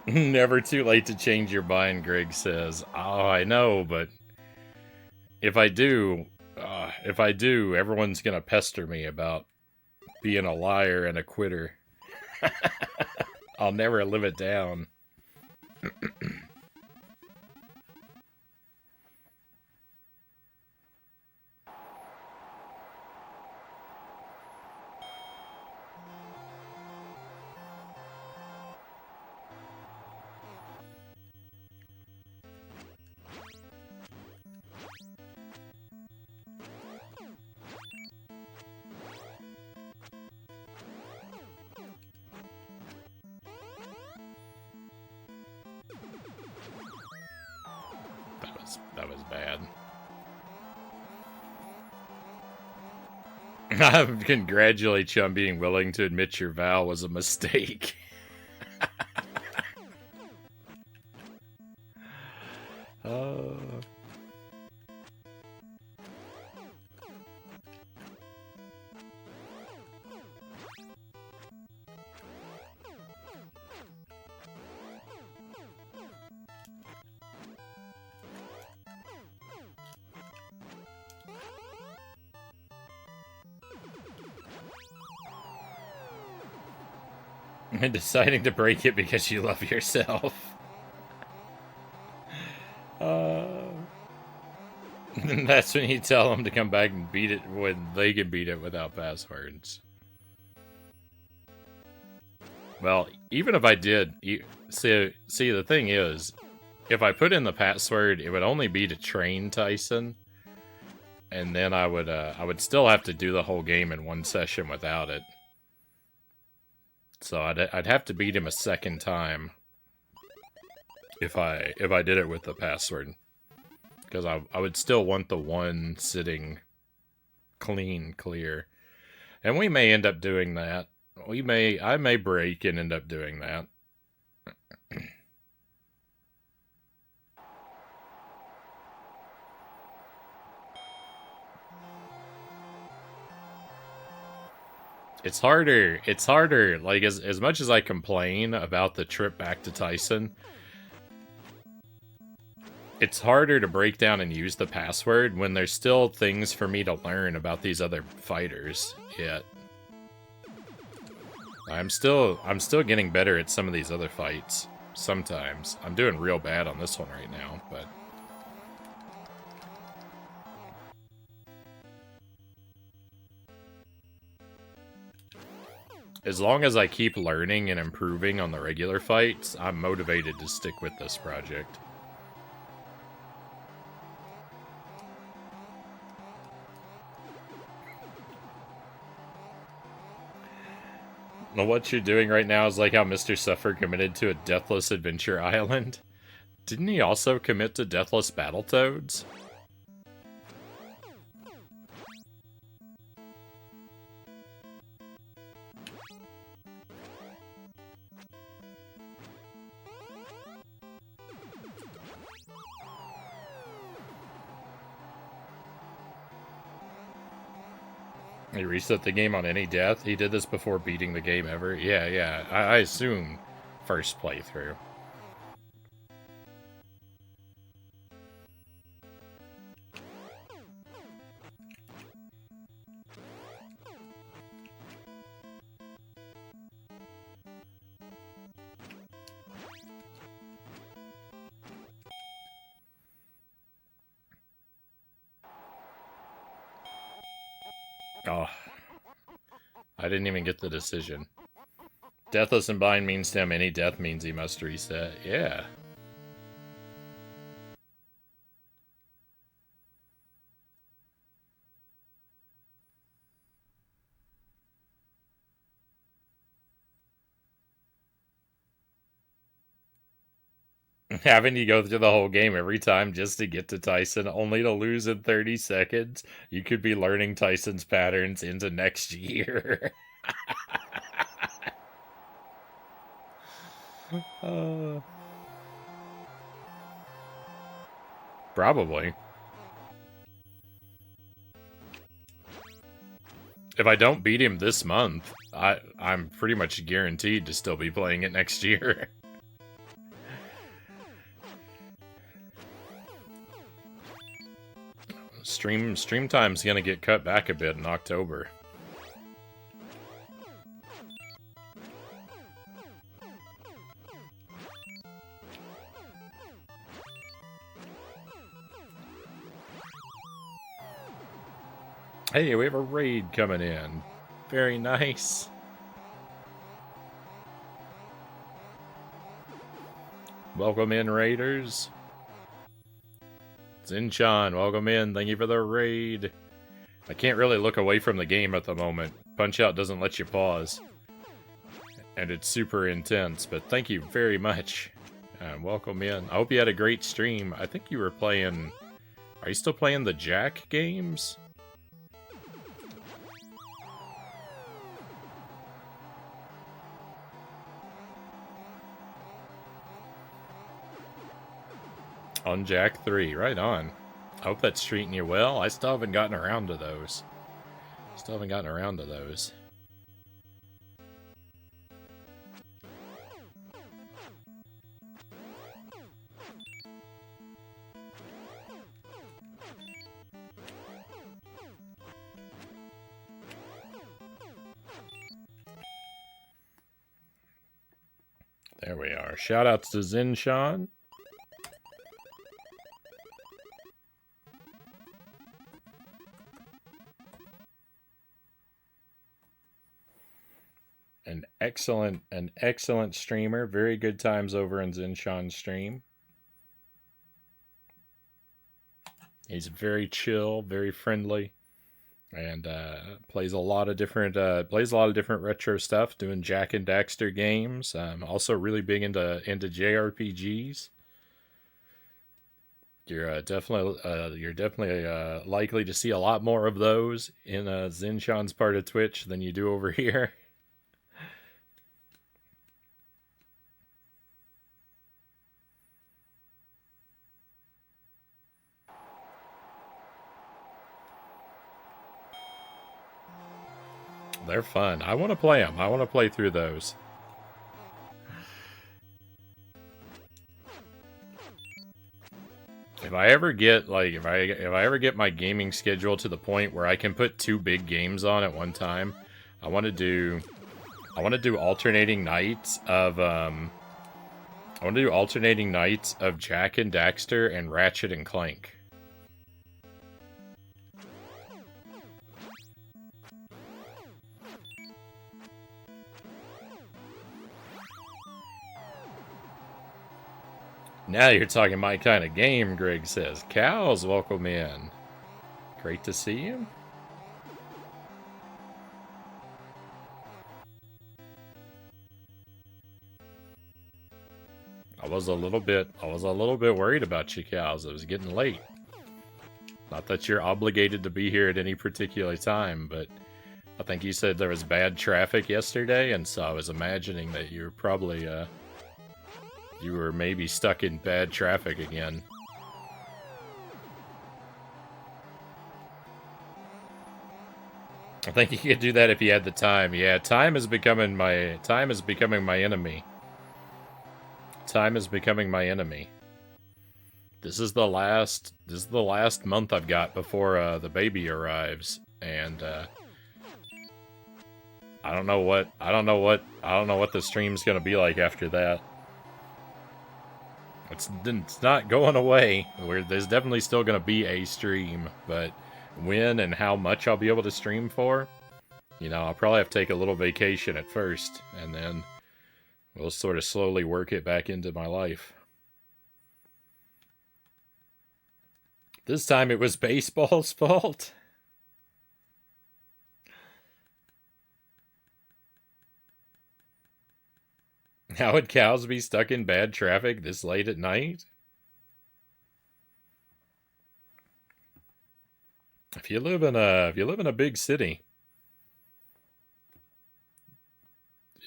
Never too late to change your mind, Greg says. Oh, I know, but if I do, everyone's gonna pester me about being a liar and a quitter. I'll never live it down. That was bad. I congratulate you on being willing to admit your vow was a mistake. And deciding to break it because you love yourself. That's when you tell them to come back and beat it when they can beat it without passwords. Well, even if I did, see, the thing is, if I put in the password, it would only be to train Tyson, and then I would still have to do the whole game in one session without it. So I'd have to beat him a second time if I did it with the password, because I would still want the one sitting clear, and we may end up doing that. I may break and end up doing that. It's harder, like, as much as I complain about the trip back to Tyson, it's harder to break down and use the password when there's still things for me to learn about these other fighters yet. I'm still getting better at some of these other fights. Sometimes. I'm doing real bad on this one right now, but... as long as I keep learning and improving on the regular fights, I'm motivated to stick with this project. What you're doing right now is like how Mr. Suffer committed to a Deathless Adventure Island. Didn't he also commit to Deathless Battletoads? He reset the game on any death? He did this before beating the game ever? Yeah. I assume first playthrough. Oh. I didn't even get the decision. Deathless and Bind means to him any death means he must reset. Yeah. Having you go through the whole game every time just to get to Tyson, only to lose in 30 seconds, you could be learning Tyson's patterns into next year. Probably. If I don't beat him this month, I'm pretty much guaranteed to still be playing it next year. Stream time's gonna get cut back a bit in October. Hey, we have a raid coming in. Very nice. Welcome in, raiders. Zinchan, welcome in. Thank you for the raid. I can't really look away from the game at the moment. Punch-Out doesn't let you pause. And it's super intense, but thank you very much. Welcome in. I hope you had a great stream. I think you were playing... Are you still playing the Jack games? On Jack 3, right on. I hope that's treating you well. I still haven't gotten around to those. There we are. Shoutouts to Zinshan. An excellent streamer. Very good times over in Zinshan's stream. He's very chill, very friendly, and plays a lot of different retro stuff. Doing Jack and Daxter games. Also really big into JRPGs. You're definitely likely to see a lot more of those in Zinshan's part of Twitch than you do over here. They're fun. I want to play them. I want to play through those. If I ever get if I ever get my gaming schedule to the point where I can put 2 big games on at one time, I want to do alternating nights of Jack and Daxter and Ratchet and Clank. Now you're talking my kind of game, Greg says. Cows, welcome in. Great to see you. I was a little bit worried about you, Cows. It was getting late. Not that you're obligated to be here at any particular time, but I think you said there was bad traffic yesterday, and so I was imagining that you're probably you were maybe stuck in bad traffic again. I think you could do that if you had the time. Yeah, time is becoming my enemy. Time is becoming my enemy. This is the last month I've got before the baby arrives, and I don't know what the stream's gonna be like after that. It's not going away. There's definitely still going to be a stream, but when and how much I'll be able to stream for, I'll probably have to take a little vacation at first, and then we'll sort of slowly work it back into my life. This time it was baseball's fault. How would cows be stuck in bad traffic this late at night? If you live in a big city,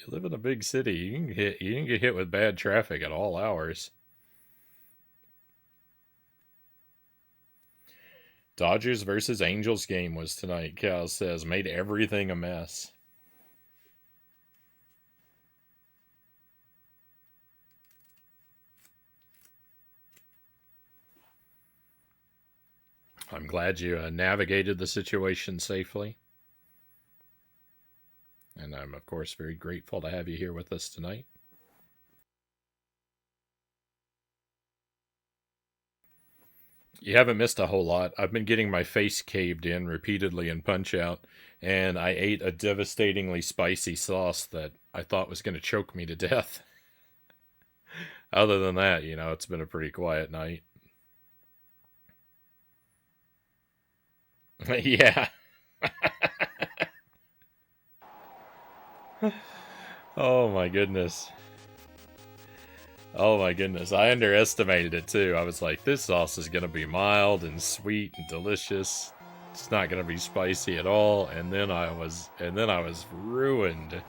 you can get hit with bad traffic at all hours. Dodgers versus Angels game was tonight, Cal says. Made everything a mess. I'm glad you navigated the situation safely. And I'm, of course, very grateful to have you here with us tonight. You haven't missed a whole lot. I've been getting my face caved in repeatedly in Punch-Out, and I ate a devastatingly spicy sauce that I thought was going to choke me to death. Other than that, it's been a pretty quiet night. Yeah. Oh my goodness. Oh my goodness. I underestimated it too. I was like, this sauce is going to be mild and sweet and delicious. It's not going to be spicy at all. And then I was ruined.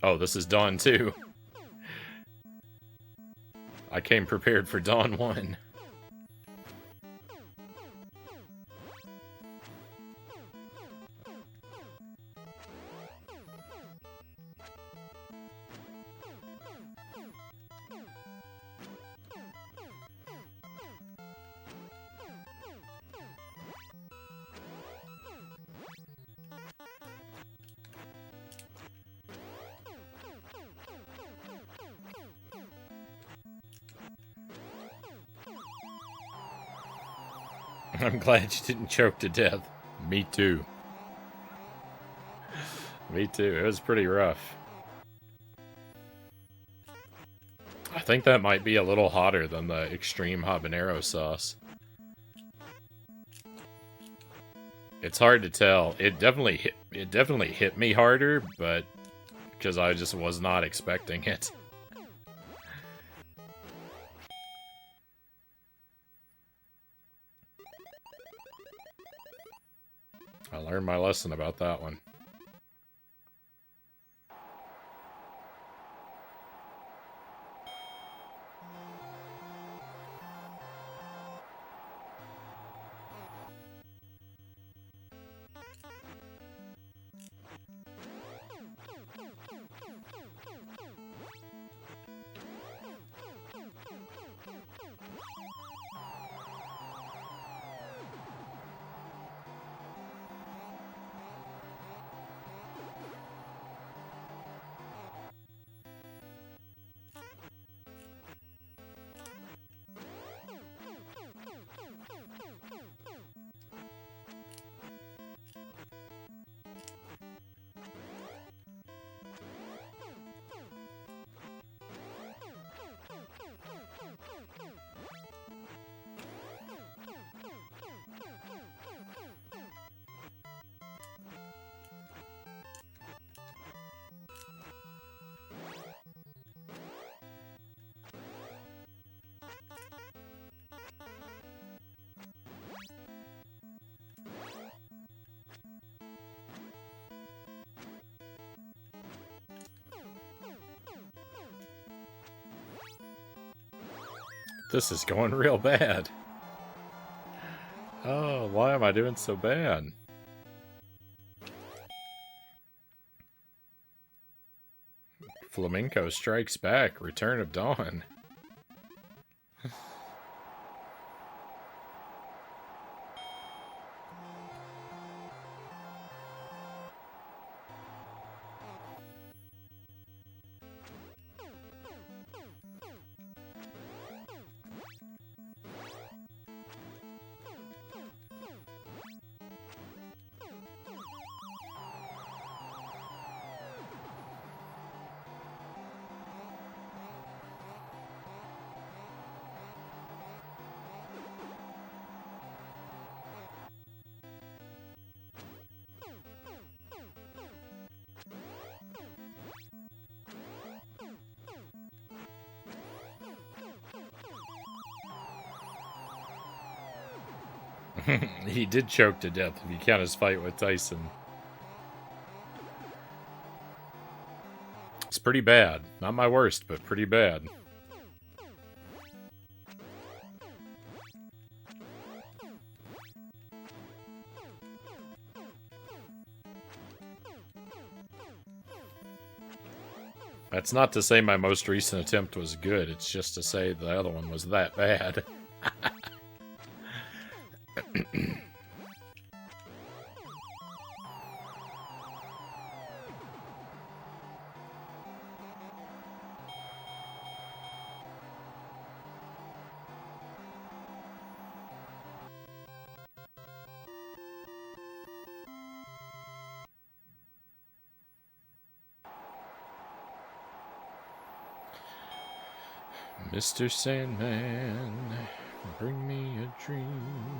Oh, this is Dawn too. I came prepared for Dawn 1. I'm glad you didn't choke to death. Me too. Me too. It was pretty rough. I think that might be a little hotter than the extreme habanero sauce. It's hard to tell. It definitely hit me harder, but because I just was not expecting it. I learned my lesson about that one. This is going real bad. Oh, why am I doing so bad? Flamenco Strikes Back, Return of Dawn. He did choke to death if you count his fight with Tyson. It's pretty bad. Not my worst, but pretty bad. That's not to say my most recent attempt was good, it's just to say the other one was that bad. Mr. Sandman, bring me a dream.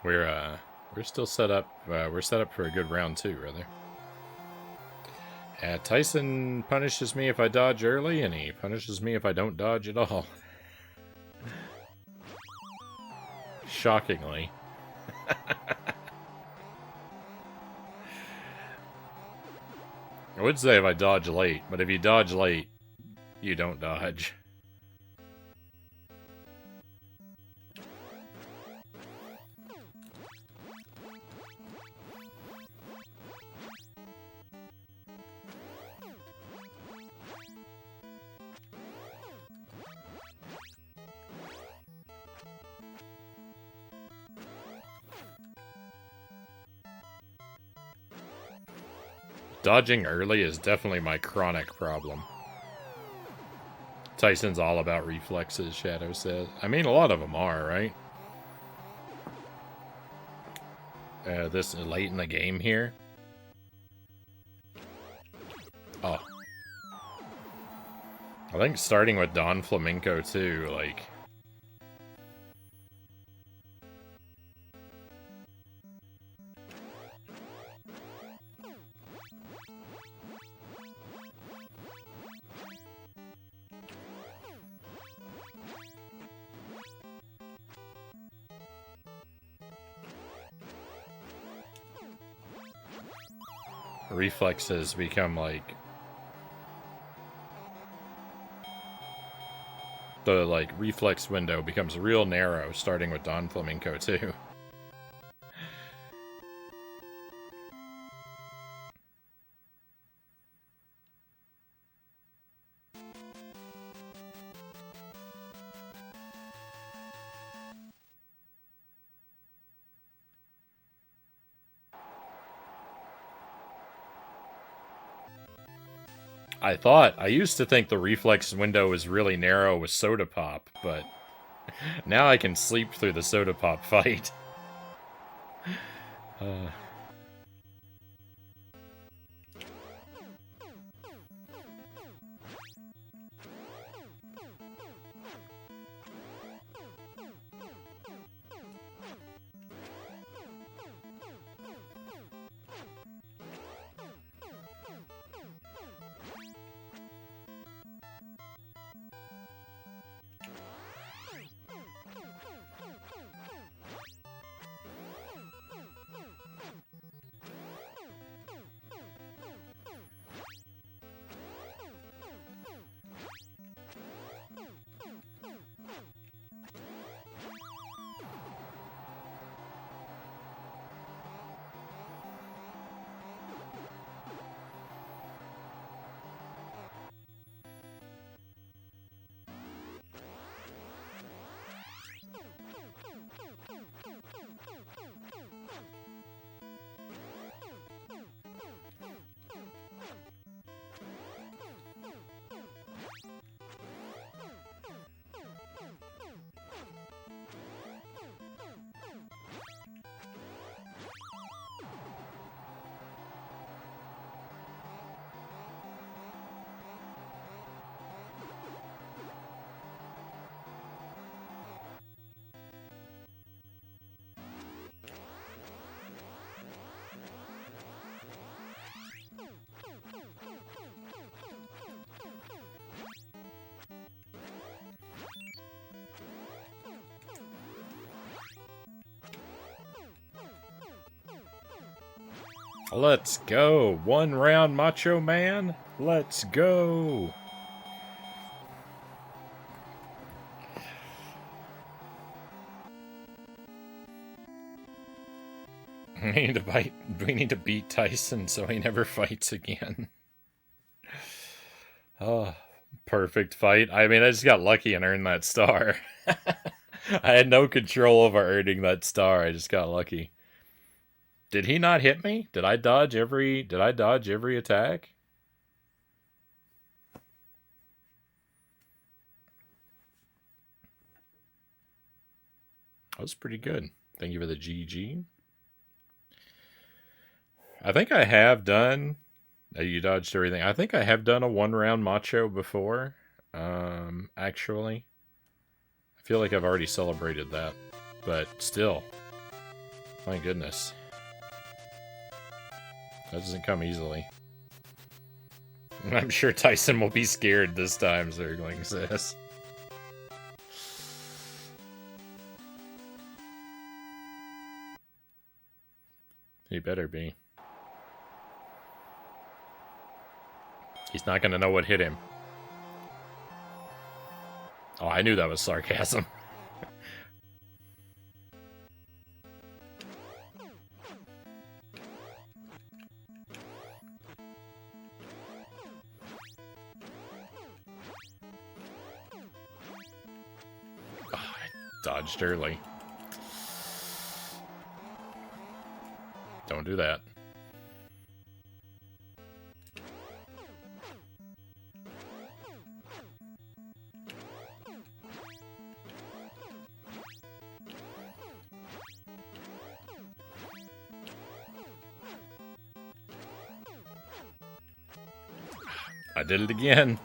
We're still set up. We're set up for a good round 2, rather. Tyson punishes me if I dodge early, and he punishes me if I don't dodge at all. Shockingly. I would say if I dodge late, but if you dodge late, you don't dodge. Dodging early is definitely my chronic problem. Tyson's all about reflexes, Shadow says. I mean, a lot of them are, right? This late in the game here. Oh. I think starting with Don Flamenco too, like... reflexes become like... The, like, reflex window becomes real narrow starting with Don Flamenco too. I used to think the reflex window was really narrow with Soda Pop, but now I can sleep through the Soda Pop fight. Let's go. 1 round, Macho Man. Let's go. We need to beat Tyson so he never fights again. Oh, perfect fight. I mean, I just got lucky and earned that star. I had no control over earning that star. I just got lucky. Did he not hit me? Did I dodge every attack? That was pretty good. Thank you for the GG. I think I have done... You dodged everything. I think I have done a 1-round macho before, actually. I feel like I've already celebrated that, but still. My goodness. That doesn't come easily. I'm sure Tyson will be scared this time, Zergling says. He better be. He's not going to know what hit him. Oh, I knew that was sarcasm. Oh, I dodged early. Don't do that. I did it again.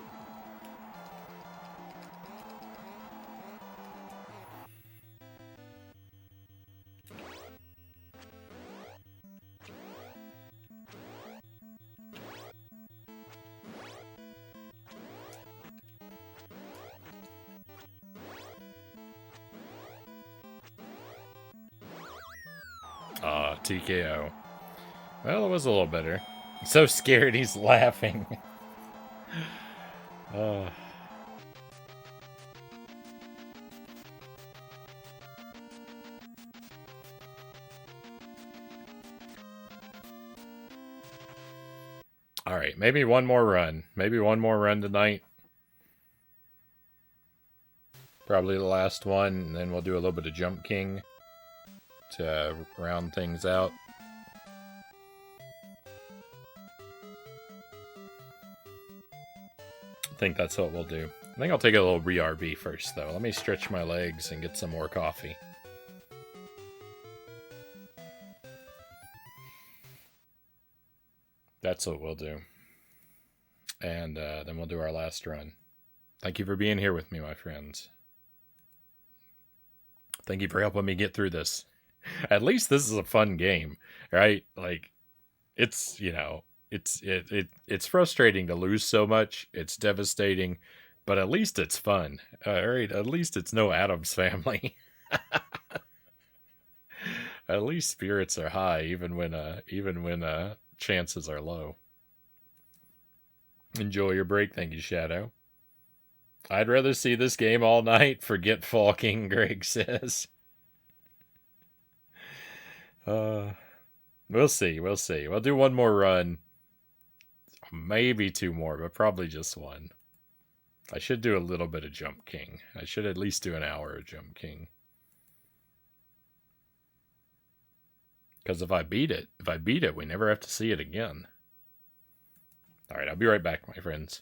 TKO. Well, it was a little better. I'm so scared he's laughing. Alright, maybe one more run. Maybe one more run tonight. Probably the last one, and then we'll do a little bit of Jump King to round things out. I think that's what we'll do. I think I'll take a little BRB first, though. Let me stretch my legs and get some more coffee. That's what we'll do. And then we'll do our last run. Thank you for being here with me, my friends. Thank you for helping me get through this. At least this is a fun game, right? Like, it's, you know, it's frustrating to lose so much. It's devastating, but at least it's fun. All right, at least it's no Addams Family. At least spirits are high, even when chances are low. Enjoy your break, thank you, Shadow. I'd rather see this game all night. Forget Falking, Greg says. We'll see. We'll do one more run. Maybe two more, but probably just one. I should do a little bit of Jump King. I should at least do an hour of Jump King. Because if I beat it, we never have to see it again. Alright, I'll be right back, my friends.